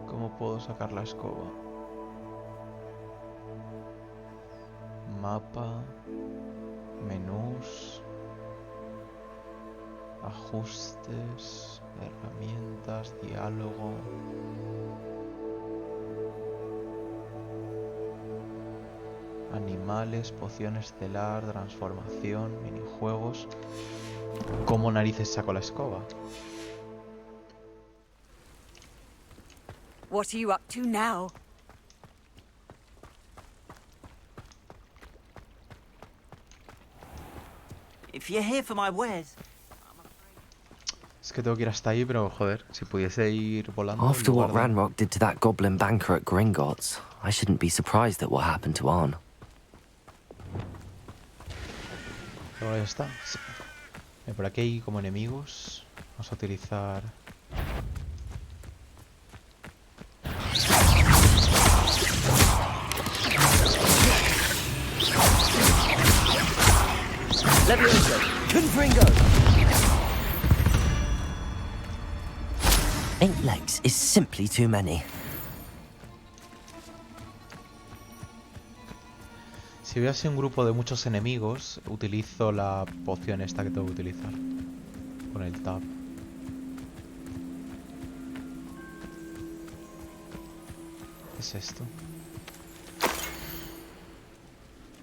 ¿Cómo puedo sacar la escoba? Mapa, menús, ajustes, herramientas, diálogo. Animales, poción estelar, transformación, minijuegos. ¿Cómo narices saco la escoba? What are you up to now? If you're here for my wares. Es que tengo que ir hasta ahí, pero joder, si pudiese ir volando. After what Ranrock did to that goblin banker at Gringotts, I shouldn't be surprised at what happened to Arn. Pero ya está. Sí. Por aquí hay como enemigos. Vamos a utilizar... Leviosa, Confringo! 8 legs is simply too many. Si veo así un grupo de muchos enemigos, utilizo la poción esta que tengo que utilizar. Con el tab. ¿Qué es esto?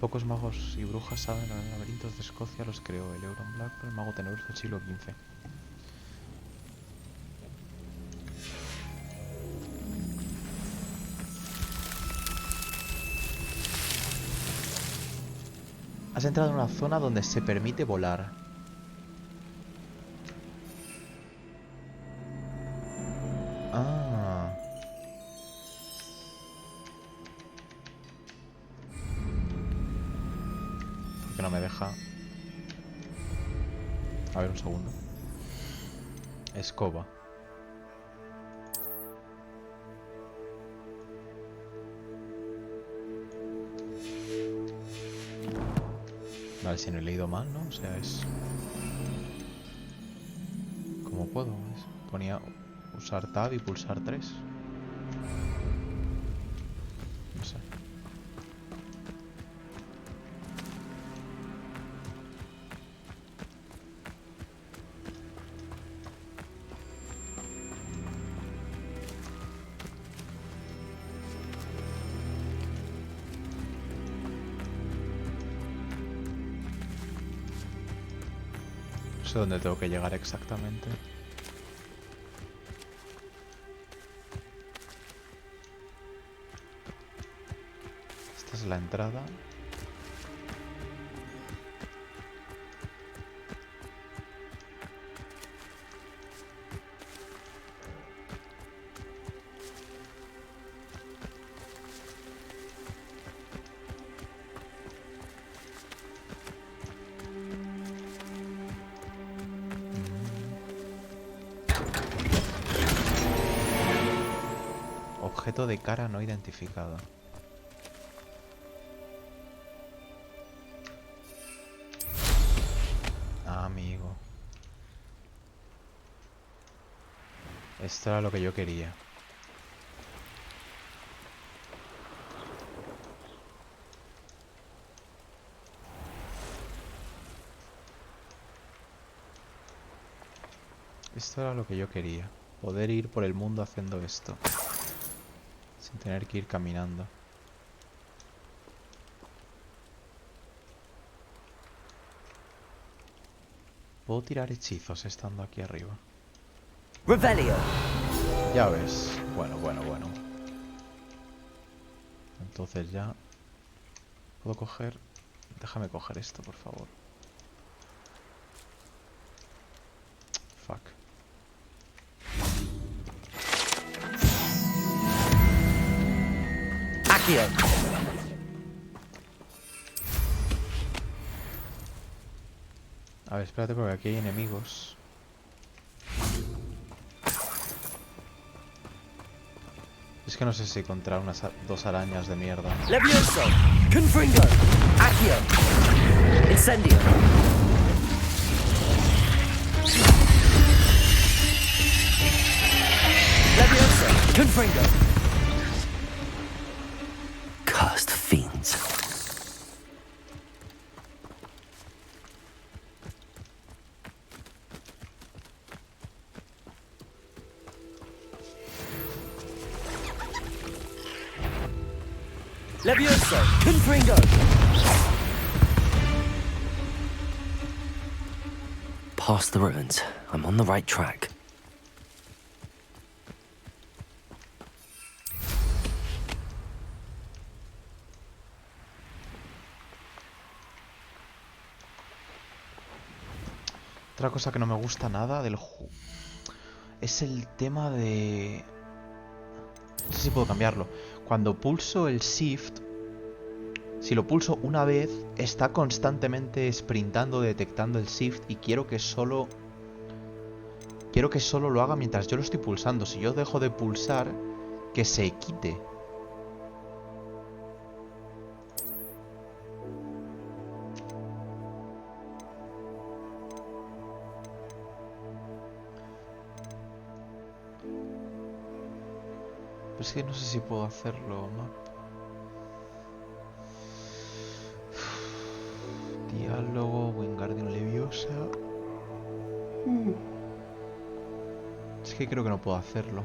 Pocos magos y brujas saben los laberintos de Escocia, los creó el Euron Blackburn, el mago tenebroso del siglo XV. Has entrado en una zona donde se permite volar. Ah. ¿Por qué no me deja? A ver, un segundo. Escoba. Vale, si no he leído mal, ¿no? O sea, es... ¿Cómo puedo? Ponía usar tab y pulsar 3. No sé. No sé dónde tengo que llegar exactamente. Esta es la entrada. Objeto de cara no identificada. Amigo. Esto era lo que yo quería. Esto era lo que yo quería. Poder ir por el mundo haciendo esto. Sin tener que ir caminando. Puedo tirar hechizos estando aquí arriba. Revelio. Ya ves. Bueno. Entonces ya... ¿Puedo coger? Déjame coger esto, por favor. Fuck. Accio. A ver, espérate porque aquí hay enemigos. Es que no sé si contra unas dos arañas de mierda. Levioso. Confringo. Accio. Incendio. Levioso. Confringo. Cursed fiends. Levioso! Confringo! Past the ruins. I'm on the right track. Otra cosa que no me gusta nada del juego es el tema de... No sé si puedo cambiarlo. Cuando pulso el Shift, si lo pulso una vez, está constantemente sprintando, detectando el Shift y quiero que solo lo haga mientras yo lo estoy pulsando. Si yo dejo de pulsar, que se quite. Pero es que no sé si puedo hacerlo, ¿no? Diálogo, Wingardium Leviosa. Es que creo que no puedo hacerlo.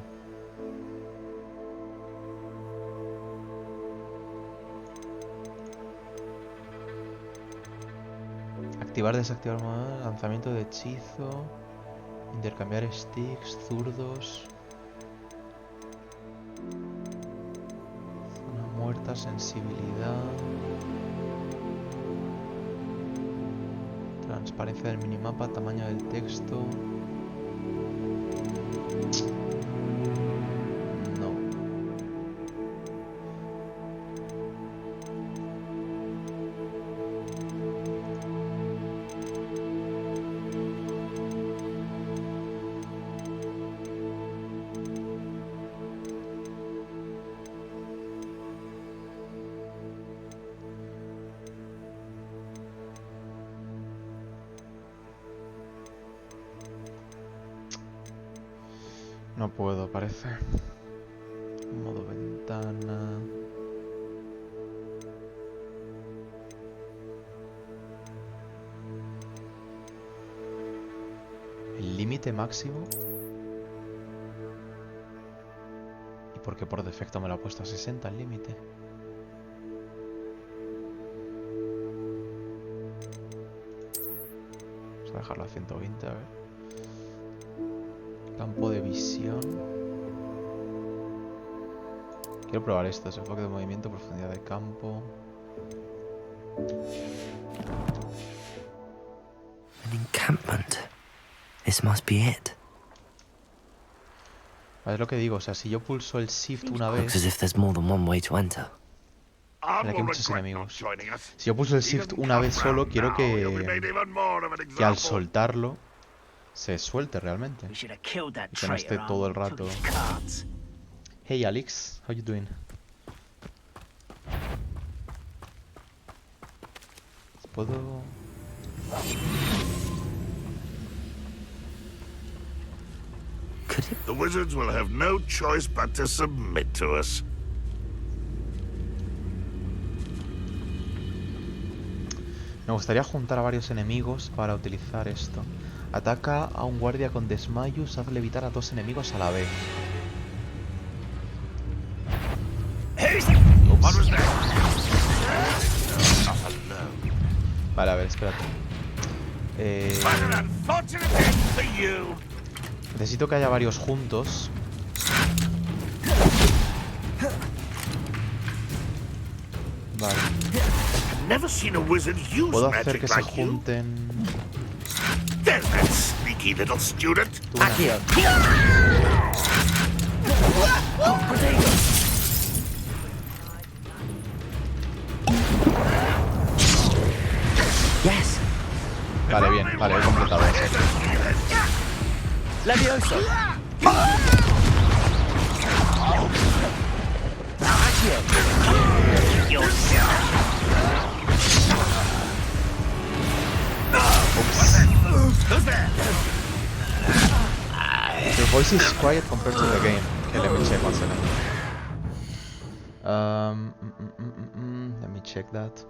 Activar, desactivar, lanzamiento de hechizo. Intercambiar sticks, zurdos. Zona muerta, sensibilidad. Transparencia del minimapa, tamaño del texto. No. No puedo, parece. Modo ventana. El límite máximo. ¿Y por qué por defecto me lo ha puesto a 60 el límite? Vamos a dejarlo a 120, a ver. Campo de visión. Quiero probar esto, enfoque de movimiento, profundidad de campo. An encampment. This must be it. Es lo que digo, o sea, si yo pulso el Shift una Looks vez... as if there's more than one way to enter. Mira, aquí hay muchos enemigos. Si yo pulso el Shift una vez solo, quiero que al soltarlo se suelte realmente. Y que no esté todo el rato. Hey Alex, how you doing? ¿Puedo...? Could it The wizards will have no choice but to submit to us. Me gustaría juntar a varios enemigos para utilizar esto. Ataca a un guardia con desmayos, haz levitar a 2 enemigos a la vez. Ups. Vale, a ver, espérate. Necesito que haya varios juntos. Vale. Puedo hacer que se junten. There's that sneaky little student. Yes. Vale, bien, vale, he completado eso. Levioso. Your voice is quiet compared to the game. Okay, let me check 1 second. Let me check that.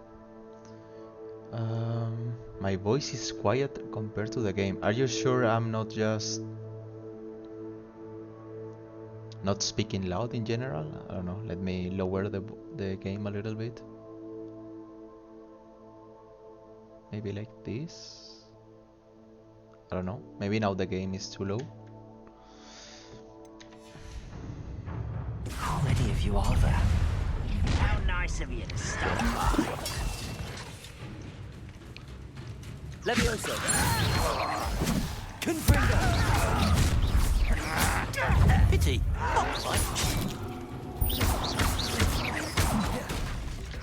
My voice is quiet compared to the game. Are you sure I'm not just not speaking loud in general? I don't know. Let me lower the game a little bit. Maybe like this. I don't know. Maybe now the game is too low. How many of you are there? How nice of you to stop by. Levioso. Confringo. Pity. Not quite.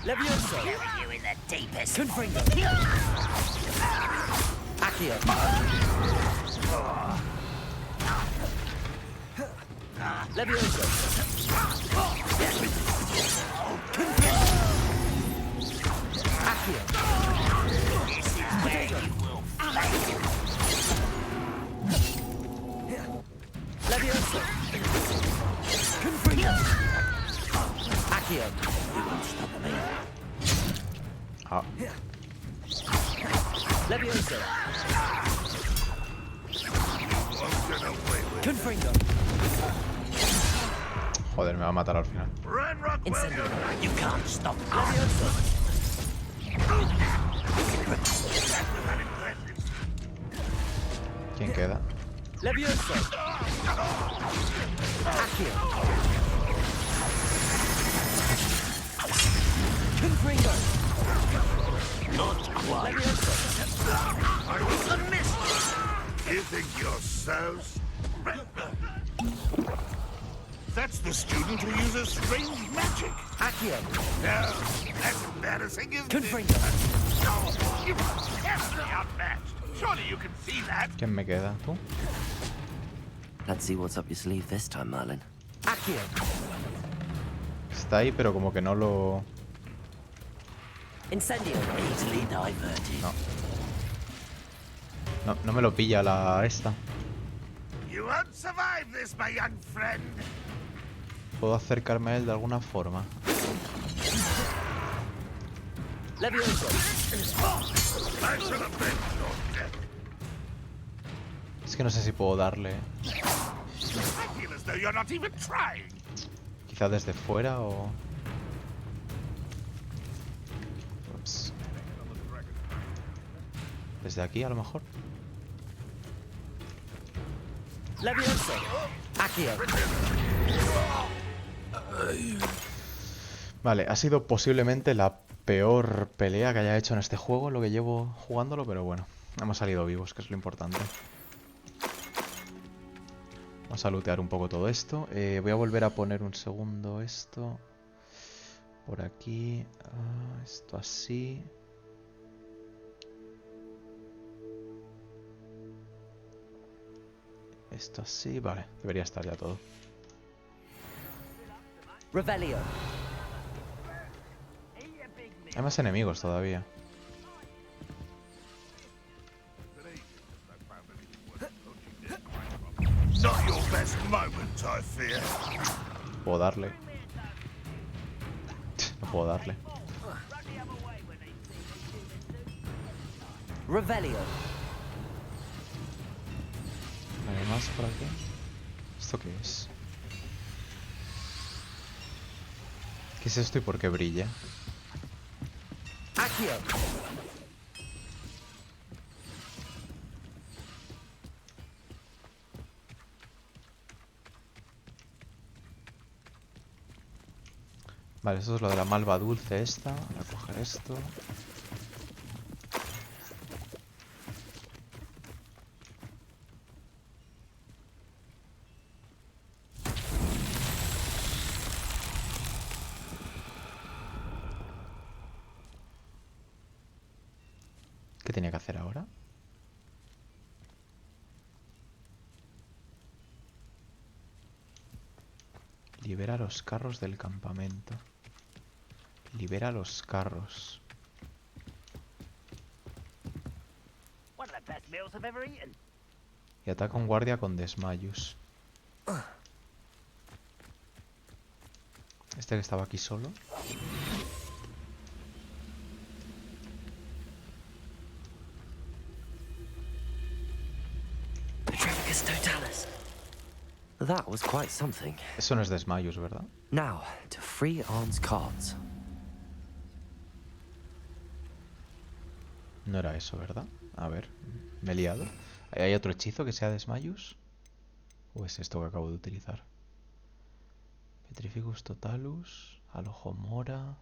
Levioso. Bury you in the deepest. Confringo. Accio. Levioso. Accio. This is where you will fail. Levioso. Confringo. Accio. You won't stop me. Ah. Levioso. Confringo. Joder, me va a matar al final. Incendio. You can't stop me. Levioso. ¿Quién queda? Levioso. Accio. Confringo. Not quite. Levioso. I was a miss. You think you're so... That's the student who uses strange magic. Accio. No, that's embarrassing, isn't Confringo. it? No, you're definitely outmatched. Surely you can see that. ¿Quién me queda? ¿Tú? Let's see what's up your sleeve this time, Merlin. Accio. Está ahí, pero como que no lo... Incendio. Easily diverted. No. No me lo pilla la esta. You won't survive this, my young friend. Puedo acercarme a él de alguna forma. Levioso. I should have been your death. Es que no sé si puedo darle. I feel as though you're not even trying. Quizá desde fuera o... Ups. Desde aquí a lo mejor. Levioso. Accio. Vale, ha sido posiblemente la peor pelea que haya hecho en este juego, lo que llevo jugándolo, pero bueno, hemos salido vivos, que es lo importante. Vamos a lootear un poco todo esto. Voy a volver a poner un segundo esto. Por aquí. Esto así. Esto así, vale, debería estar ya todo. Revelio. Hay más enemigos todavía. Not your best moment, I fear. Puedo darle. No puedo darle. Revelio. ¿Hay más por aquí? ¿Esto qué es? ¿Qué es esto y por qué brilla? Accio. Vale, esto es lo de la malva dulce esta. Voy a coger esto. ¿Qué tenía que hacer ahora? Libera los carros del campamento. Libera los carros. Y ataca a un guardia con desmayos. Este que estaba aquí solo. That was quite something. Eso no es desmayos, ¿verdad? Now, to free Arn's cards. No era eso, ¿verdad? A ver, me he liado. ¿Hay otro hechizo que sea desmayos? ¿O es esto que acabo de utilizar? Petrificus Totalus, Alojo Mora,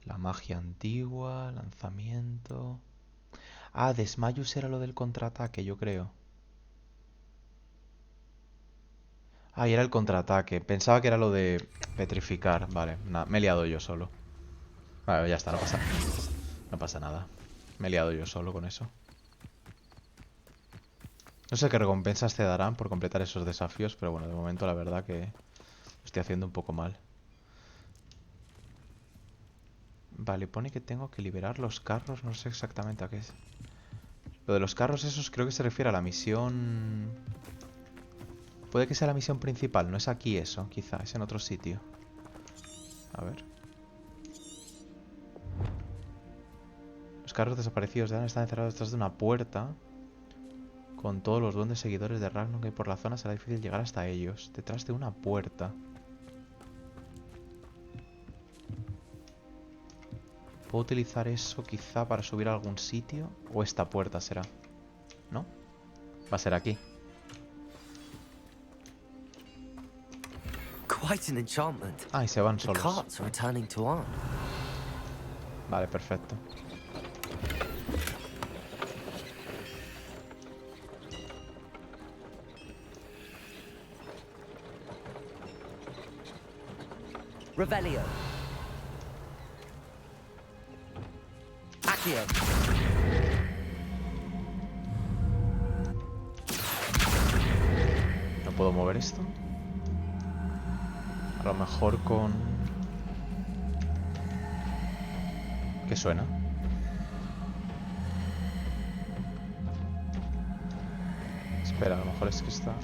la magia antigua, lanzamiento... Ah, desmayos era lo del contraataque, yo creo. Ah, y era el contraataque. Pensaba que era lo de petrificar. Vale, me he liado yo solo. Vale, ya está, no pasa nada. Me he liado yo solo con eso. No sé qué recompensas te darán por completar esos desafíos, pero bueno, de momento la verdad que lo estoy haciendo un poco mal. Vale, pone que tengo que liberar los carros, no sé exactamente a qué es. Lo de los carros esos creo que se refiere a la misión... Puede que sea la misión principal, no es aquí eso, quizá, es en otro sitio. A ver. Los carros desaparecidos de Anne están encerrados detrás de una puerta. Con todos los duendes seguidores de Ragnar que hay por la zona será difícil llegar hasta ellos. Detrás de una puerta. ¿Puedo utilizar eso quizá para subir a algún sitio? ¿O esta puerta será? ¿No? Va a ser aquí. Quite an enchantment. Ah, y se van The solos. carts are returning to Arn. Vale, perfecto. Revelio. Accio. ¿No puedo mover esto? A lo mejor con... ¿Qué suena? Espera, a lo mejor es que está...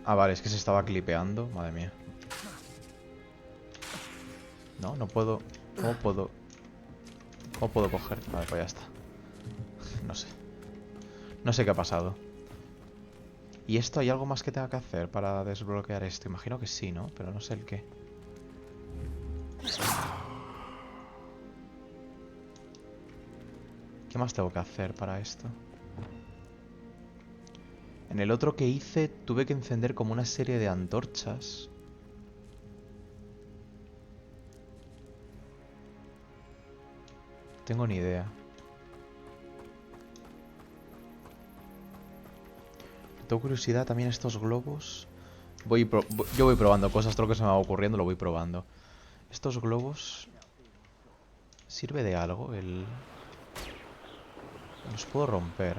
Ah, vale, es que se estaba clipeando. Madre mía. No, no puedo... ¿Cómo puedo? ¿Cómo puedo coger? Vale, pues ya está. No sé. No sé qué ha pasado. ¿Y esto hay algo más que tenga que hacer para desbloquear esto? Imagino que sí, ¿no? Pero no sé el qué. ¿Qué más tengo que hacer para esto? En el otro que hice tuve que encender como una serie de antorchas. No tengo ni idea. Tengo curiosidad también estos globos. Yo voy probando cosas, todo lo que se me va ocurriendo lo voy probando. Estos globos... ¿Sirve de algo? Los puedo romper.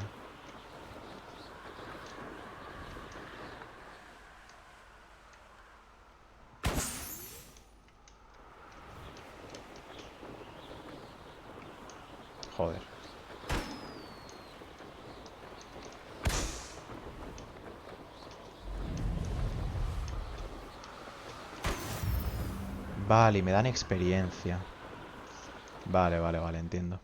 Joder. Vale, y me dan experiencia. Vale, entiendo.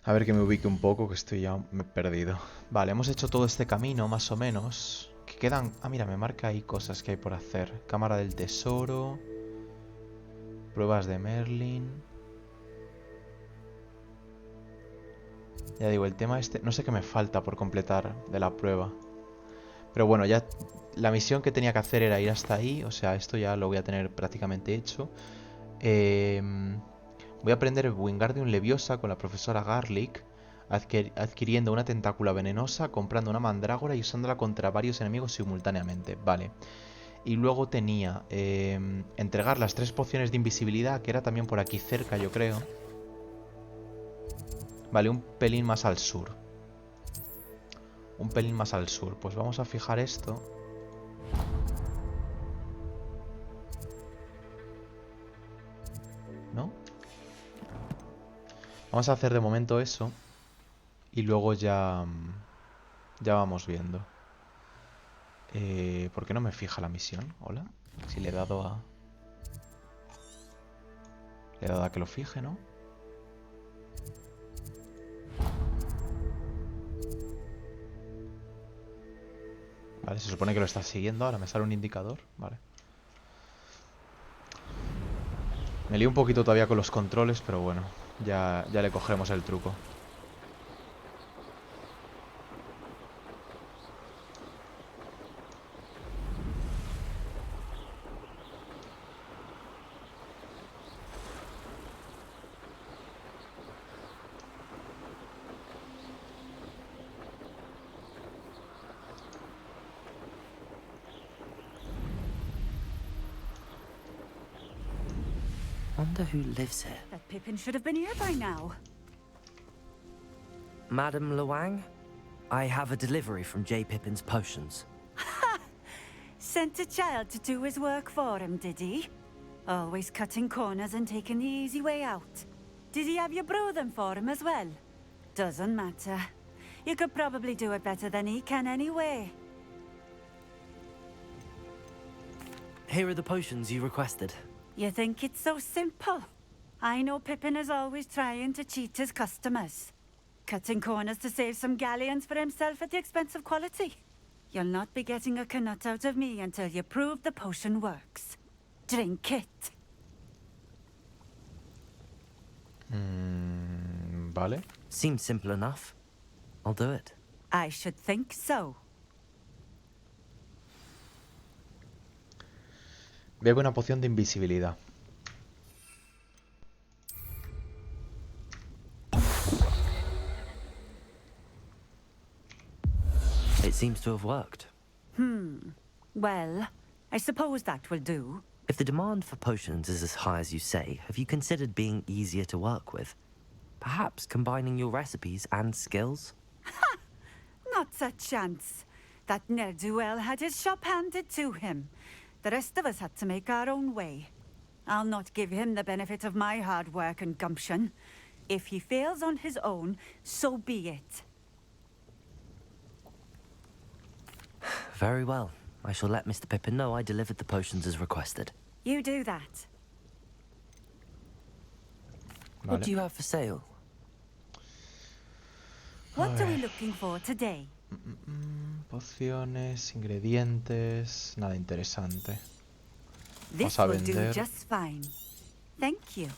A ver que me ubique un poco, que estoy ya me he perdido. Vale, hemos hecho todo este camino, más o menos. Que quedan... Ah, mira, me marca ahí cosas que hay por hacer. Cámara del tesoro. Pruebas de Merlin. Ya digo, el tema este... No sé qué me falta por completar de la prueba. Pero bueno, ya... La misión que tenía que hacer era ir hasta ahí. O sea, esto ya lo voy a tener prácticamente hecho. Voy a aprender el Wingardium Leviosa con la profesora Garlic, adquiriendo una tentácula venenosa, comprando una mandrágora y usándola contra varios enemigos simultáneamente. Vale. Y luego tenía entregar las 3 pociones de invisibilidad, que era también por aquí cerca, yo creo. Vale, un pelín más al sur. Un pelín más al sur. Pues vamos a fijar esto. ¿No? Vamos a hacer de momento eso. Y luego ya... Ya vamos viendo. ¿Por qué no me fija la misión? Hola. Si le he dado a... Le he dado a que lo fije, ¿no? Vale, se supone que lo está siguiendo. Ahora me sale un indicador. Vale. Me lío un poquito todavía con los controles, pero bueno. Ya le cogeremos el truco. Wonder who lives here. That Pippin should have been here by now. Madame Luang, I have a delivery from J. Pippin's potions. Sent a child to do his work for him, did he? Always cutting corners and taking the easy way out. Did he have you brew them for him as well? Doesn't matter. You could probably do it better than he can anyway. Here are the potions you requested. You think it's so simple? I know Pippin is always trying to cheat his customers. Cutting corners to save some galleons for himself at the expense of quality. You'll not be getting a canut out of me until you prove the potion works. Drink it. Vale. Seems simple enough. I'll do it. I should think so. Bebe una poción de invisibilidad. It seems to have worked. Well, I suppose that will do. If the demand for potions is as high as you say, have you considered being easier to work with? Perhaps combining your recipes and skills? Not a chance. That ne'er-do-well had his shop handed to him. The rest of us had to make our own way. I'll not give him the benefit of my hard work and gumption. If he fails on his own, so be it. Very well. I shall let Mr. Pippin know I delivered the potions as requested. You do that. What do you have for sale? What are we looking for today? Pociones, ingredientes, nada interesante. This Vamos a will do vender. just fine. Thank you.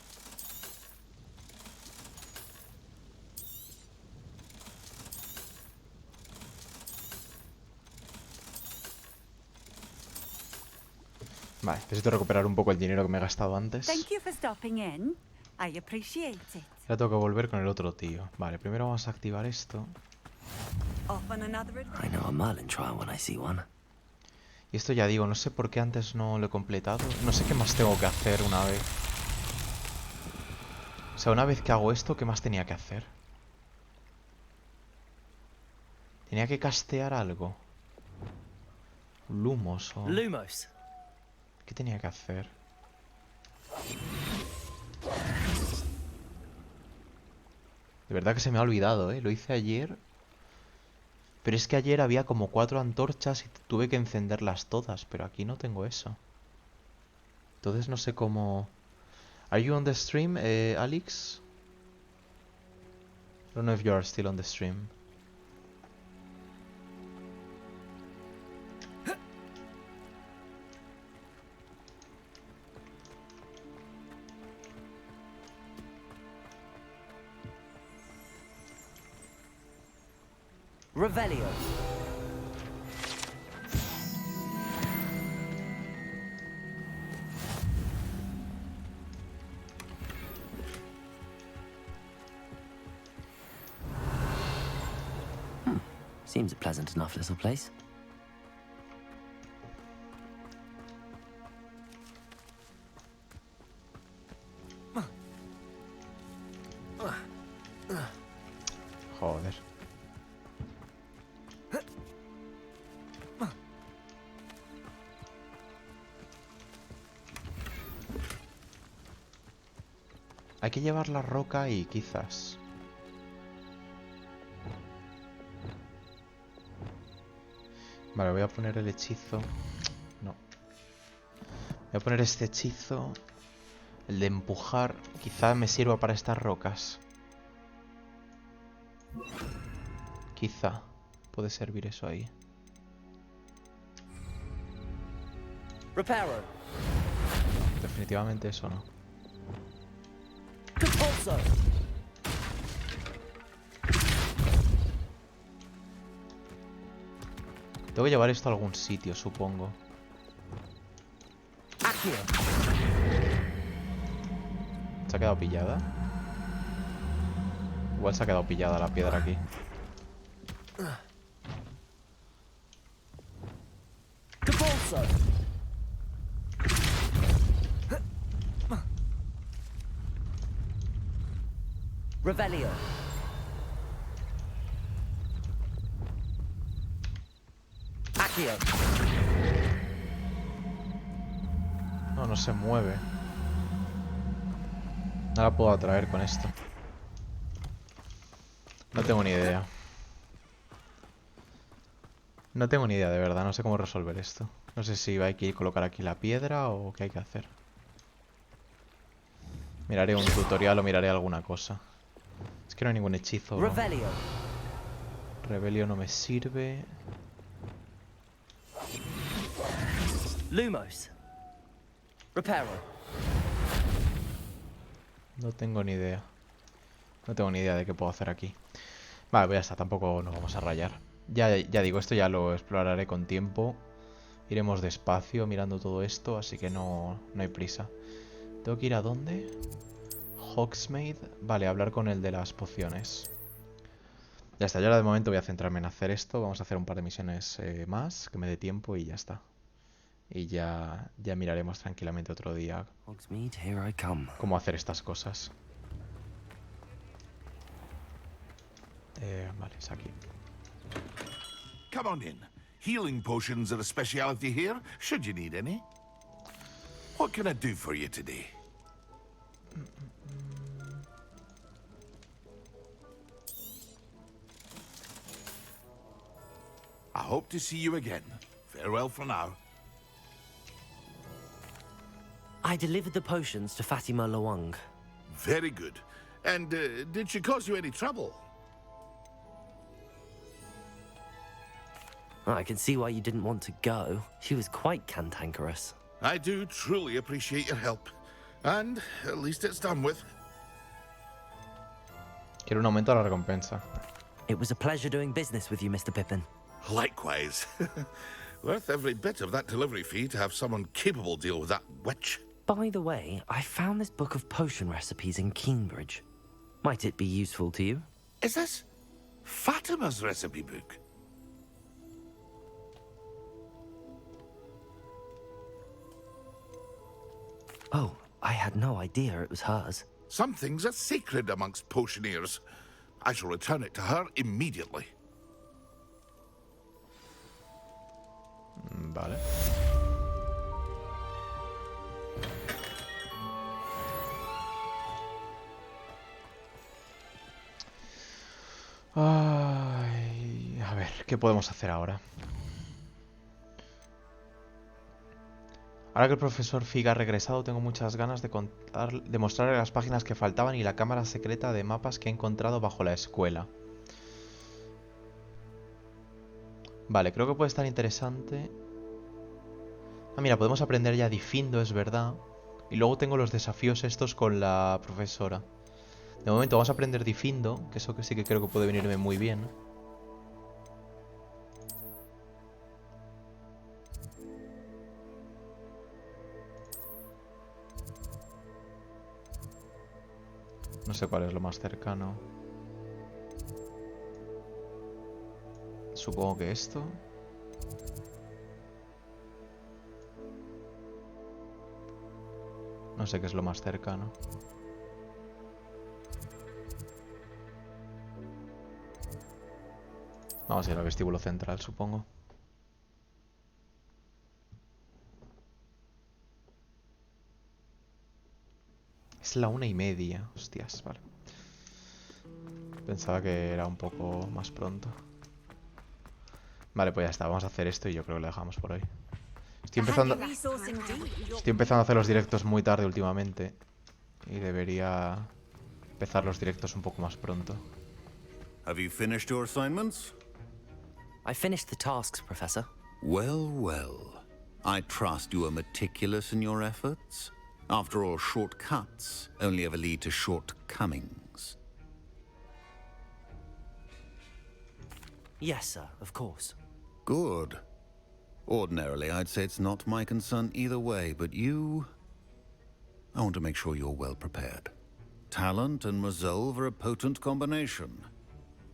Vale, necesito recuperar un poco el dinero que me he gastado antes. Thank you for stopping in. I appreciate it. Ahora tengo que volver con el otro tío. Vale, primero vamos a activar esto. Off on another I know a Merlin trial when I see one. Y esto ya digo, no sé por qué antes no lo he completado. No sé qué más tengo que hacer una vez. O sea, una vez que hago esto, ¿qué más tenía que hacer? Tenía que castear algo. Lumos o... Lumos. ¿Qué tenía que hacer? De verdad que se me ha olvidado, ¿eh? Lo hice ayer. Pero es que ayer había como 4 antorchas y tuve que encenderlas todas. Pero aquí no tengo eso. Entonces no sé cómo... Are you on the stream, Alex? I don't know if you are still on the stream. Revelio. Seems a pleasant enough little place. Joder. Hay que llevar la roca ahí, quizás. Vale, voy a poner el hechizo. No. Voy a poner este hechizo. El de empujar. Quizá me sirva para estas rocas. Quizá puede servir eso ahí. Reparo. Definitivamente eso no. Compulso. Tengo que llevar esto a algún sitio, supongo. Acei. ¿Se ha quedado pillada? Igual se ha quedado pillada la piedra aquí. Compulso. Revelio. Acei. No, no se mueve. No la puedo atraer con esto. No tengo ni idea. No tengo ni idea, de verdad. No sé cómo resolver esto. No sé si hay que colocar aquí la piedra o qué hay que hacer. Miraré un tutorial o miraré alguna cosa. Es que no hay ningún hechizo, ¿no? Revelio. Revelio no me sirve. Lumos. Reparo. No tengo ni idea. No tengo ni idea de qué puedo hacer aquí. Vale, pues ya está. Tampoco nos vamos a rayar. Ya digo, esto ya lo exploraré con tiempo. Iremos despacio mirando todo esto, así que no hay prisa. ¿Tengo que ir a dónde? Hogsmeade. Vale, hablar con el de las pociones. Ya está, yo ahora de momento voy a centrarme en hacer esto. Vamos a hacer un par de misiones más, que me dé tiempo y ya está. Y ya miraremos tranquilamente otro día cómo hacer estas cosas. Vale, es aquí. Come on in. Healing potions are a speciality here, should you need any. What can I do for you today? I hope to see you again. Farewell for now. I delivered the potions to Fatima Lawang. Very good. And did she cause you any trouble? I can see why you didn't want to go. She was quite cantankerous. I do truly appreciate your help. And at least it's done with. Quiero un aumento a la recompensa. It was a pleasure doing business with you, Mr. Pippin. Likewise. Worth every bit of that delivery fee to have someone capable deal with that witch. By the way, I found this book of potion recipes in Cambridge. Might it be useful to you? Is this Fatima's recipe book? Oh, I had no idea it was hers. Some things are sacred amongst potioneers. I shall return it to her immediately. Vale. Ay, a ver, ¿qué podemos hacer ahora? Ahora que el profesor Fig ha regresado, tengo muchas ganas de mostrarle las páginas que faltaban y la cámara secreta de mapas que he encontrado bajo la escuela. Vale, creo que puede estar interesante. Ah, mira, podemos aprender ya Difindo, es verdad. Y luego tengo los desafíos estos con la profesora. De momento vamos a aprender Difindo, que eso que sí que creo que puede venirme muy bien. No sé cuál es lo más cercano. Supongo que esto. No sé qué es lo más cercano. Vamos a ir al vestíbulo central, supongo. Es la 1:30. Hostias, vale. Pensaba que era un poco más pronto. Vale, pues ya está. Vamos a hacer esto y yo creo que lo dejamos por hoy. Estoy empezando a hacer los directos muy tarde últimamente. Y debería empezar los directos un poco más pronto. Have you finished your assignments? I finished the tasks, Professor. Well, well. I trust you are meticulous in your efforts. After all, shortcuts only ever lead to shortcomings. Yes, sir, of course. Good. Ordinarily, I'd say it's not my concern either way, but you... I want to make sure you're well prepared. Talent and resolve are a potent combination.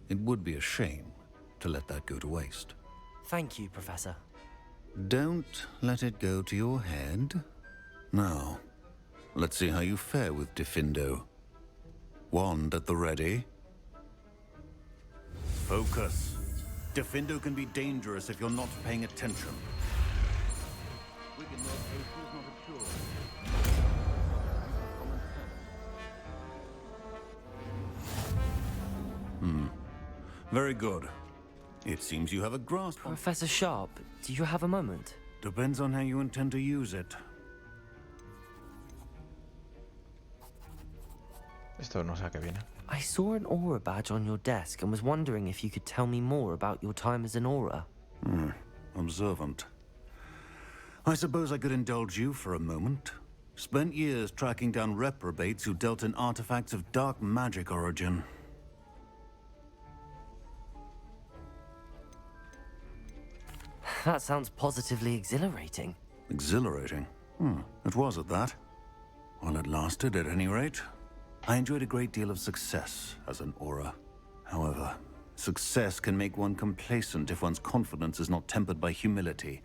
It would be a shame to let that go to waste. Thank you, Professor. Don't let it go to your head. Now, let's see how you fare with Difindo. Wand at the ready. Focus. Difindo can be dangerous if you're not paying attention. Very good. It seems you have a grasp on... Professor Sharp, do you have a moment? Depends on how you intend to use it. Esto no sé a qué viene. I saw an aura badge on your desk and was wondering if you could tell me more about your time as an aura. Observant. I suppose I could indulge you for a moment. Spent years tracking down reprobates who dealt in artifacts of dark magic origin. That sounds positively exhilarating. Exhilarating? It was at that. While it lasted, at any rate. I enjoyed a great deal of success as an aura. However, success can make one complacent if one's confidence is not tempered by humility.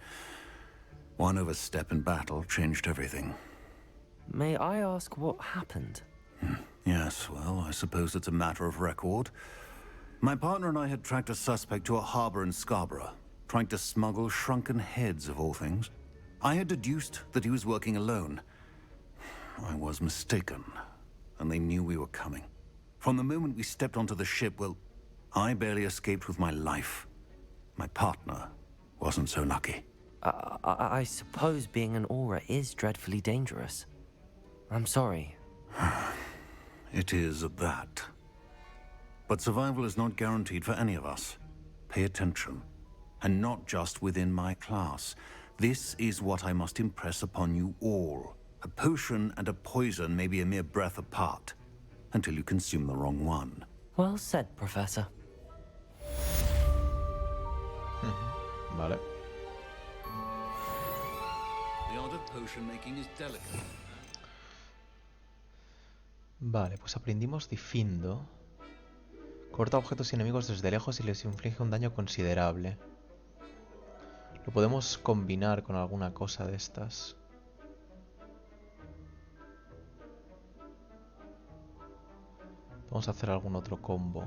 One overstep in battle changed everything. May I ask what happened? Yes, well, I suppose it's a matter of record. My partner and I had tracked a suspect to a harbor in Scarborough, trying to smuggle shrunken heads of all things. I had deduced that he was working alone. I was mistaken, and they knew we were coming. From the moment we stepped onto the ship, well, I barely escaped with my life. My partner wasn't so lucky. I suppose being an aura is dreadfully dangerous. I'm sorry. It is at that. But survival is not guaranteed for any of us. Pay attention. And not just within my class. This is what I must impress upon you all. A potion and a poison may be a mere breath apart, until you consume the wrong one. Well said, Professor. Vale. The art of potion making is delicate. Vale, pues aprendimos Difindo. Corta objetos y enemigos desde lejos y les inflige un daño considerable. Lo podemos combinar con alguna cosa de estas. Vamos a hacer algún otro combo.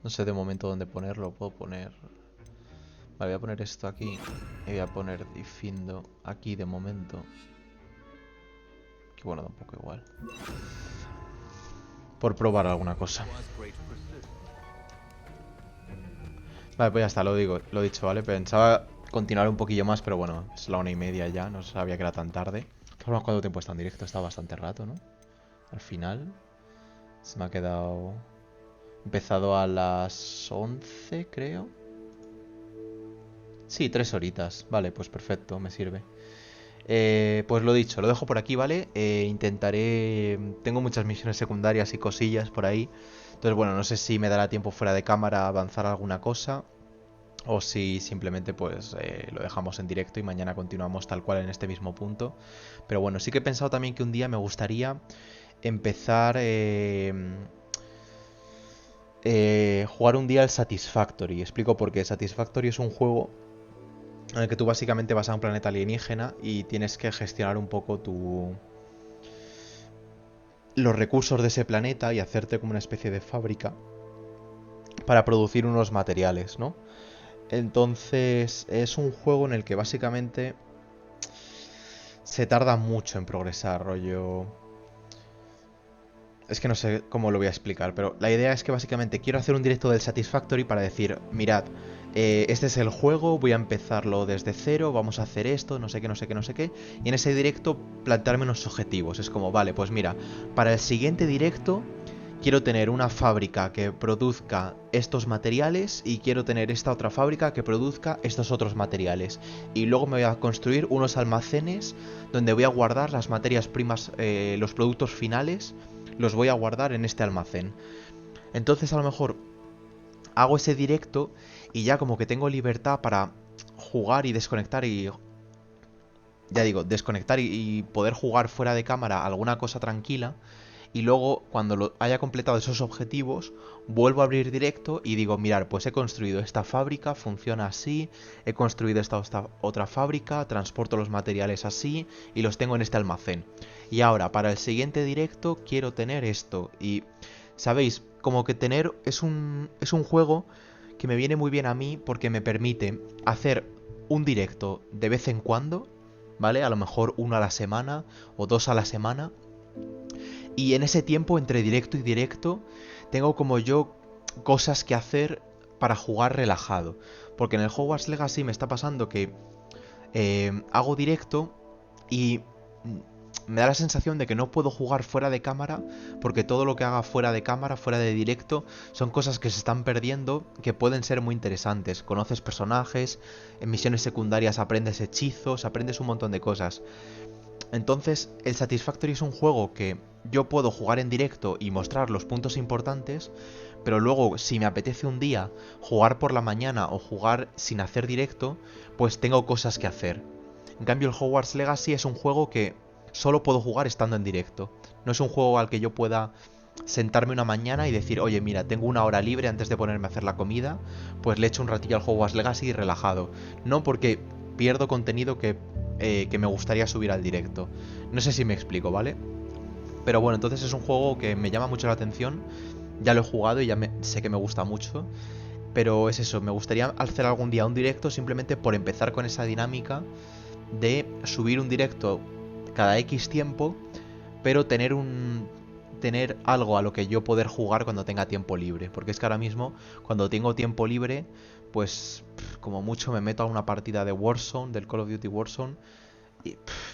No sé de momento dónde ponerlo. Puedo poner... Vale, voy a poner esto aquí. Y voy a poner Difindo aquí de momento. Que bueno, da un poco igual. Por probar alguna cosa. Vale, pues ya está, lo dicho, ¿vale? Pensaba continuar un poquillo más, pero bueno, es la 1:30 ya, no sabía que era tan tarde. ¿Cuánto tiempo está en directo? Está bastante rato, ¿no? Al final se me ha quedado... Empezado a las 11, creo. Sí, 3 horitas. Vale, pues perfecto, me sirve. Pues lo dicho, lo dejo por aquí, ¿vale? Intentaré... Tengo muchas misiones secundarias y cosillas por ahí. Entonces, bueno, no sé si me dará tiempo fuera de cámara a avanzar alguna cosa. O si simplemente pues lo dejamos en directo y mañana continuamos tal cual en este mismo punto. Pero bueno, sí que he pensado también que un día me gustaría empezar... jugar un día el Satisfactory. Explico por qué. Satisfactory es un juego en el que tú básicamente vas a un planeta alienígena y tienes que gestionar un poco los recursos de ese planeta y hacerte como una especie de fábrica para producir unos materiales, ¿no? Entonces es un juego en el que básicamente se tarda mucho en progresar, rollo... Es que no sé cómo lo voy a explicar, pero la idea es que básicamente quiero hacer un directo del Satisfactory para decir, mirad, este es el juego, voy a empezarlo desde cero, vamos a hacer esto, no sé qué, no sé qué, no sé qué. Y en ese directo plantearme unos objetivos. Es como, vale, pues mira, para el siguiente directo quiero tener una fábrica que produzca estos materiales y quiero tener esta otra fábrica que produzca estos otros materiales. Y luego me voy a construir unos almacenes donde voy a guardar las materias primas, los productos finales, los voy a guardar en este almacén. Entonces a lo mejor hago ese directo y ya como que tengo libertad para jugar y desconectar y... Ya digo, desconectar y poder jugar fuera de cámara alguna cosa tranquila. Y luego, cuando haya completado esos objetivos, vuelvo a abrir directo y digo, mirar, pues he construido esta fábrica, funciona así, he construido esta otra fábrica, transporto los materiales así y los tengo en este almacén. Y ahora, para el siguiente directo, quiero tener esto. Y, ¿sabéis? Como que tener... Es un juego que me viene muy bien a mí porque me permite hacer un directo de vez en cuando, ¿vale? A lo mejor 1 a la semana o 2 a la semana. Y en ese tiempo, entre directo y directo, tengo como yo cosas que hacer para jugar relajado. Porque en el Hogwarts Legacy me está pasando que hago directo y me da la sensación de que no puedo jugar fuera de cámara, porque todo lo que haga fuera de cámara, fuera de directo, son cosas que se están perdiendo, que pueden ser muy interesantes. Conoces personajes, en misiones secundarias aprendes hechizos, aprendes un montón de cosas. Entonces, el Satisfactory es un juego que yo puedo jugar en directo y mostrar los puntos importantes, pero luego, si me apetece un día jugar por la mañana o jugar sin hacer directo, pues tengo cosas que hacer. En cambio, el Hogwarts Legacy es un juego que solo puedo jugar estando en directo. No es un juego al que yo pueda sentarme una mañana y decir, oye, mira, tengo 1 hora libre antes de ponerme a hacer la comida, pues le echo un ratillo al Hogwarts Legacy relajado. No, porque pierdo contenido que me gustaría subir al directo. No sé si me explico, ¿vale? Pero bueno, entonces es un juego que me llama mucho la atención. Ya lo he jugado y ya sé que me gusta mucho. Pero es eso, me gustaría hacer algún día un directo simplemente por empezar con esa dinámica de subir un directo cada X tiempo, pero tener algo a lo que yo poder jugar cuando tenga tiempo libre. Porque es que ahora mismo, cuando tengo tiempo libre, pues como mucho me meto a una partida de Warzone, del Call of Duty Warzone,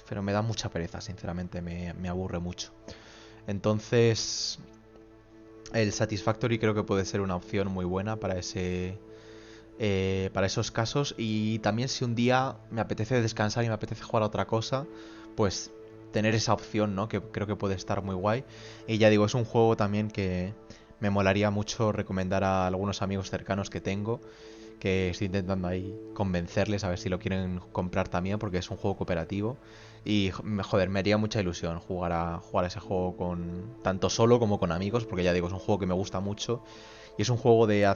pero me da mucha pereza, sinceramente, me aburre mucho. Entonces, el Satisfactory creo que puede ser una opción muy buena para para esos casos. Y también si un día me apetece descansar y me apetece jugar a otra cosa, pues tener esa opción, ¿no? Que creo que puede estar muy guay. Y ya digo, es un juego también que me molaría mucho recomendar a algunos amigos cercanos que tengo, que estoy intentando ahí convencerles a ver si lo quieren comprar también, porque es un juego cooperativo. Y joder, me haría mucha ilusión jugar a ese juego tanto solo como con amigos, porque ya digo, es un juego que me gusta mucho. Y es un juego de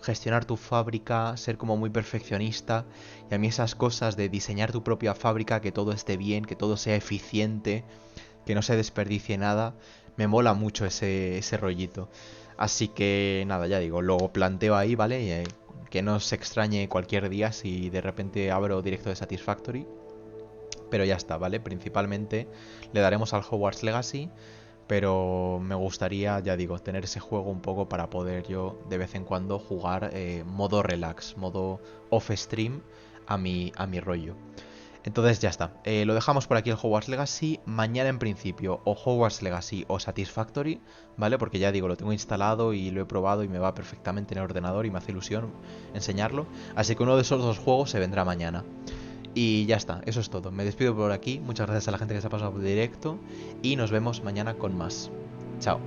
gestionar tu fábrica, ser como muy perfeccionista. Y a mí esas cosas de diseñar tu propia fábrica, que todo esté bien, que todo sea eficiente, que no se desperdicie nada, me mola mucho ese rollito. Así que nada, ya digo, lo planteo ahí, ¿vale? Que no se extrañe cualquier día si de repente abro directo de Satisfactory. Pero ya está, ¿vale? Principalmente le daremos al Hogwarts Legacy Pero me gustaría, ya digo, tener ese juego un poco para poder yo de vez en cuando jugar modo relax, modo off-stream a mi rollo. Entonces ya está, lo dejamos por aquí el Hogwarts Legacy. Mañana en principio o Hogwarts Legacy o Satisfactory, ¿vale? Porque ya digo, lo tengo instalado y lo he probado y me va perfectamente en el ordenador y me hace ilusión enseñarlo. Así que uno de esos dos juegos se vendrá mañana. Y ya está, eso es todo. Me despido por aquí, muchas gracias a la gente que se ha pasado por directo y nos vemos mañana con más. Chao.